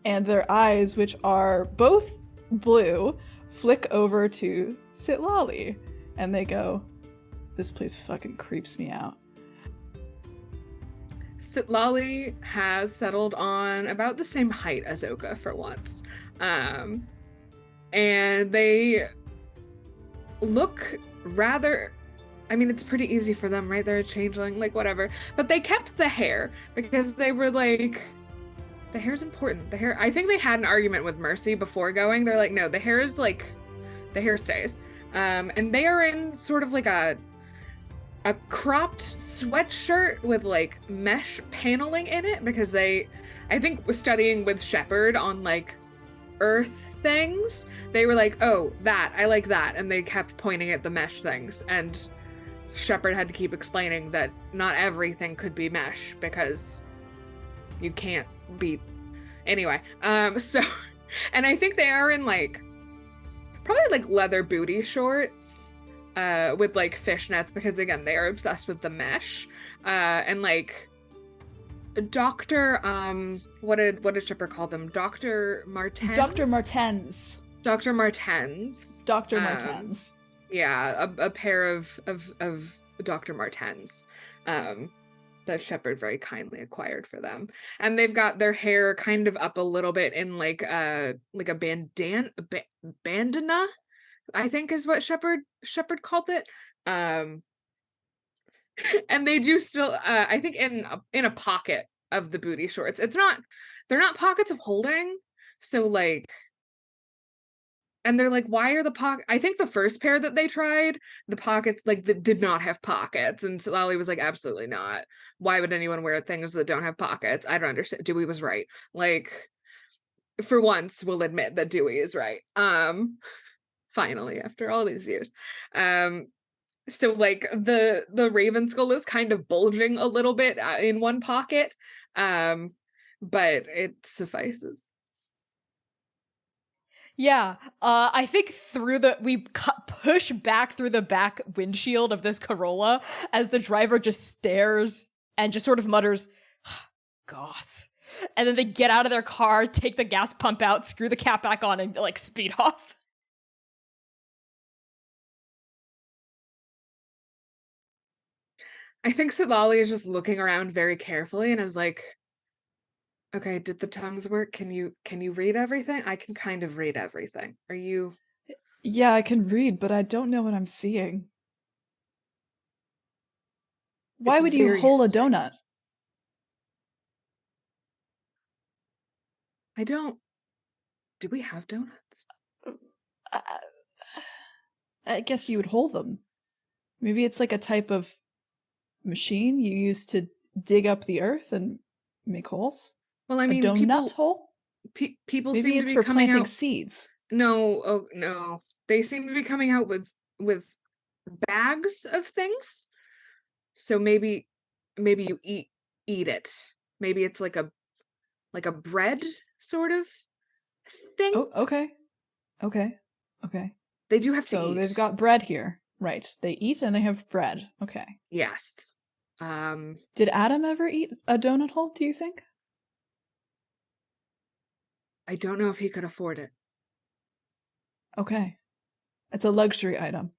And their eyes, which are both blue, flick over to Sitlali, and they go, "This place fucking creeps me out." Sitlali has settled on about the same height as Oka for once. And they look rather, I mean, it's pretty easy for them, right? They're a changeling, whatever. But they kept the hair because they were like, the hair's important. The hair, I think they had an argument with Mercy before going. They're like, no, the hair is the hair stays. And they are in sort of a cropped sweatshirt with mesh paneling in it because they, I think, was studying with Shepard on Earth things. They were like, oh, that, I like that, and they kept pointing at the mesh things. And Shepard had to keep explaining that not everything could be mesh because you can't be. Anyway, so, and I think they are in like probably like leather booty shorts with like fishnets because again they are obsessed with the mesh and like Dr. What did Shepard call them? Dr. Martens? Dr. Martens. Dr. Martens. Dr. Martens. Yeah, a pair of Dr. Martens that Shepard very kindly acquired for them. And they've got their hair kind of up a little bit in like a bandana, I think is what Shepard called it. And they do still I think in a pocket of the booty shorts. They're not pockets of holding. So like, and they're like, why are the pocket? I think the first pair that they tried, the pockets like that did not have pockets, and Lally was like, absolutely not. Why would anyone wear things that don't have pockets? I don't understand. Dewey was right. Like, for once, we'll admit that Dewey is right. Finally, after all these years. So like the Raven skull is kind of bulging a little bit in one pocket, but it suffices. Yeah, I think we push back through the back windshield of this Corolla as the driver just stares and just sort of mutters, "Goths." And then they get out of their car, take the gas pump out, screw the cap back on, and like speed off. I think Sitlali is just looking around very carefully and is like, okay, did the tongues work? Can you read everything? I can kind of read everything. Are you? Yeah, I can read, but I don't know what I'm seeing. Why would you hold a donut? I don't. Do we have donuts? I guess you would hold them. Maybe it's like a type of machine you use to dig up the earth and make holes. Well, I mean, a donut hole. People Maybe seem it's to be for coming planting out... seeds. No, oh no, they seem to be coming out with bags of things. So maybe you eat it. Maybe it's like a bread sort of thing. Oh, okay. They do have to So eat. they've got bread here, right? They eat and they have bread. Okay. Yes. Did Adam ever eat a donut hole? Do you think? I don't know if he could afford it. Okay. It's a luxury item.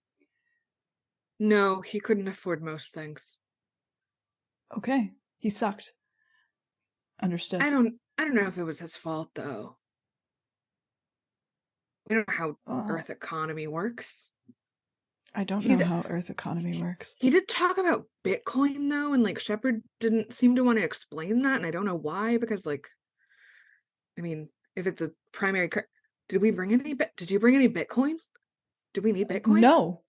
No, he couldn't afford most things. Okay. He sucked. Understood. I don't know if it was his fault though. We don't know how Earth economy works. I don't know how Earth economy works. He did talk about Bitcoin though, and like Shepard didn't seem to want to explain that, and I don't know why, because like, I mean, if it's a primary, did you bring any Bitcoin? Do we need Bitcoin? No.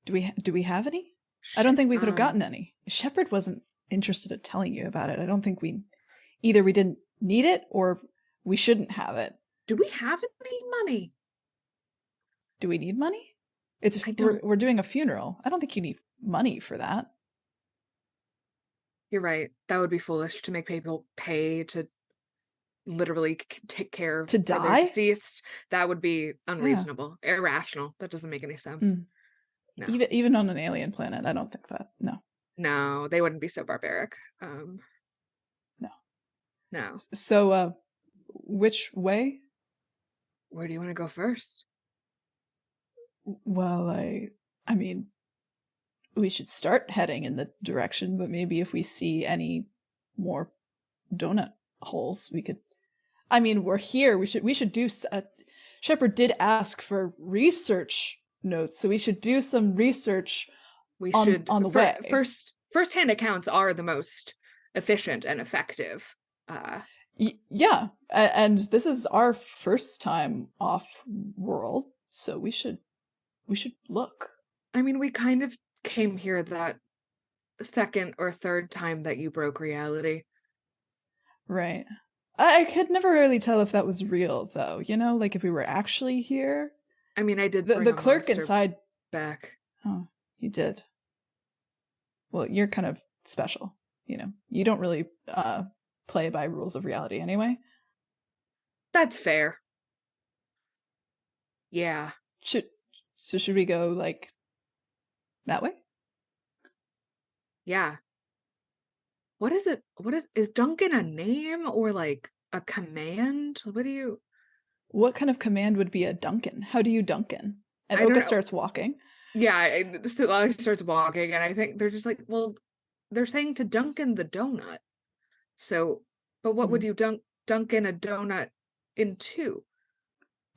Do we have any? I don't think we could have gotten any. Shepard wasn't interested in telling you about it. I don't think either we didn't need it or we shouldn't have it. Do we have any money? Do we need money? We're doing a funeral. I don't think you need money for that. You're right. That would be foolish to make people pay to literally take care of their deceased. That would be unreasonable, irrational. That doesn't make any sense. No. Even on an alien planet, I don't think that. No, they wouldn't be so barbaric. No. So, which way? Where do you want to go first? Well, I mean, we should start heading in the direction, but maybe if we see any more donut holes, we could. I mean, we're here. We should do. Shepard did ask for research notes, so we should do some research. On the way. First-hand accounts are the most efficient and effective. Yeah, and this is our first time off world, so we should look. I mean, we kind of came here that second or third time that you broke reality. Right. I could never really tell if that was real, though. You know, like if we were actually here. I mean, I did the clerk inside back. Oh, you did. Well, you're kind of special, you know. You don't really play by rules of reality anyway. That's fair. Yeah. Should we go like that way? Yeah. What is it? Is Duncan a name or like a command? What kind of command would be a Duncan? How do you Duncan? And I don't Oka know. starts walking. Yeah, Stitlali starts walking, and I think they're just like, well, they're saying to Duncan the donut. So, but what would you Duncan a donut into?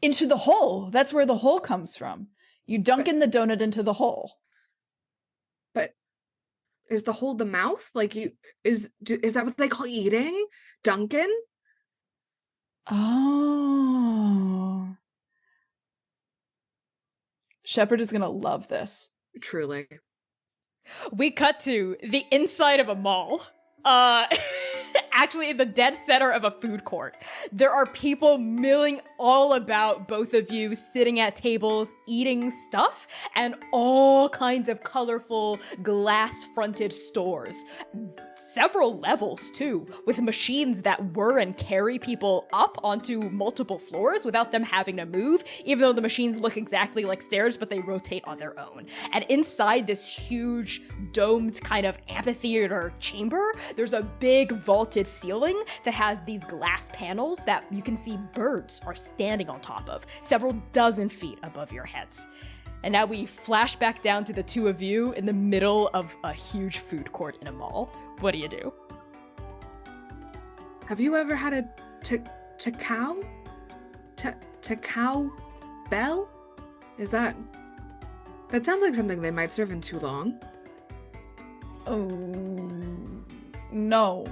Into the hole. That's where the hole comes from. You Duncan the donut into the hole. But is the hole the mouth? Like is that what they call eating? Duncan? Oh. Shepard is gonna love this. Truly. We cut to the inside of a mall. Actually in the dead center of a food court. There are people milling all about both of you, sitting at tables, eating stuff, and all kinds of colorful glass-fronted stores. Several levels, too, with machines that whir and carry people up onto multiple floors without them having to move, even though the machines look exactly like stairs, but they rotate on their own. And inside this huge, domed kind of amphitheater chamber, there's a big vaulted ceiling that has these glass panels that you can see birds are standing on top of, several dozen feet above your heads. And now we flash back down to the two of you in the middle of a huge food court in a mall. What do you do? Have you ever had a cow bell? Is that sounds like something they might serve in Toulon. Oh, no.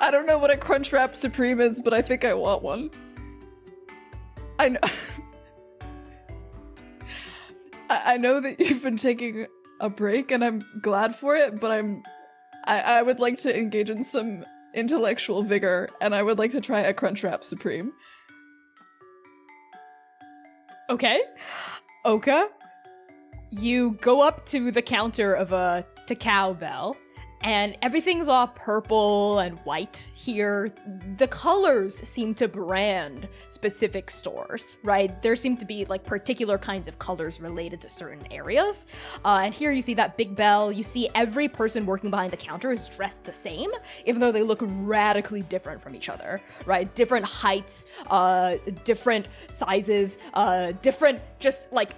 I don't know what a Crunchwrap Supreme is, but I think I want one. I know. I know that you've been taking a break, and I'm glad for it, but I would like to engage in some intellectual vigor, and I would like to try a Crunchwrap Supreme. Okay. Oka, you go up to the counter of a Takao Bell, and everything's all purple and white here. The colors seem to brand specific stores, right? There seem to be like particular kinds of colors related to certain areas. And here you see that big bell. You see every person working behind the counter is dressed the same, even though they look radically different from each other, right? Different heights, different sizes, different just like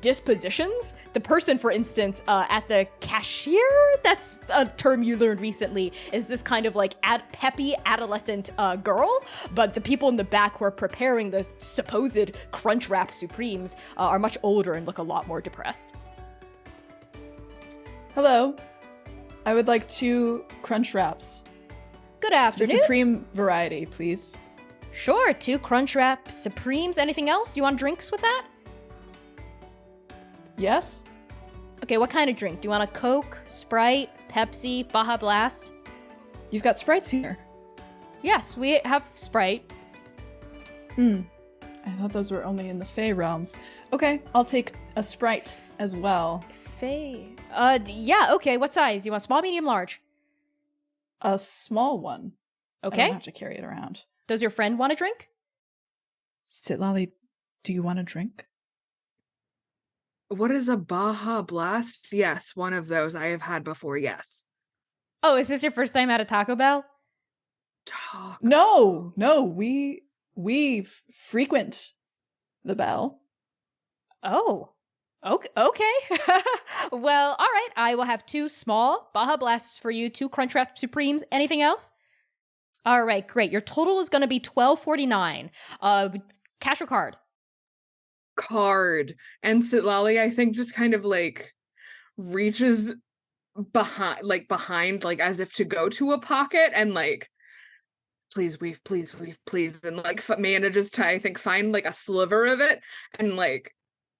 dispositions. The person, for instance, at the cashier, that's a term you learned recently, is this kind of like peppy adolescent girl, but the people in the back who are preparing the supposed Crunchwrap Supremes are much older and look a lot more depressed. Hello. I would like 2 Crunchwraps. Good The afternoon. Supreme variety, please. Sure, 2 Crunchwrap Supremes. Anything else? Do you want drinks with that? Yes? Okay, what kind of drink? Do you want a Coke, Sprite, Pepsi, Baja Blast? You've got Sprites here. Yes, we have Sprite. I thought those were only in the Fey realms. Okay, I'll take a Sprite as well. Faye. Yeah, okay, what size? You want small, medium, large? A small one. I Okay. don't have to carry it around. Does your friend want a drink? Stitlali, do you want a drink? What is a Baja Blast? Yes, one of those I have had before, yes. Oh, is this your first time at a Taco Bell? No, we frequent the Bell. Oh, okay. Well, all right. I will have 2 small Baja Blasts for you, 2 Crunchwrap Supremes. Anything else? All right, great. Your total is going to be $12.49. Cash or card? Card. And Sitlali, I think, just kind of like reaches behind like as if to go to a pocket and like, please, weave, please, and like manages to, I think, find like a sliver of it and like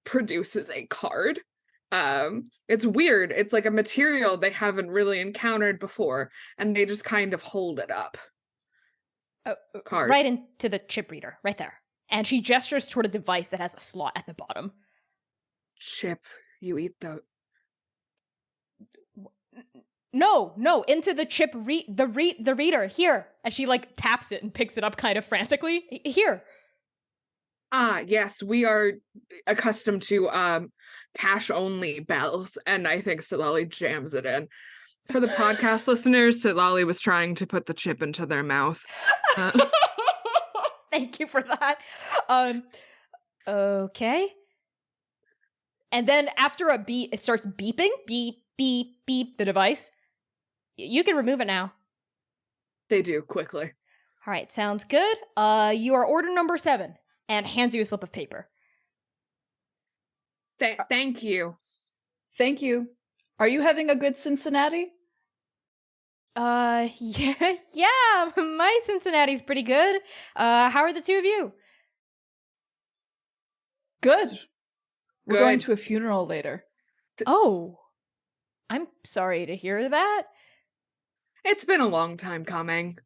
produces a card. It's weird. It's like a material they haven't really encountered before, and they just kind of hold it up. Card. Right into the chip reader, right there. And she gestures toward a device that has a slot at the bottom. Chip, you eat the... No, into the chip the reader, here. And she like taps it and picks it up kind of frantically. Here. Ah, yes, we are accustomed to cash-only bells, and I think Sitlali jams it in. For the podcast listeners, Sitlali was trying to put the chip into their mouth. Thank you for that. Okay. And then after a beat, it starts beeping. Beep, beep, beep, the device. You can remove it now. They do, quickly. All right, sounds good. You are order number 7, and hands you a slip of paper. Thank you. Thank you. Are you having a good Cincinnati? Yeah, my Cincinnati's pretty good. How are the two of you? Good. We're going Good. to a funeral later. Oh, I'm sorry to hear that. It's been a long time coming.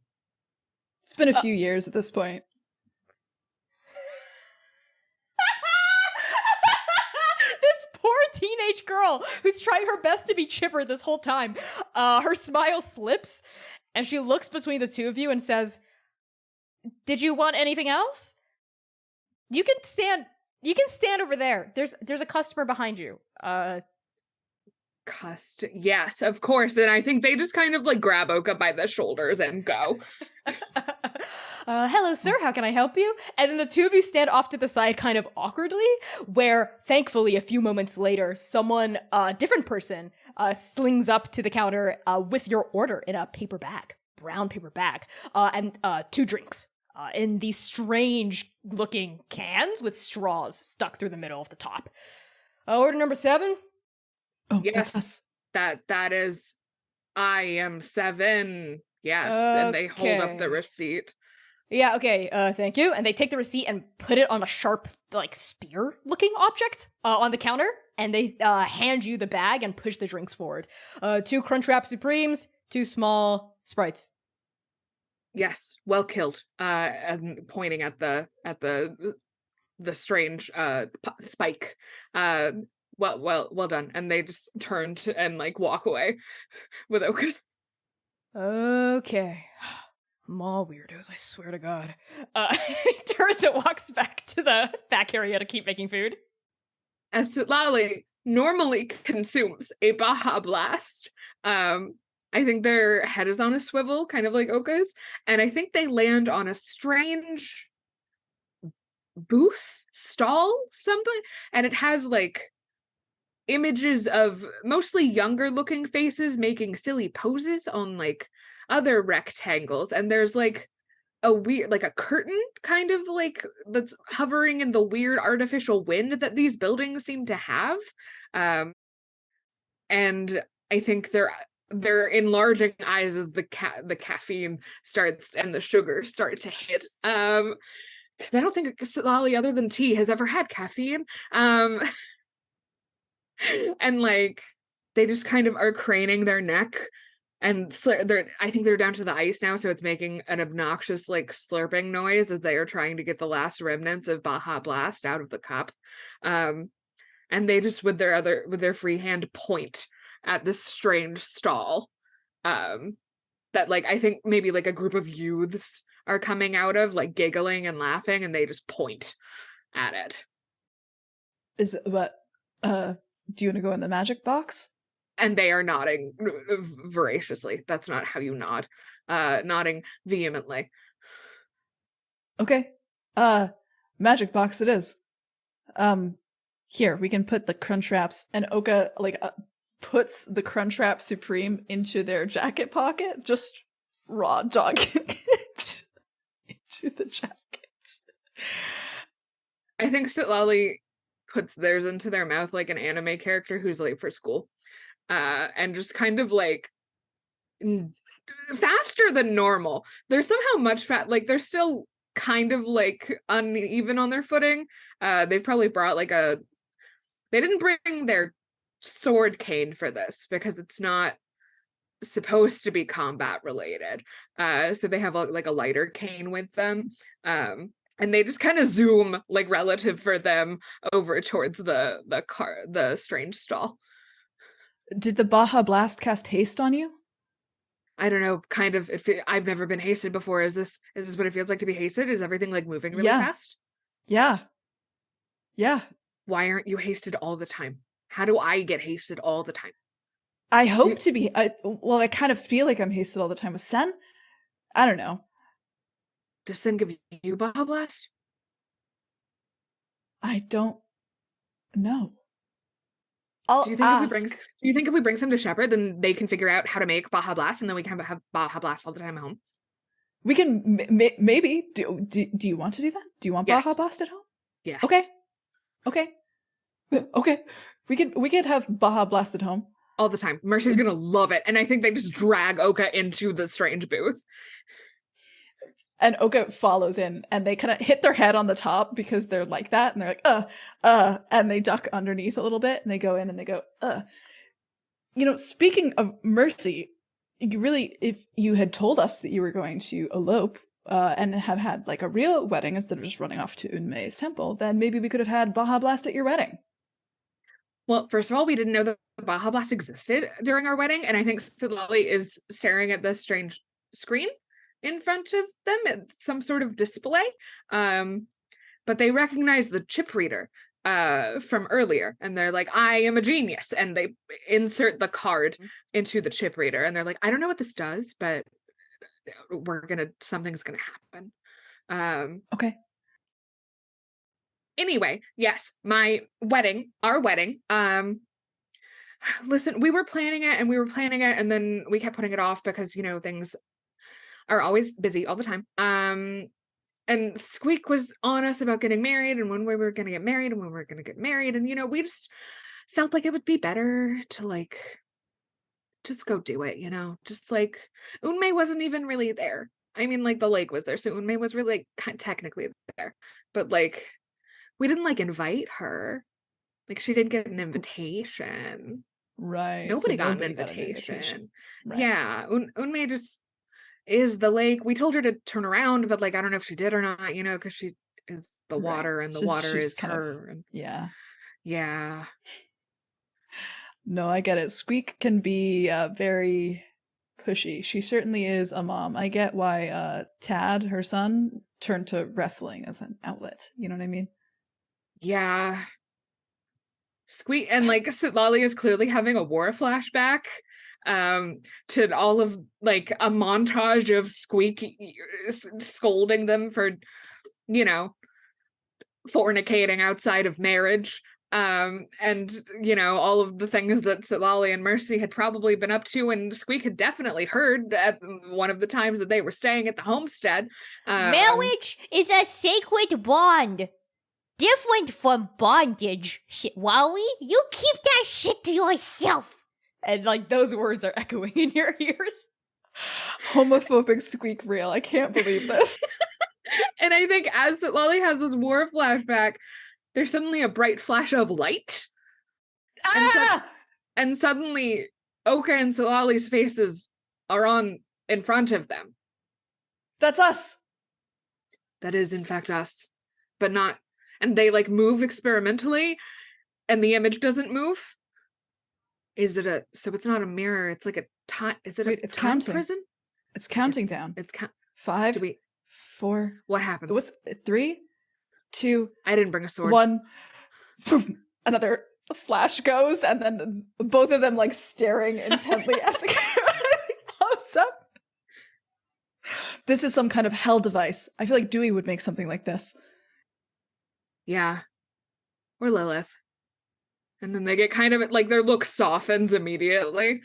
It's been a few years at this point. This poor teenage girl who's trying her best to be chipper this whole time. Her smile slips, and she looks between the two of you and says, "Did you want anything else? You can stand over there. There's a customer behind you." Yes, of course. And I think they just kind of like grab Oka by the shoulders and go. Hello, sir. How can I help you? And then the two of you stand off to the side kind of awkwardly, where thankfully a few moments later, someone, different person, slings up to the counter with your order in a paper bag, brown paper bag, and 2 drinks in these strange looking cans with straws stuck through the middle of the top. Order number 7? Oh, Yes, that's us. that is, I am 7. Yes, and they hold up the Okay. receipt. Yeah, okay, thank you. And they take the receipt and put it on a sharp, like, spear-looking object on the counter, and they hand you the bag and push the drinks forward. 2 Crunchwrap Supremes, 2 small Sprites. Yes, well killed. And pointing at the strange spike. Well done. And they just turn and like walk away with Oka. Okay. I'm all weirdos, I swear to God. He turns and walks back to the back area to keep making food. As Sitlali normally consumes a Baja Blast, I think their head is on a swivel, kind of like Oka's, and I think they land on a strange booth, stall, something, and it has like images of mostly younger looking faces making silly poses on like other rectangles, and there's like a weird, like a curtain kind of like that's hovering in the weird artificial wind that these buildings seem to have, and I think they're enlarging eyes as the caffeine starts and the sugar start to hit. I don't think Sitlali, other than tea, has ever had caffeine. And like they just kind of are craning their neck, and I think they're down to the ice now, so it's making an obnoxious like slurping noise as they are trying to get the last remnants of Baja Blast out of the cup. And they just with their free hand point at this strange stall that like I think maybe like a group of youths are coming out of, like giggling and laughing, and they just point at it. Is it, but do you want to go in the magic box? And they are nodding voraciously. That's not how you nod. Nodding vehemently. Okay. Magic box it is. Here, we can put the Crunchwraps, and Oka like puts the Crunchwrap Supreme into their jacket pocket, just raw dogging it into the jacket. I think Sitlali puts theirs into their mouth like an anime character who's late for school. And just kind of like faster than normal. They're somehow much like they're still kind of like uneven on their footing. They've probably brought like a They didn't bring their sword cane for this because it's not supposed to be combat related. So they have like a lighter cane with them. And they just kind of zoom like relative for them over towards the strange stall. Did the Baja Blast cast haste on you? I don't know, kind of. I've never been hasted before. Is this what it feels like to be hasted? Is everything like moving really fast? Yeah. Yeah. Why aren't you hasted all the time? How do I get hasted all the time? I hope to be. I kind of feel like I'm hasted all the time with Sen. I don't know. Does Sen give you Baja Blast? I don't know. I'll do you think ask. if we bring some to Shepard, then they can figure out how to make Baja Blast, and then we can have Baja Blast all the time at home? We can maybe. Do you want to do that? Do you want Baja Blast at home? Yes. Okay. We could have Baja Blast at home all the time. Mercy's gonna love it, and I think they just drag Oka into the strange booth. And Oka follows in, and they kind of hit their head on the top because they're like that, and they're like, and they duck underneath a little bit, and they go in and they go, You know, speaking of Mercy, if you had told us that you were going to elope, and had like a real wedding instead of just running off to Unmei's temple, then maybe we could have had Baja Blast at your wedding. Well, first of all, we didn't know that Baja Blast existed during our wedding, and I think Siddhali is staring at this strange screen in front of them. It's some sort of display. But they recognize the chip reader from earlier, and they're like, I am a genius. And they insert the card into the chip reader, and they're like, I don't know what this does, but something's gonna happen. Okay. Anyway, yes, our wedding. Listen, we were planning it, and then we kept putting it off because, things are always busy all the time. And Squeak was on us about getting married and when we were going to get married and when we were going to get married. And, we just felt like it would be better to like, just go do it, just like Unmei wasn't even really there. I mean, like the lake was there. So Unmei was really technically there, but like, we didn't like invite her. Like she didn't get an invitation. Right. Nobody got an invitation. Right. Yeah. Unmei just is the lake. We told her to turn around, but like I don't know if she did or not, because she is the water, and the water is her. Yeah. No, I get it. Squeak can be very pushy. She certainly is a mom. I get why Tad, her son, turned to wrestling as an outlet. You know what I mean? Yeah. Squeak, and like Sitlali is clearly having a war flashback to all of like a montage of Squeak scolding them for fornicating outside of marriage, and all of the things that Sitlali and Mercy had probably been up to, and Squeak had definitely heard at one of the times that they were staying at the homestead. Marriage is a sacred bond, different from bondage. Sitlali, you keep that shit to yourself. And like those words are echoing in your ears. Homophobic Squeak reel. I can't believe this. And I think as Sitlali has this war flashback, there's suddenly a bright flash of light. And suddenly Oka and Sitlali's faces are in front of them. That's us. That is in fact us. But not, and they like move experimentally and the image doesn't move. So it's not a mirror, it's like a time, is it it's time counting. prison? It's counting down. It's 5, 4. What happens? What's 3, 2. I didn't bring a sword. 1. Another flash goes, and then both of them like staring intently at the camera. Awesome. This is some kind of hell device. I feel like Dewey would make something like this. Yeah. Or Lilith. And then they get kind of like their look softens immediately.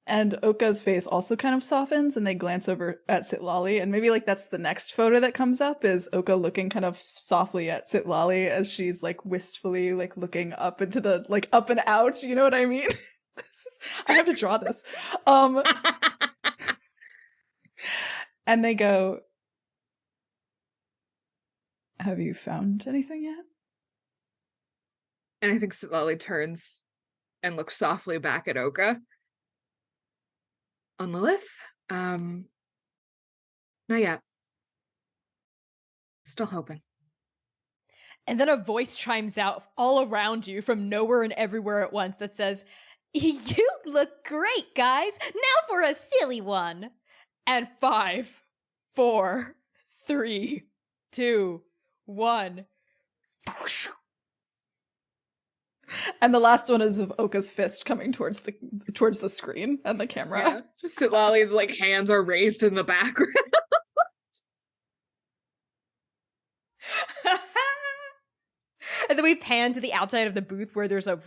And Oka's face also kind of softens, and they glance over at Sitlali, and maybe like that's the next photo that comes up is Oka looking kind of softly at Sitlali as she's like wistfully like looking up into the like up and out. You know what I mean? I have to draw this. And they go, "Have you found anything yet?" And I think Sitlali turns and looks softly back at Oka. On Lilith? Not yet. Still hoping. And then a voice chimes out all around you from nowhere and everywhere at once that says, "You look great, guys. Now for a silly one." And 5, 4, 3, 2, 1. And the last one is of Oka's fist coming towards the screen and the camera. Yeah. Sitlali's like hands are raised in the background. And then we pan to the outside of the booth where there's a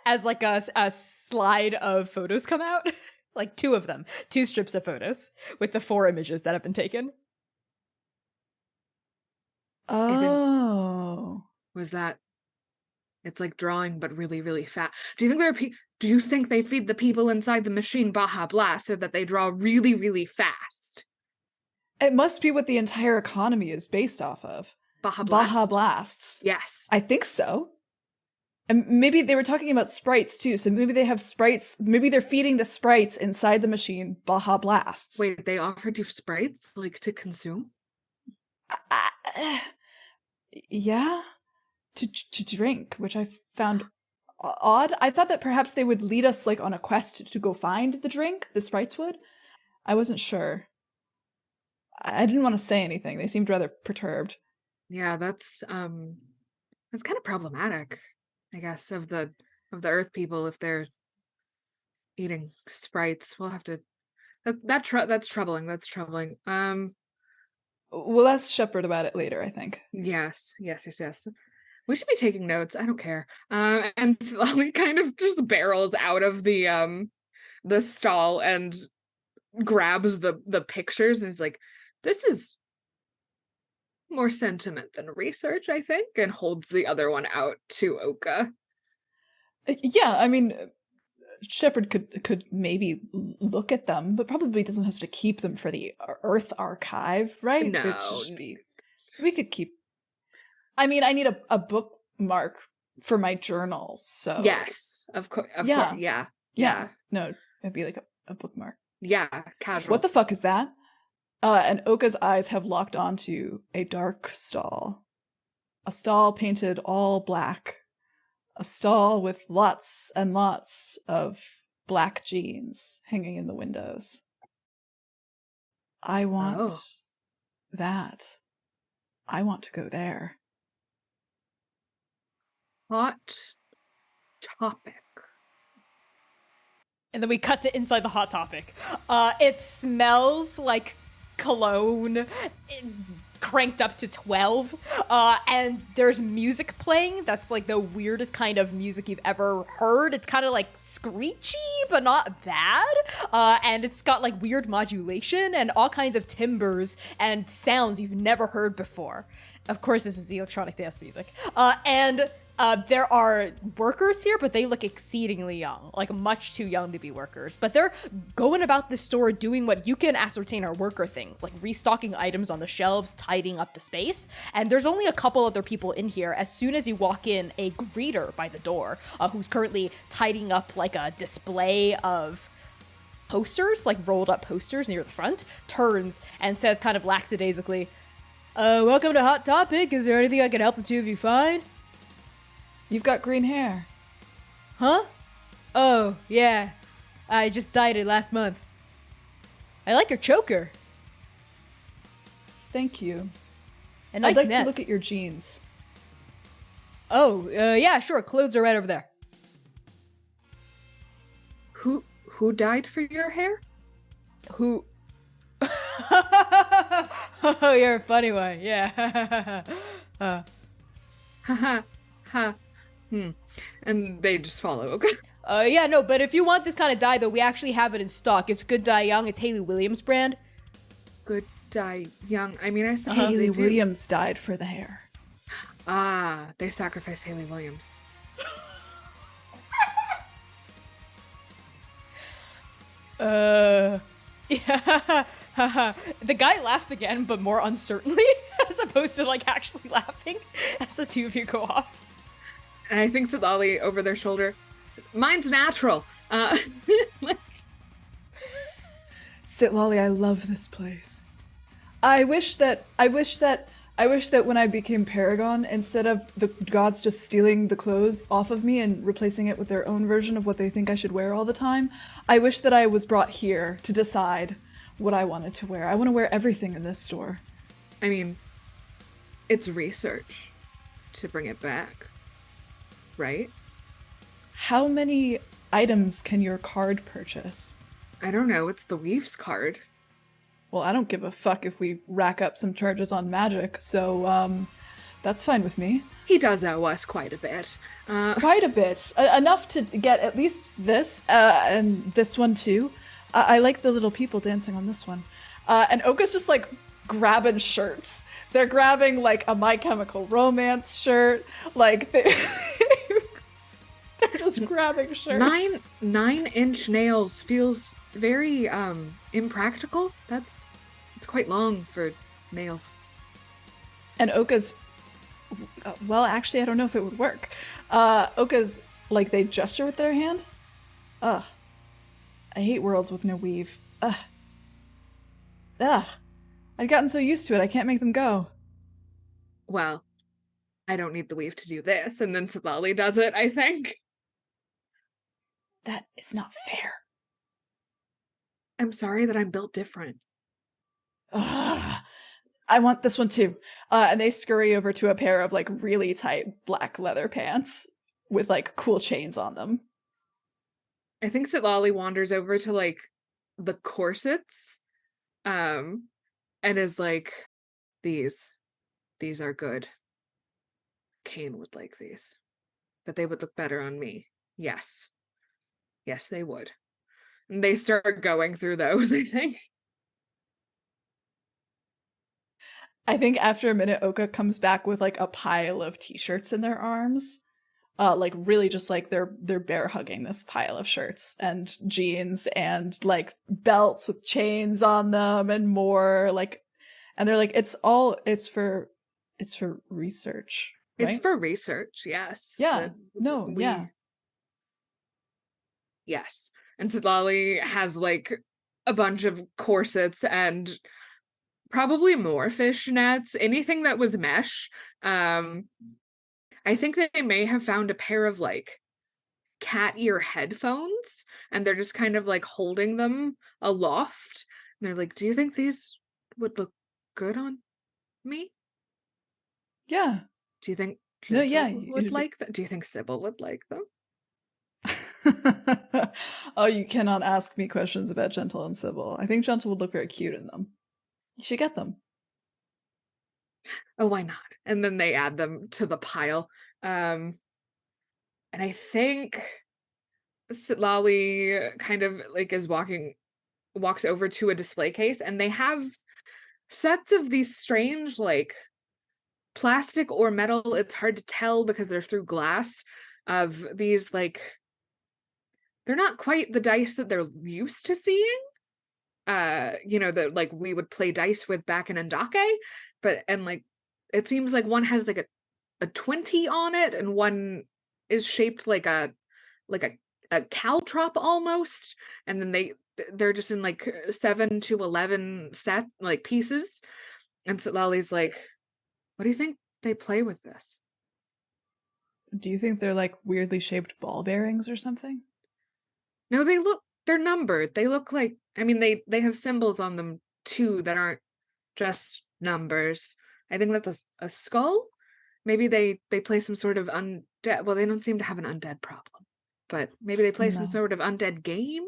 as like a slide of photos come out. Like 2 of them. 2 strips of photos with the 4 images that have been taken. Oh. Was that? It's like drawing, but really, really fast. Do you think do you think they feed the people inside the machine Baja Blast so that they draw really, really fast? It must be what the entire economy is based off of. Baja Blast? Baja Blasts. Yes. I think so. And maybe they were talking about sprites too, so maybe they have sprites. Maybe they're feeding the sprites inside the machine Baja Blasts. Wait, they offered you sprites, like, to consume? Yeah. To drink, which I found odd. I thought that perhaps they would lead us like on a quest to go find the drink, the sprites would. I wasn't sure. I didn't want to say anything. They seemed rather perturbed. Yeah, that's kind of problematic, I guess, of the Earth people if they're eating sprites. We'll have to that's troubling. That's troubling. We'll ask Shepard about it later, I think. Yes. We should be taking notes. I don't care. And Slowly kind of just barrels out of the stall and grabs the pictures and is like, "This is more sentiment than research, I think," and holds the other one out to Oka. Yeah, I mean, Shepard could maybe look at them, but probably doesn't have to keep them for the Earth Archive, right? No. It should just be. We could keep. I mean, I need a bookmark for my journal, so Yes, of course. Yeah. Yeah. No, it'd be like a bookmark. Yeah, casual. What the fuck is that? And Oka's eyes have locked onto a dark stall. A stall painted all black. A stall with lots and lots of black jeans hanging in the windows. I want that. I want to go there. Hot topic. And then we cut to inside the Hot Topic. It smells like cologne cranked up to 12. And there's music playing that's like the weirdest kind of music you've ever heard. It's kind of like screechy, but not bad. And it's got like weird modulation and all kinds of timbres and sounds you've never heard before. Of course, this is the electronic dance music. And there are workers here, but they look exceedingly young, like much too young to be workers. But they're going about the store doing what you can ascertain are worker things, like restocking items on the shelves, tidying up the space. And there's only a couple other people in here. As soon as you walk in, a greeter by the door, who's currently tidying up like a display of posters, like rolled up posters near the front, turns and says kind of lackadaisically, "Welcome to Hot Topic. Is there anything I can help the two of you find?" You've got green hair. Huh? Oh, yeah. I just dyed it last month. I like your choker. Thank you. And nice I'd like nets. to look at your jeans. Oh, yeah, sure. Clothes are right over there. Who died for your hair? Who? Oh, you're a funny one. Yeah. Ha. And they just follow, okay? Yeah, no, but if you want this kind of dye, though, we actually have it in stock. It's Good Dye Young. It's Haley Williams brand. Good Dye Young. I mean, I suppose Haley they do. Williams died for the hair. Ah, they sacrificed Haley Williams. Yeah. The guy laughs again, but more uncertainly, as opposed to like actually laughing as the two of you go off. And I think Sitlali over their shoulder, mine's natural. Sitlali, I love this place. I wish that when I became Paragon, instead of the gods just stealing the clothes off of me and replacing it with their own version of what they think I should wear all the time, I wish that I was brought here to decide what I wanted to wear. I want to wear everything in this store. I mean, it's research to bring it back, right? How many items can your card purchase? I don't know. It's the Weave's card. Well, I don't give a fuck if we rack up some charges on magic, so, that's fine with me. He does owe us quite a bit. Quite a bit. Enough to get at least this, and this one too. I like the little people dancing on this one. And Oka's just, like, grabbing shirts. They're grabbing, like, a My Chemical Romance shirt. Like, they're just grabbing shirts. 9-inch nails feels very impractical. It's quite long for nails. And Oka's, well, actually, I don't know if it would work. Oka's, like, they gesture with their hand. Ugh. I hate worlds with no weave. Ugh. I'd gotten so used to it, I can't make them go. Well, I don't need the weave to do this, and then Sitlali does it, I think. That is not fair. I'm sorry that I'm built different. Ugh. I want this one too. And they scurry over to a pair of like really tight black leather pants with like cool chains on them. I think Sitlali wanders over to like the corsets, and is like, these are good. Kane would like these, but they would look better on me. Yes, they would. And they start going through those, I think. I think after a minute, Oka comes back with like a pile of t-shirts in their arms. Like really just like they're bear hugging this pile of shirts and jeans and like belts with chains on them and more like, and they're like, it's for research. Right? It's for research, yes. Yeah. Yeah. Yes. And Sitlali has like a bunch of corsets and probably more fishnets, anything that was mesh. I think that they may have found a pair of like cat ear headphones and they're just kind of like holding them aloft. And they're like, do you think these would look good on me? Yeah. Do you think would like that? Do you think Sybil would like them? Oh, you cannot ask me questions about Gentle and Sybil. I think Gentle would look very cute in them. You should get them. Oh, why not? And then they add them to the pile. And I think Sitlali kind of like walks over to a display case and they have sets of these strange like plastic or metal, it's hard to tell because they're through glass, of these like, they're not quite the dice that they're used to seeing. That like we would play dice with back in Endake, and like it seems like one has like a 20 on it and one is shaped like a caltrop almost, and then they're just in like 7 to 11 set like pieces. And Sitlali's like, what do you think they play with this? Do you think they're like weirdly shaped ball bearings or something? No, they're numbered. They look like, I mean, they have symbols on them too that aren't just numbers. I think that's a skull. Maybe they play some sort of undead. Well, they don't seem to have an undead problem, but maybe they play some sort of undead game.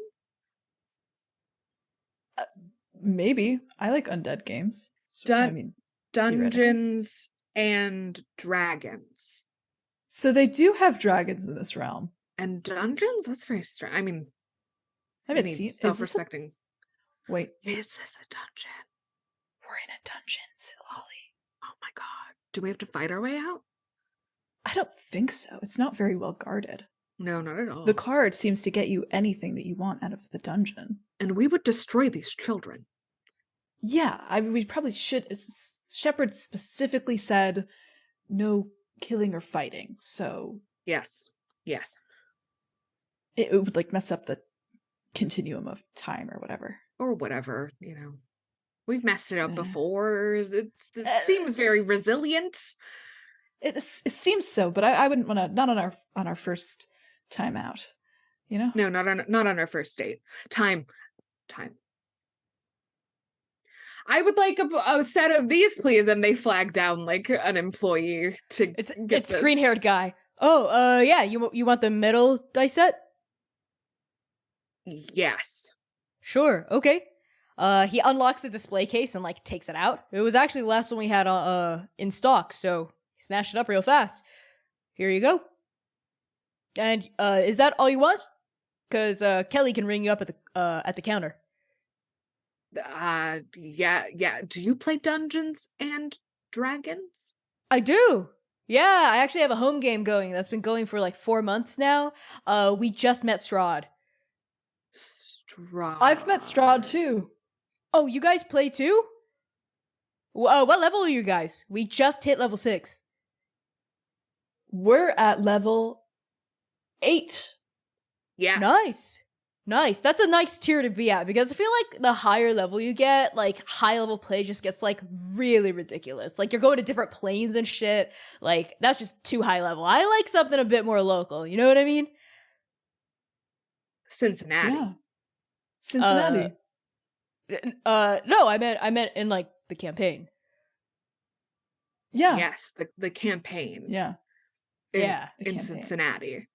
Maybe. I like undead games. So, Dungeons and Dragons. So they do have dragons in this realm. And dungeons? That's very strange. I mean, I haven't seen self-respecting. Wait. Is this a dungeon? We're in a dungeon, Sitlali. Oh my god. Do we have to fight our way out? I don't think so. It's not very well guarded. No, not at all. The card seems to get you anything that you want out of the dungeon. And we would destroy these children. Yeah, we probably should. Shepard specifically said no killing or fighting, so Yes. it would like mess up the continuum of time or whatever. Or whatever, We've messed it up Eh. before. It seems very resilient. It seems so, but I wouldn't want to. Not on our first time out, No, not on our first date. Time. I would like a set of these, please. And they flag down like an employee to It's green-haired guy. Oh, yeah. You want the metal dice set? Yes. Sure. Okay. He unlocks the display case and like takes it out. It was actually the last one we had in stock, so he snatched it up real fast. Here you go. And is that all you want? Because Kelly can ring you up at the counter. Yeah. Do you play Dungeons and Dragons? I do. Yeah, I actually have a home game going that's been going for like 4 months now. We just met Strahd. Strahd. I've met Strahd too. Oh, you guys play too? What level are you guys? We just hit level 6. We're at level 8. Yes. Nice. That's a nice tier to be at, because I feel like the higher level you get, like high level play just gets like really ridiculous. Like you're going to different planes and shit. Like that's just too high level. I like something a bit more local. You know what I mean? Cincinnati. Yeah. Cincinnati. No, I meant in like the campaign. Yeah. Yes, the campaign. Yeah. In campaign. Cincinnati.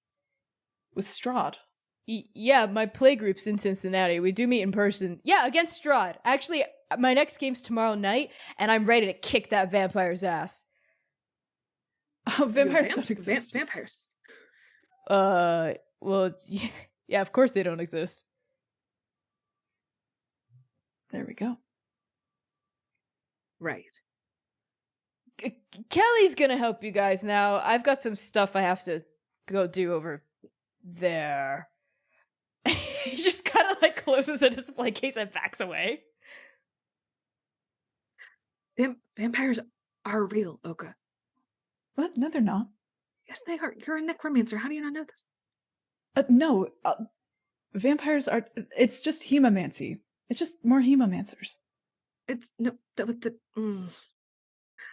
With Strahd. Yeah, my play group's in Cincinnati. We do meet in person. Yeah, against Strahd. Actually, my next game's tomorrow night, and I'm ready to kick that vampire's ass. Oh, vampires don't exist. Vampires. Well, yeah, of course they don't exist. There we go. Right. Kelly's gonna help you guys now. I've got some stuff I have to go do over there. He just kind of like closes the display case and backs away. Vampires are real, Oka. What? No, they're not. Yes, they are. You're a necromancer. How do you not know this? No. Vampires are. It's just hemomancy. It's just more hemomancers. It's no.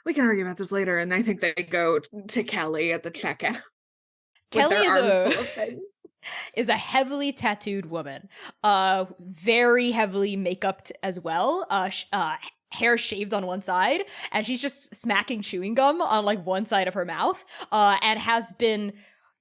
We can argue about this later, and I think they go to Kelly at the checkout. Kelly is a heavily tattooed woman, very heavily makeuped as well, hair shaved on one side, and she's just smacking chewing gum on like one side of her mouth, and has been,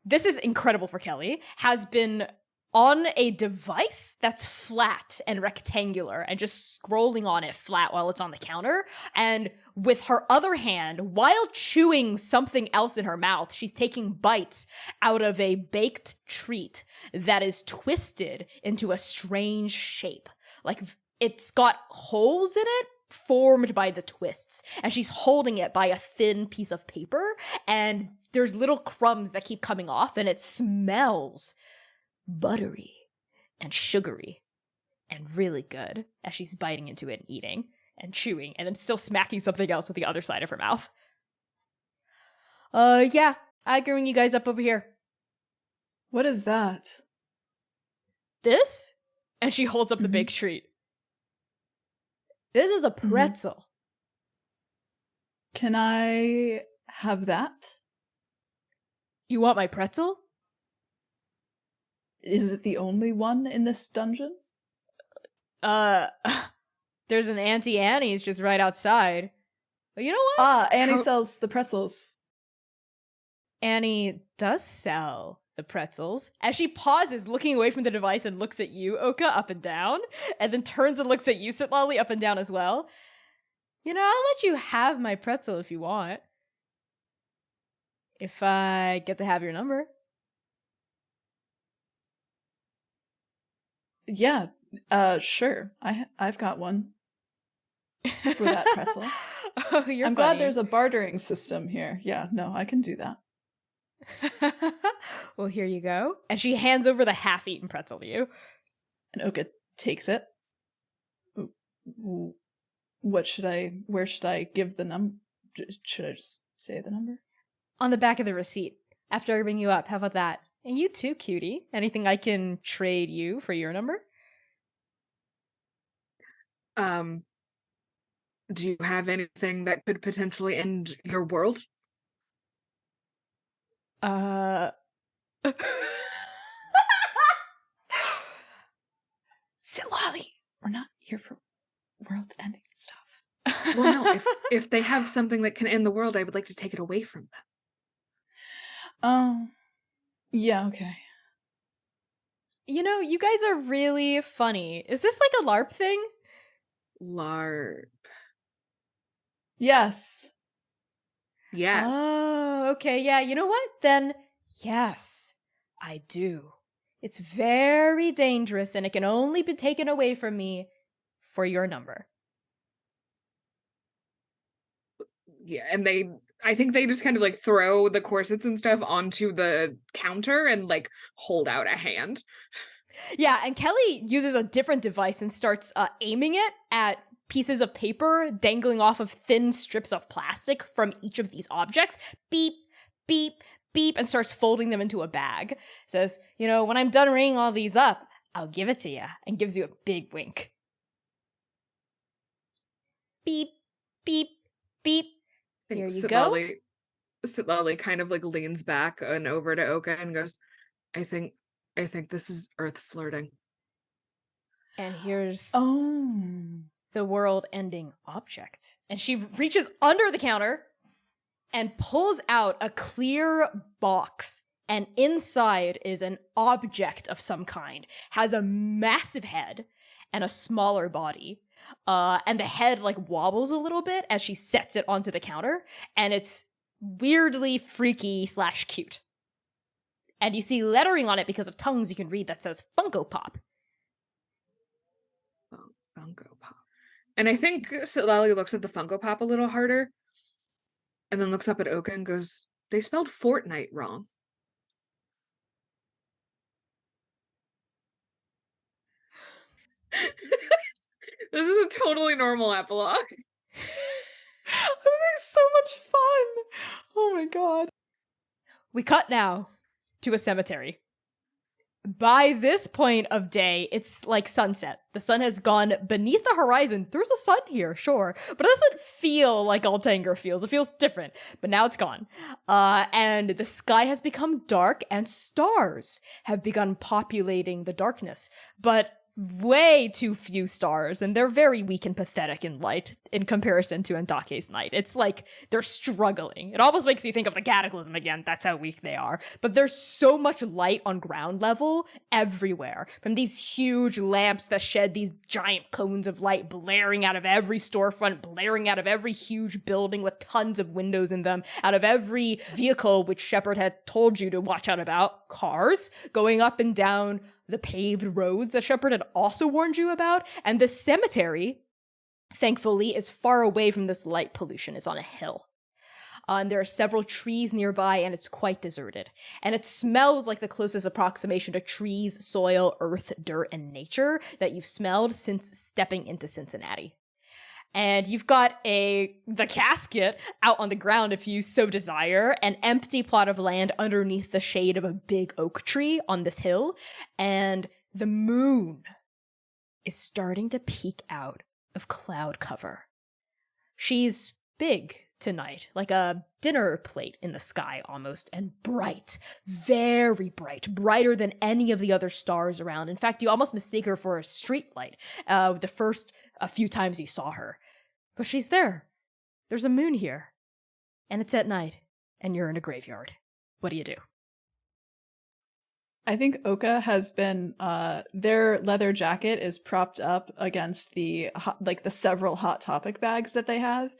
this is incredible for Kelly, has been on a device that's flat and rectangular and just scrolling on it flat while it's on the counter. And with her other hand, while chewing something else in her mouth, she's taking bites out of a baked treat that is twisted into a strange shape. Like it's got holes in it formed by the twists, and she's holding it by a thin piece of paper, and there's little crumbs that keep coming off, and it smells buttery and sugary and really good as she's biting into it and eating and chewing and then still smacking something else with the other side of her mouth. Yeah, I can ring you guys up over here. What is that? This? And she holds up the baked treat. This is a pretzel. Can I have that? You want my pretzel? Is it the only one in this dungeon? There's an Auntie Annie's just right outside. But you know what? Annie sells the pretzels. Annie does sell the pretzels. As she pauses, looking away from the device and looks at you, Oka, up and down, and then turns and looks at you, Sitlali, up and down as well. You know, I'll let you have my pretzel if you want. If I get to have your number. Yeah, sure. I've got one for that pretzel. Oh, you're I'm funny. glad there's a bartering system here. Yeah, no, I can do that. Well, here you go. And she hands over the half-eaten pretzel to you. And Oka takes it. Ooh. where should I give the number? Should I just say the number? On the back of the receipt. After I ring you up, how about that? And you too, cutie. Anything I can trade you for your number? Do you have anything that could potentially end your world? Sitlali, we're not here for world-ending stuff. Well, no, if they have something that can end the world, I would like to take it away from them. Oh, yeah, okay. You know, you guys are really funny. Is this like a LARP thing? LARP. Yes. Yes. Oh, okay. Yeah, you know what? Then, yes, I do. It's very dangerous and it can only be taken away from me for your number. Yeah, and I think they just kind of like throw the corsets and stuff onto the counter and like hold out a hand. Yeah, and Kelly uses a different device and starts aiming it at pieces of paper dangling off of thin strips of plastic from each of these objects. Beep, beep, beep, and starts folding them into a bag. Says, you know, when I'm done ringing all these up, I'll give it to you, and gives you a big wink. Beep, beep, beep. Here you go. Sitlali kind of like leans back and over to Oka and goes, I think this is Earth flirting. And here's Oh. the world-ending object. And she reaches under the counter and pulls out a clear box. And inside is an object of some kind. Has a massive head and a smaller body. And the head like wobbles a little bit as she sets it onto the counter. And it's weirdly freaky / cute. And you see lettering on it because of tongues you can read that says Funko Pop. Funko Pop. And I think Sitlali looks at the Funko Pop a little harder and then looks up at Oka and goes, they spelled Fortnite wrong. This is a totally normal epilogue. That is so much fun. Oh my god. We cut now to a cemetery. By this point of day, it's like sunset. The sun has gone beneath the horizon. There's a sun here, sure, but it doesn't feel like Altanger feels. It feels different, but now it's gone. And the sky has become dark and stars have begun populating the darkness. But way too few stars, and they're very weak and pathetic in light in comparison to Andake's night. It's like they're struggling. It almost makes you think of the Cataclysm again. That's how weak they are. But there's so much light on ground level everywhere, from these huge lamps that shed these giant cones of light blaring out of every storefront, blaring out of every huge building with tons of windows in them, out of every vehicle which Shepard had told you to watch out about, cars going up and down the paved roads that Shepard had also warned you about, and the cemetery, thankfully, is far away from this light pollution. It's on a hill. And there are several trees nearby, and it's quite deserted. And it smells like the closest approximation to trees, soil, earth, dirt, and nature that you've smelled since stepping into Cincinnati. And you've got the casket out on the ground if you so desire, an empty plot of land underneath the shade of a big oak tree on this hill, and the moon is starting to peek out of cloud cover. She's big tonight, like a dinner plate in the sky almost, and bright, very bright, brighter than any of the other stars around. In fact, you almost mistake her for a street light the first a few times you saw her. But she's there. There's a moon here. And it's at night, and you're in a graveyard. What do you do? I think Oka has been, their leather jacket is propped up against the several Hot Topic bags that they have.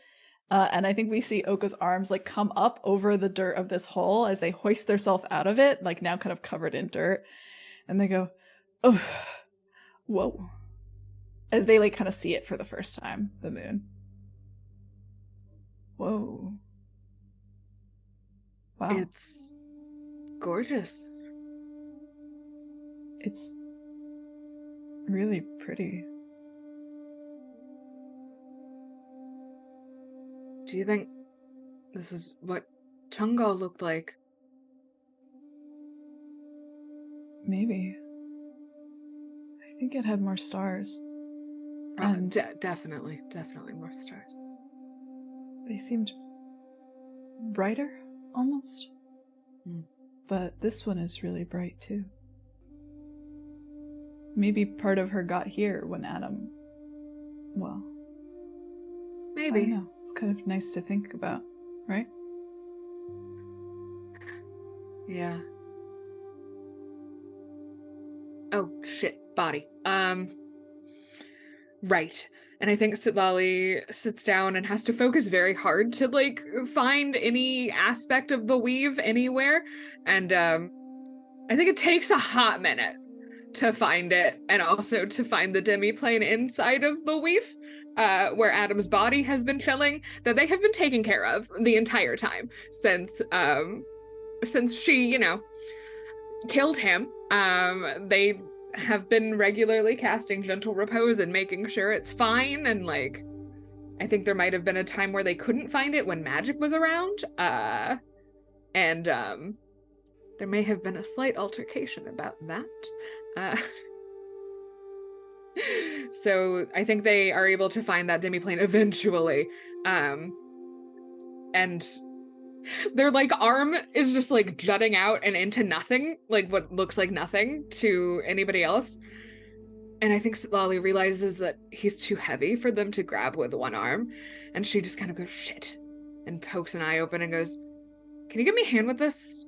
And I think we see Oka's arms like come up over the dirt of this hole as they hoist themselves out of it, like now kind of covered in dirt. And they go, oh, whoa. As they like kind of see it for the first time, the moon. Whoa. Wow. It's gorgeous. It's really pretty. Do you think this is what Tungal looked like? Maybe. I think it had more stars. And Definitely more stars. they seemed brighter, almost. Mm. But this one is really bright, too. Maybe part of her got here when Adam... Well... Maybe. I don't know. It's kind of nice to think about, right? Yeah. Oh, shit. Body. Right. And I think Sitlali sits down and has to focus very hard to, like, find any aspect of the weave anywhere. And, I think it takes a hot minute to find it, and also to find the demi-plane inside of the weave, where Adam's body has been chilling, that they have been taking care of the entire time since she, you know, killed him. They have been regularly casting gentle repose and making sure it's fine, and, like, I think there might have been a time where they couldn't find it when magic was around, and there may have been a slight altercation about that. So I think they are able to find that demi-plane eventually, and their, like, arm is just, like, jutting out and into nothing, like what looks like nothing to anybody else. And I think Sitlali realizes that he's too heavy for them to grab with one arm, and she just kind of goes, shit, and pokes an eye open and goes, can you give me a hand with this?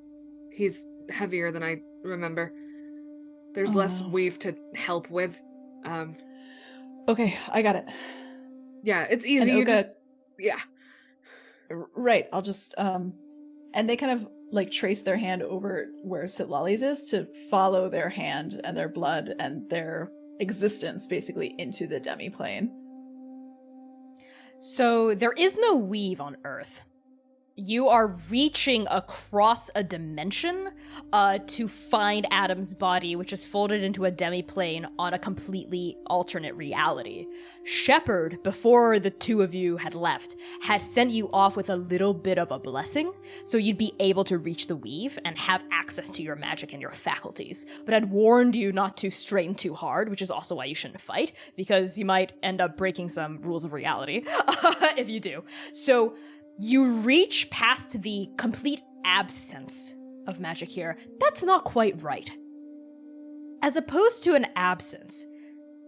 He's heavier than I remember. There's less weave to help with. Okay, I got it. Yeah, it's easy. You just, yeah. Right, I'll just, and they kind of, like, trace their hand over where Sitlali's is to follow their hand and their blood and their existence, basically, into the demi-plane. So there is no weave on Earth. You are reaching across a dimension to find Adam's body, which is folded into a demi-plane on a completely alternate reality. Shepard, before the two of you had left, had sent you off with a little bit of a blessing, so you'd be able to reach the weave and have access to your magic and your faculties, but had warned you not to strain too hard, which is also why you shouldn't fight, because you might end up breaking some rules of reality if you do. So you reach past the complete absence of magic here. That's not quite right. As opposed to an absence,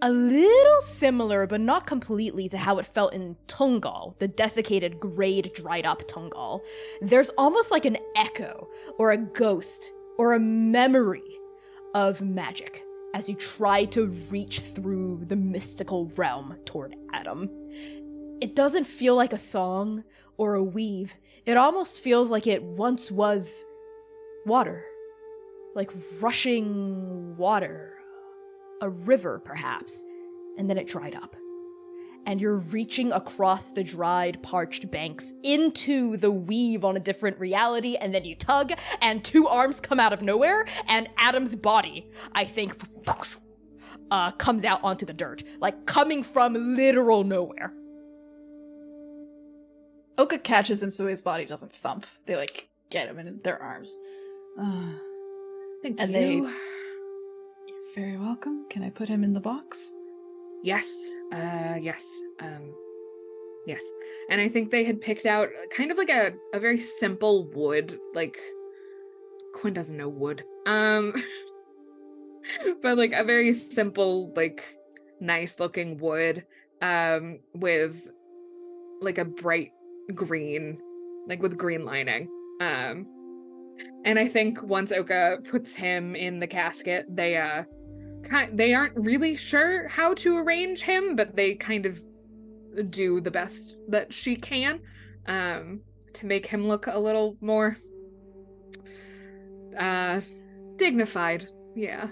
a little similar, but not completely, to how it felt in Tungal, the desiccated, grayed, dried up Tungal, there's almost like an echo, or a ghost, or a memory of magic as you try to reach through the mystical realm toward Adam. It doesn't feel like a song or a weave. It almost feels like it once was water. Like rushing water. A river, perhaps. And then it dried up. And you're reaching across the dried, parched banks into the weave on a different reality, and then you tug, and two arms come out of nowhere, and Adam's body, I think, comes out onto the dirt. Like, coming from literal nowhere. Oka catches him so his body doesn't thump. They, like, get him in their arms. Thank and you. You're very welcome. Can I put him in the box? Yes. Yes. And I think they had picked out kind of like a very simple wood, like, Quinn doesn't know wood. But like a very simple, like, nice looking wood, with like a bright green, like with green lining. And I think once Oka puts him in the casket, they aren't really sure how to arrange him, but they kind of do the best that she can, to make him look a little more dignified. Yeah,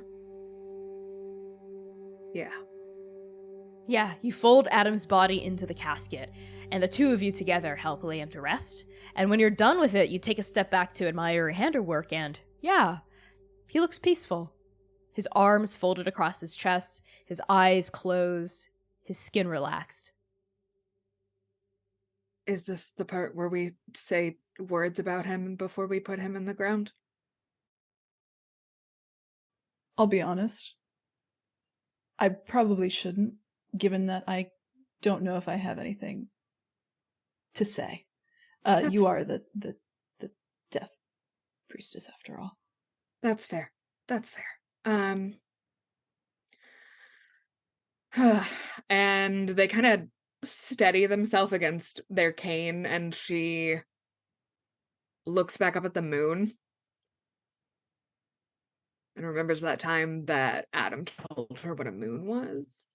you fold Adam's body into the casket, and the two of you together help lay him to rest. And when you're done with it, you take a step back to admire your handiwork, and he looks peaceful. His arms folded across his chest, his eyes closed, his skin relaxed. Is this the part where we say words about him before we put him in the ground? I'll be honest. I probably shouldn't, given that I don't know if I have anything to say. You are the death priestess after all. That's fair. That's fair. And they kind of steady themselves against their cane, and she looks back up at the moon and remembers that time that Adam told her what a moon was,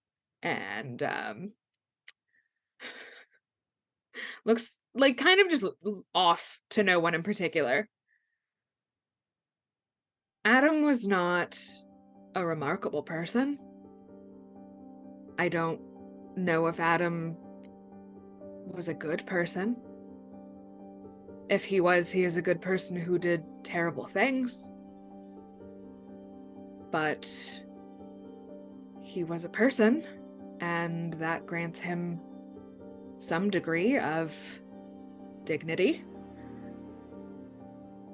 and looks like kind of just off to no one in particular. Adam was not a remarkable person. I don't know if Adam was a good person. If he was, he is a good person who did terrible things. But he was a person, and that grants him some degree of dignity.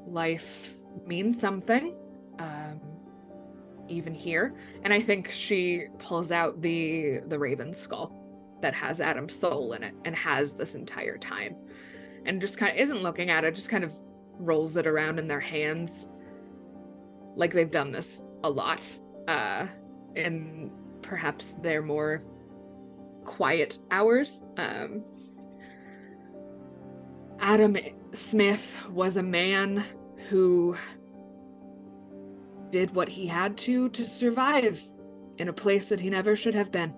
Life means something, even here. And I think she pulls out the raven skull that has Adam's soul in it and has this entire time, and just kind of isn't looking at it, just kind of rolls it around in their hands, like they've done this a lot in perhaps their more quiet hours. Adam Smith was a man who did what he had to survive in a place that he never should have been.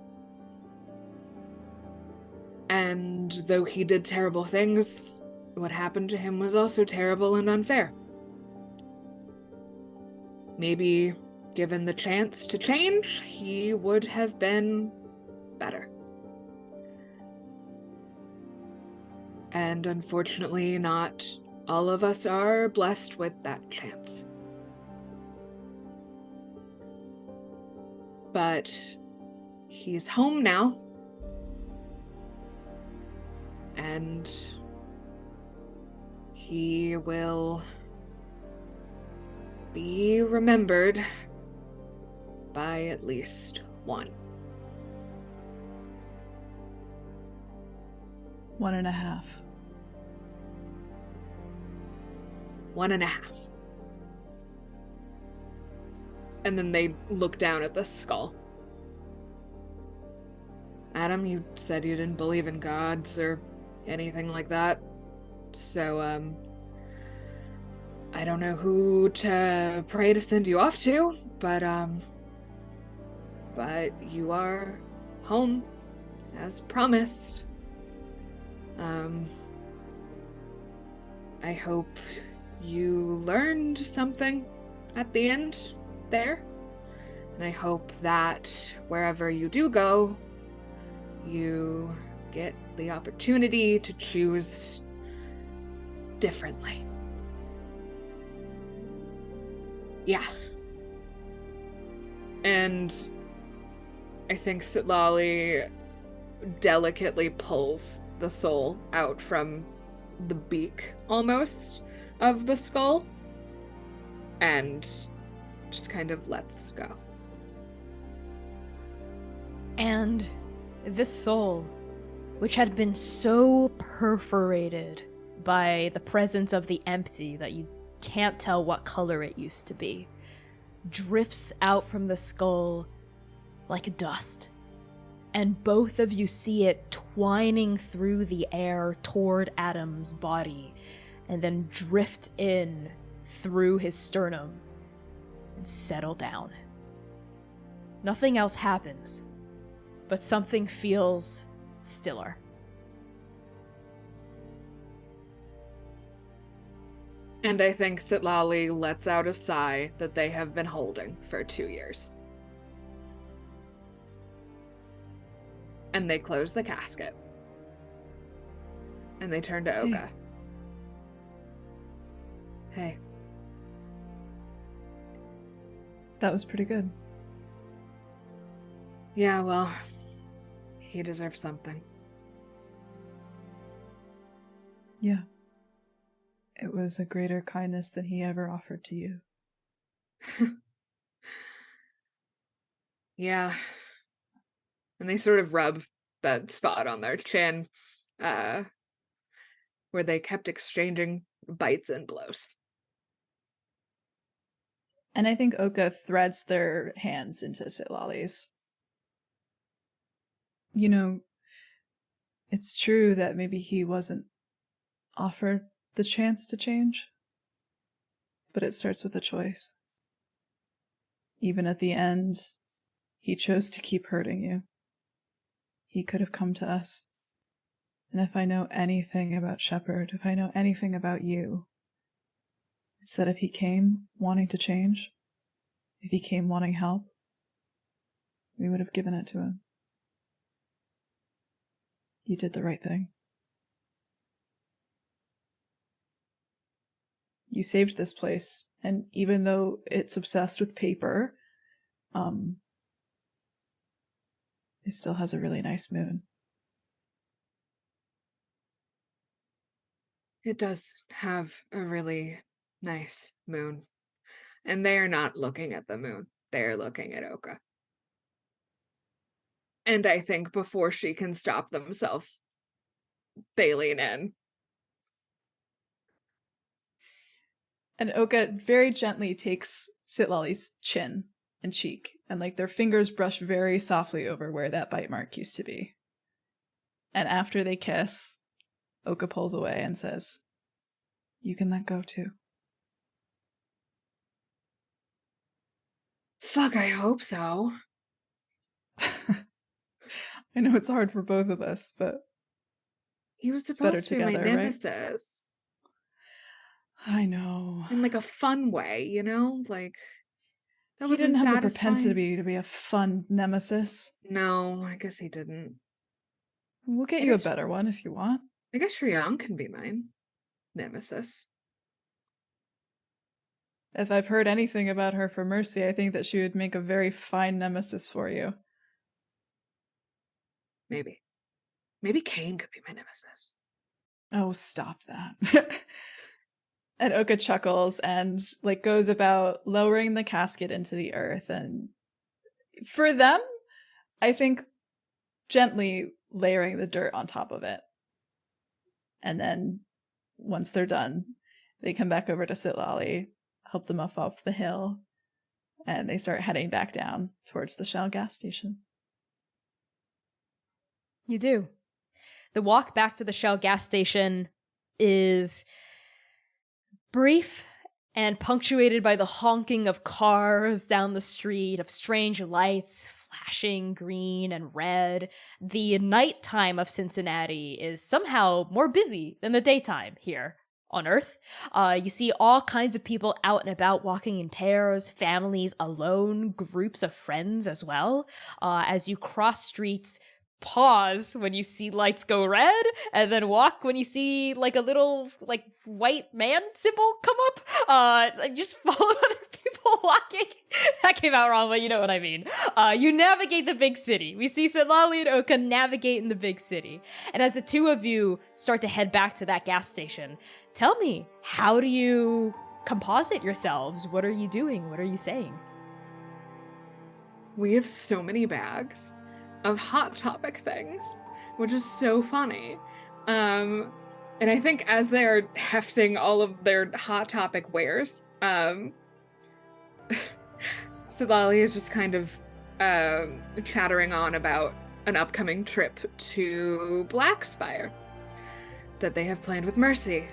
And though he did terrible things, what happened to him was also terrible and unfair. Maybe given the chance to change, he would have been better. And unfortunately, not all of us are blessed with that chance. But he's home now. And he will be remembered by at least one. 1.5. 1.5. And then they look down at the skull. Adam, you said you didn't believe in gods or anything like that. So, I don't know who to pray to send you off to, but you are home, as promised. I hope you learned something at the end there. And I hope that wherever you do go, you get the opportunity to choose differently. Yeah. And I think Sitlali delicately pulls the soul out from the beak, almost, of the skull, and just kind of lets go. And this soul, which had been so perforated by the presence of the empty that you can't tell what color it used to be, drifts out from the skull like dust. And both of you see it twining through the air toward Adam's body, and then drift in through his sternum and settle down. Nothing else happens, but something feels stiller. And I think Sitlali lets out a sigh that they have been holding for 2 years. And they close the casket. And they turn to Oka. Hey. That was pretty good. Yeah, well, he deserves something. Yeah. It was a greater kindness than he ever offered to you. Yeah. And they sort of rub that spot on their chin, where they kept exchanging bites and blows. And I think Oka threads their hands into Sitlali's. You know, it's true that maybe he wasn't offered the chance to change, but it starts with a choice. Even at the end, he chose to keep hurting you. He could have come to us. And if I know anything about Shepard, if I know anything about you, it's that if he came wanting to change, if he came wanting help, we would have given it to him. You did the right thing. You saved this place, and even though it's obsessed with paper, it still has a really nice moon. It does have a really nice moon. And they are not looking at the moon. They are looking at Oka. And I think before she can stop themselves, they lean in. And Oka very gently takes Sitlali's chin and cheek, and like their fingers brush very softly over where that bite mark used to be. And after they kiss, Oka pulls away and says, "You can let go too." Fuck, I hope so. I know it's hard for both of us, but He was it's better supposed to be my together, right? nemesis. I know. In like a fun way, you know? Like, that He wasn't didn't have the satisfying. propensity to be a fun nemesis. No, I guess he didn't. We'll get I you a guess- better one if you want. I guess Shriyang can be mine nemesis. If I've heard anything about her from Mercy, I think that she would make a very fine nemesis for you. Maybe. Maybe Kane could be my nemesis. Oh, stop that. And Oka chuckles and like goes about lowering the casket into the earth, and for them, I think gently layering the dirt on top of it. And then once they're done, they come back over to Sitlali, help them up off the hill, and they start heading back down towards the Shell gas station. You do. The walk back to the Shell gas station is brief and punctuated by the honking of cars down the street, of strange lights flashing green and red. The nighttime of Cincinnati is somehow more busy than the daytime here on Earth. You see all kinds of people out and about walking in pairs, families alone, groups of friends as well. As you cross streets, pause when you see lights go red, and then walk when you see like a little like white man symbol come up. Just follow other people walking. That came out wrong, but you know what I mean. You navigate the big city. We see Sitlali and Oka navigate in the big city. And as the two of you start to head back to that gas station, tell me, how do you composite yourselves? What are you doing? What are you saying? We have so many bags of Hot Topic things, which is so funny. And I think as they're hefting all of their Hot Topic wares, Sitlali is just kind of chattering on about an upcoming trip to Blackspire that they have planned with Mercy.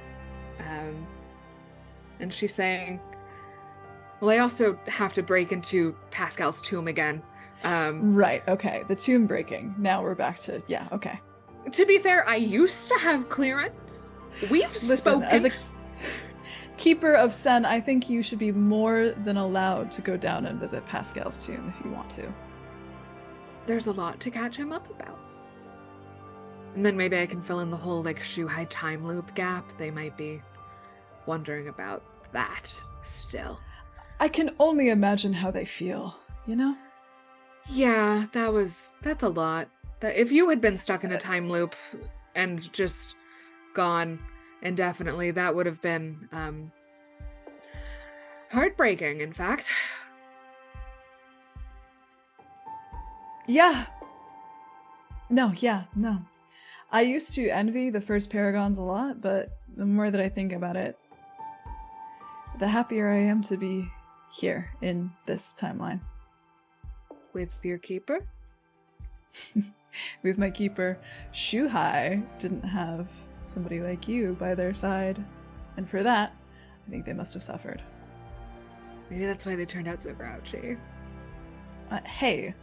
And she's saying, well, I also have to break into Pascal's tomb again. Right, okay. The tomb breaking. Now we're back to, yeah, okay. To be fair, I used to have clearance. We've spoken. As a keeper of Sen, I think you should be more than allowed to go down and visit Pascal's tomb if you want to. There's a lot to catch him up about. And then maybe I can fill in the whole, like, Shuhai time loop gap. They might be wondering about that still. I can only imagine how they feel, you know? Yeah, that's a lot. That if you had been stuck in a time loop and just gone, And definitely that would have been heartbreaking, in fact. Yeah. No. I used to envy the first Paragons a lot, but the more that I think about it, the happier I am to be here in this timeline. With your keeper? With my keeper. Shuhai didn't have somebody like you by their side. And for that, I think they must have suffered. Maybe that's why they turned out so grouchy. Hey,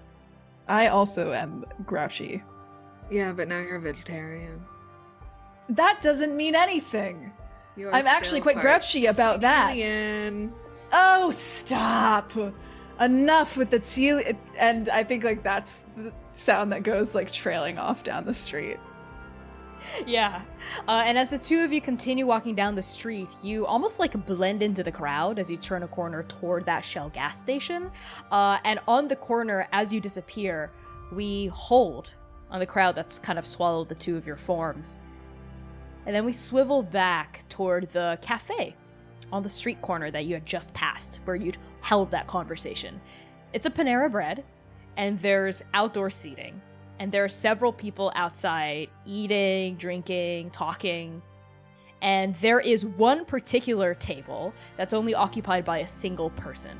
I also am grouchy. Yeah, but now you're a vegetarian. That doesn't mean anything. You're I'm actually quite grouchy about that. Alien. Oh, stop! Enough with the teal. And I think like that's the sound that goes like trailing off down the street. Yeah. And as the two of you continue walking down the street, you almost like blend into the crowd as you turn a corner toward that Shell gas station. And on the corner, as you disappear, we hold on the crowd that's kind of swallowed the two of your forms. And then we swivel back toward the cafe on the street corner that you had just passed, where you'd held that conversation. It's a Panera Bread, and there's outdoor seating. And there are several people outside eating, drinking, talking. And there is one particular table that's only occupied by a single person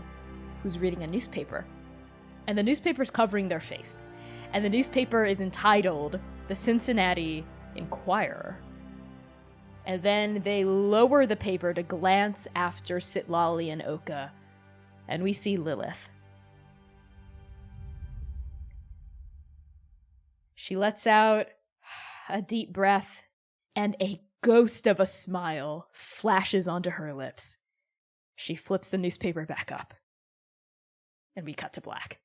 who's reading a newspaper. And the newspaper's covering their face. And the newspaper is entitled The Cincinnati Enquirer. And then they lower the paper to glance after Sitlali and Oka. And we see Lilith. She lets out a deep breath, and a ghost of a smile flashes onto her lips. She flips the newspaper back up. And we cut to black.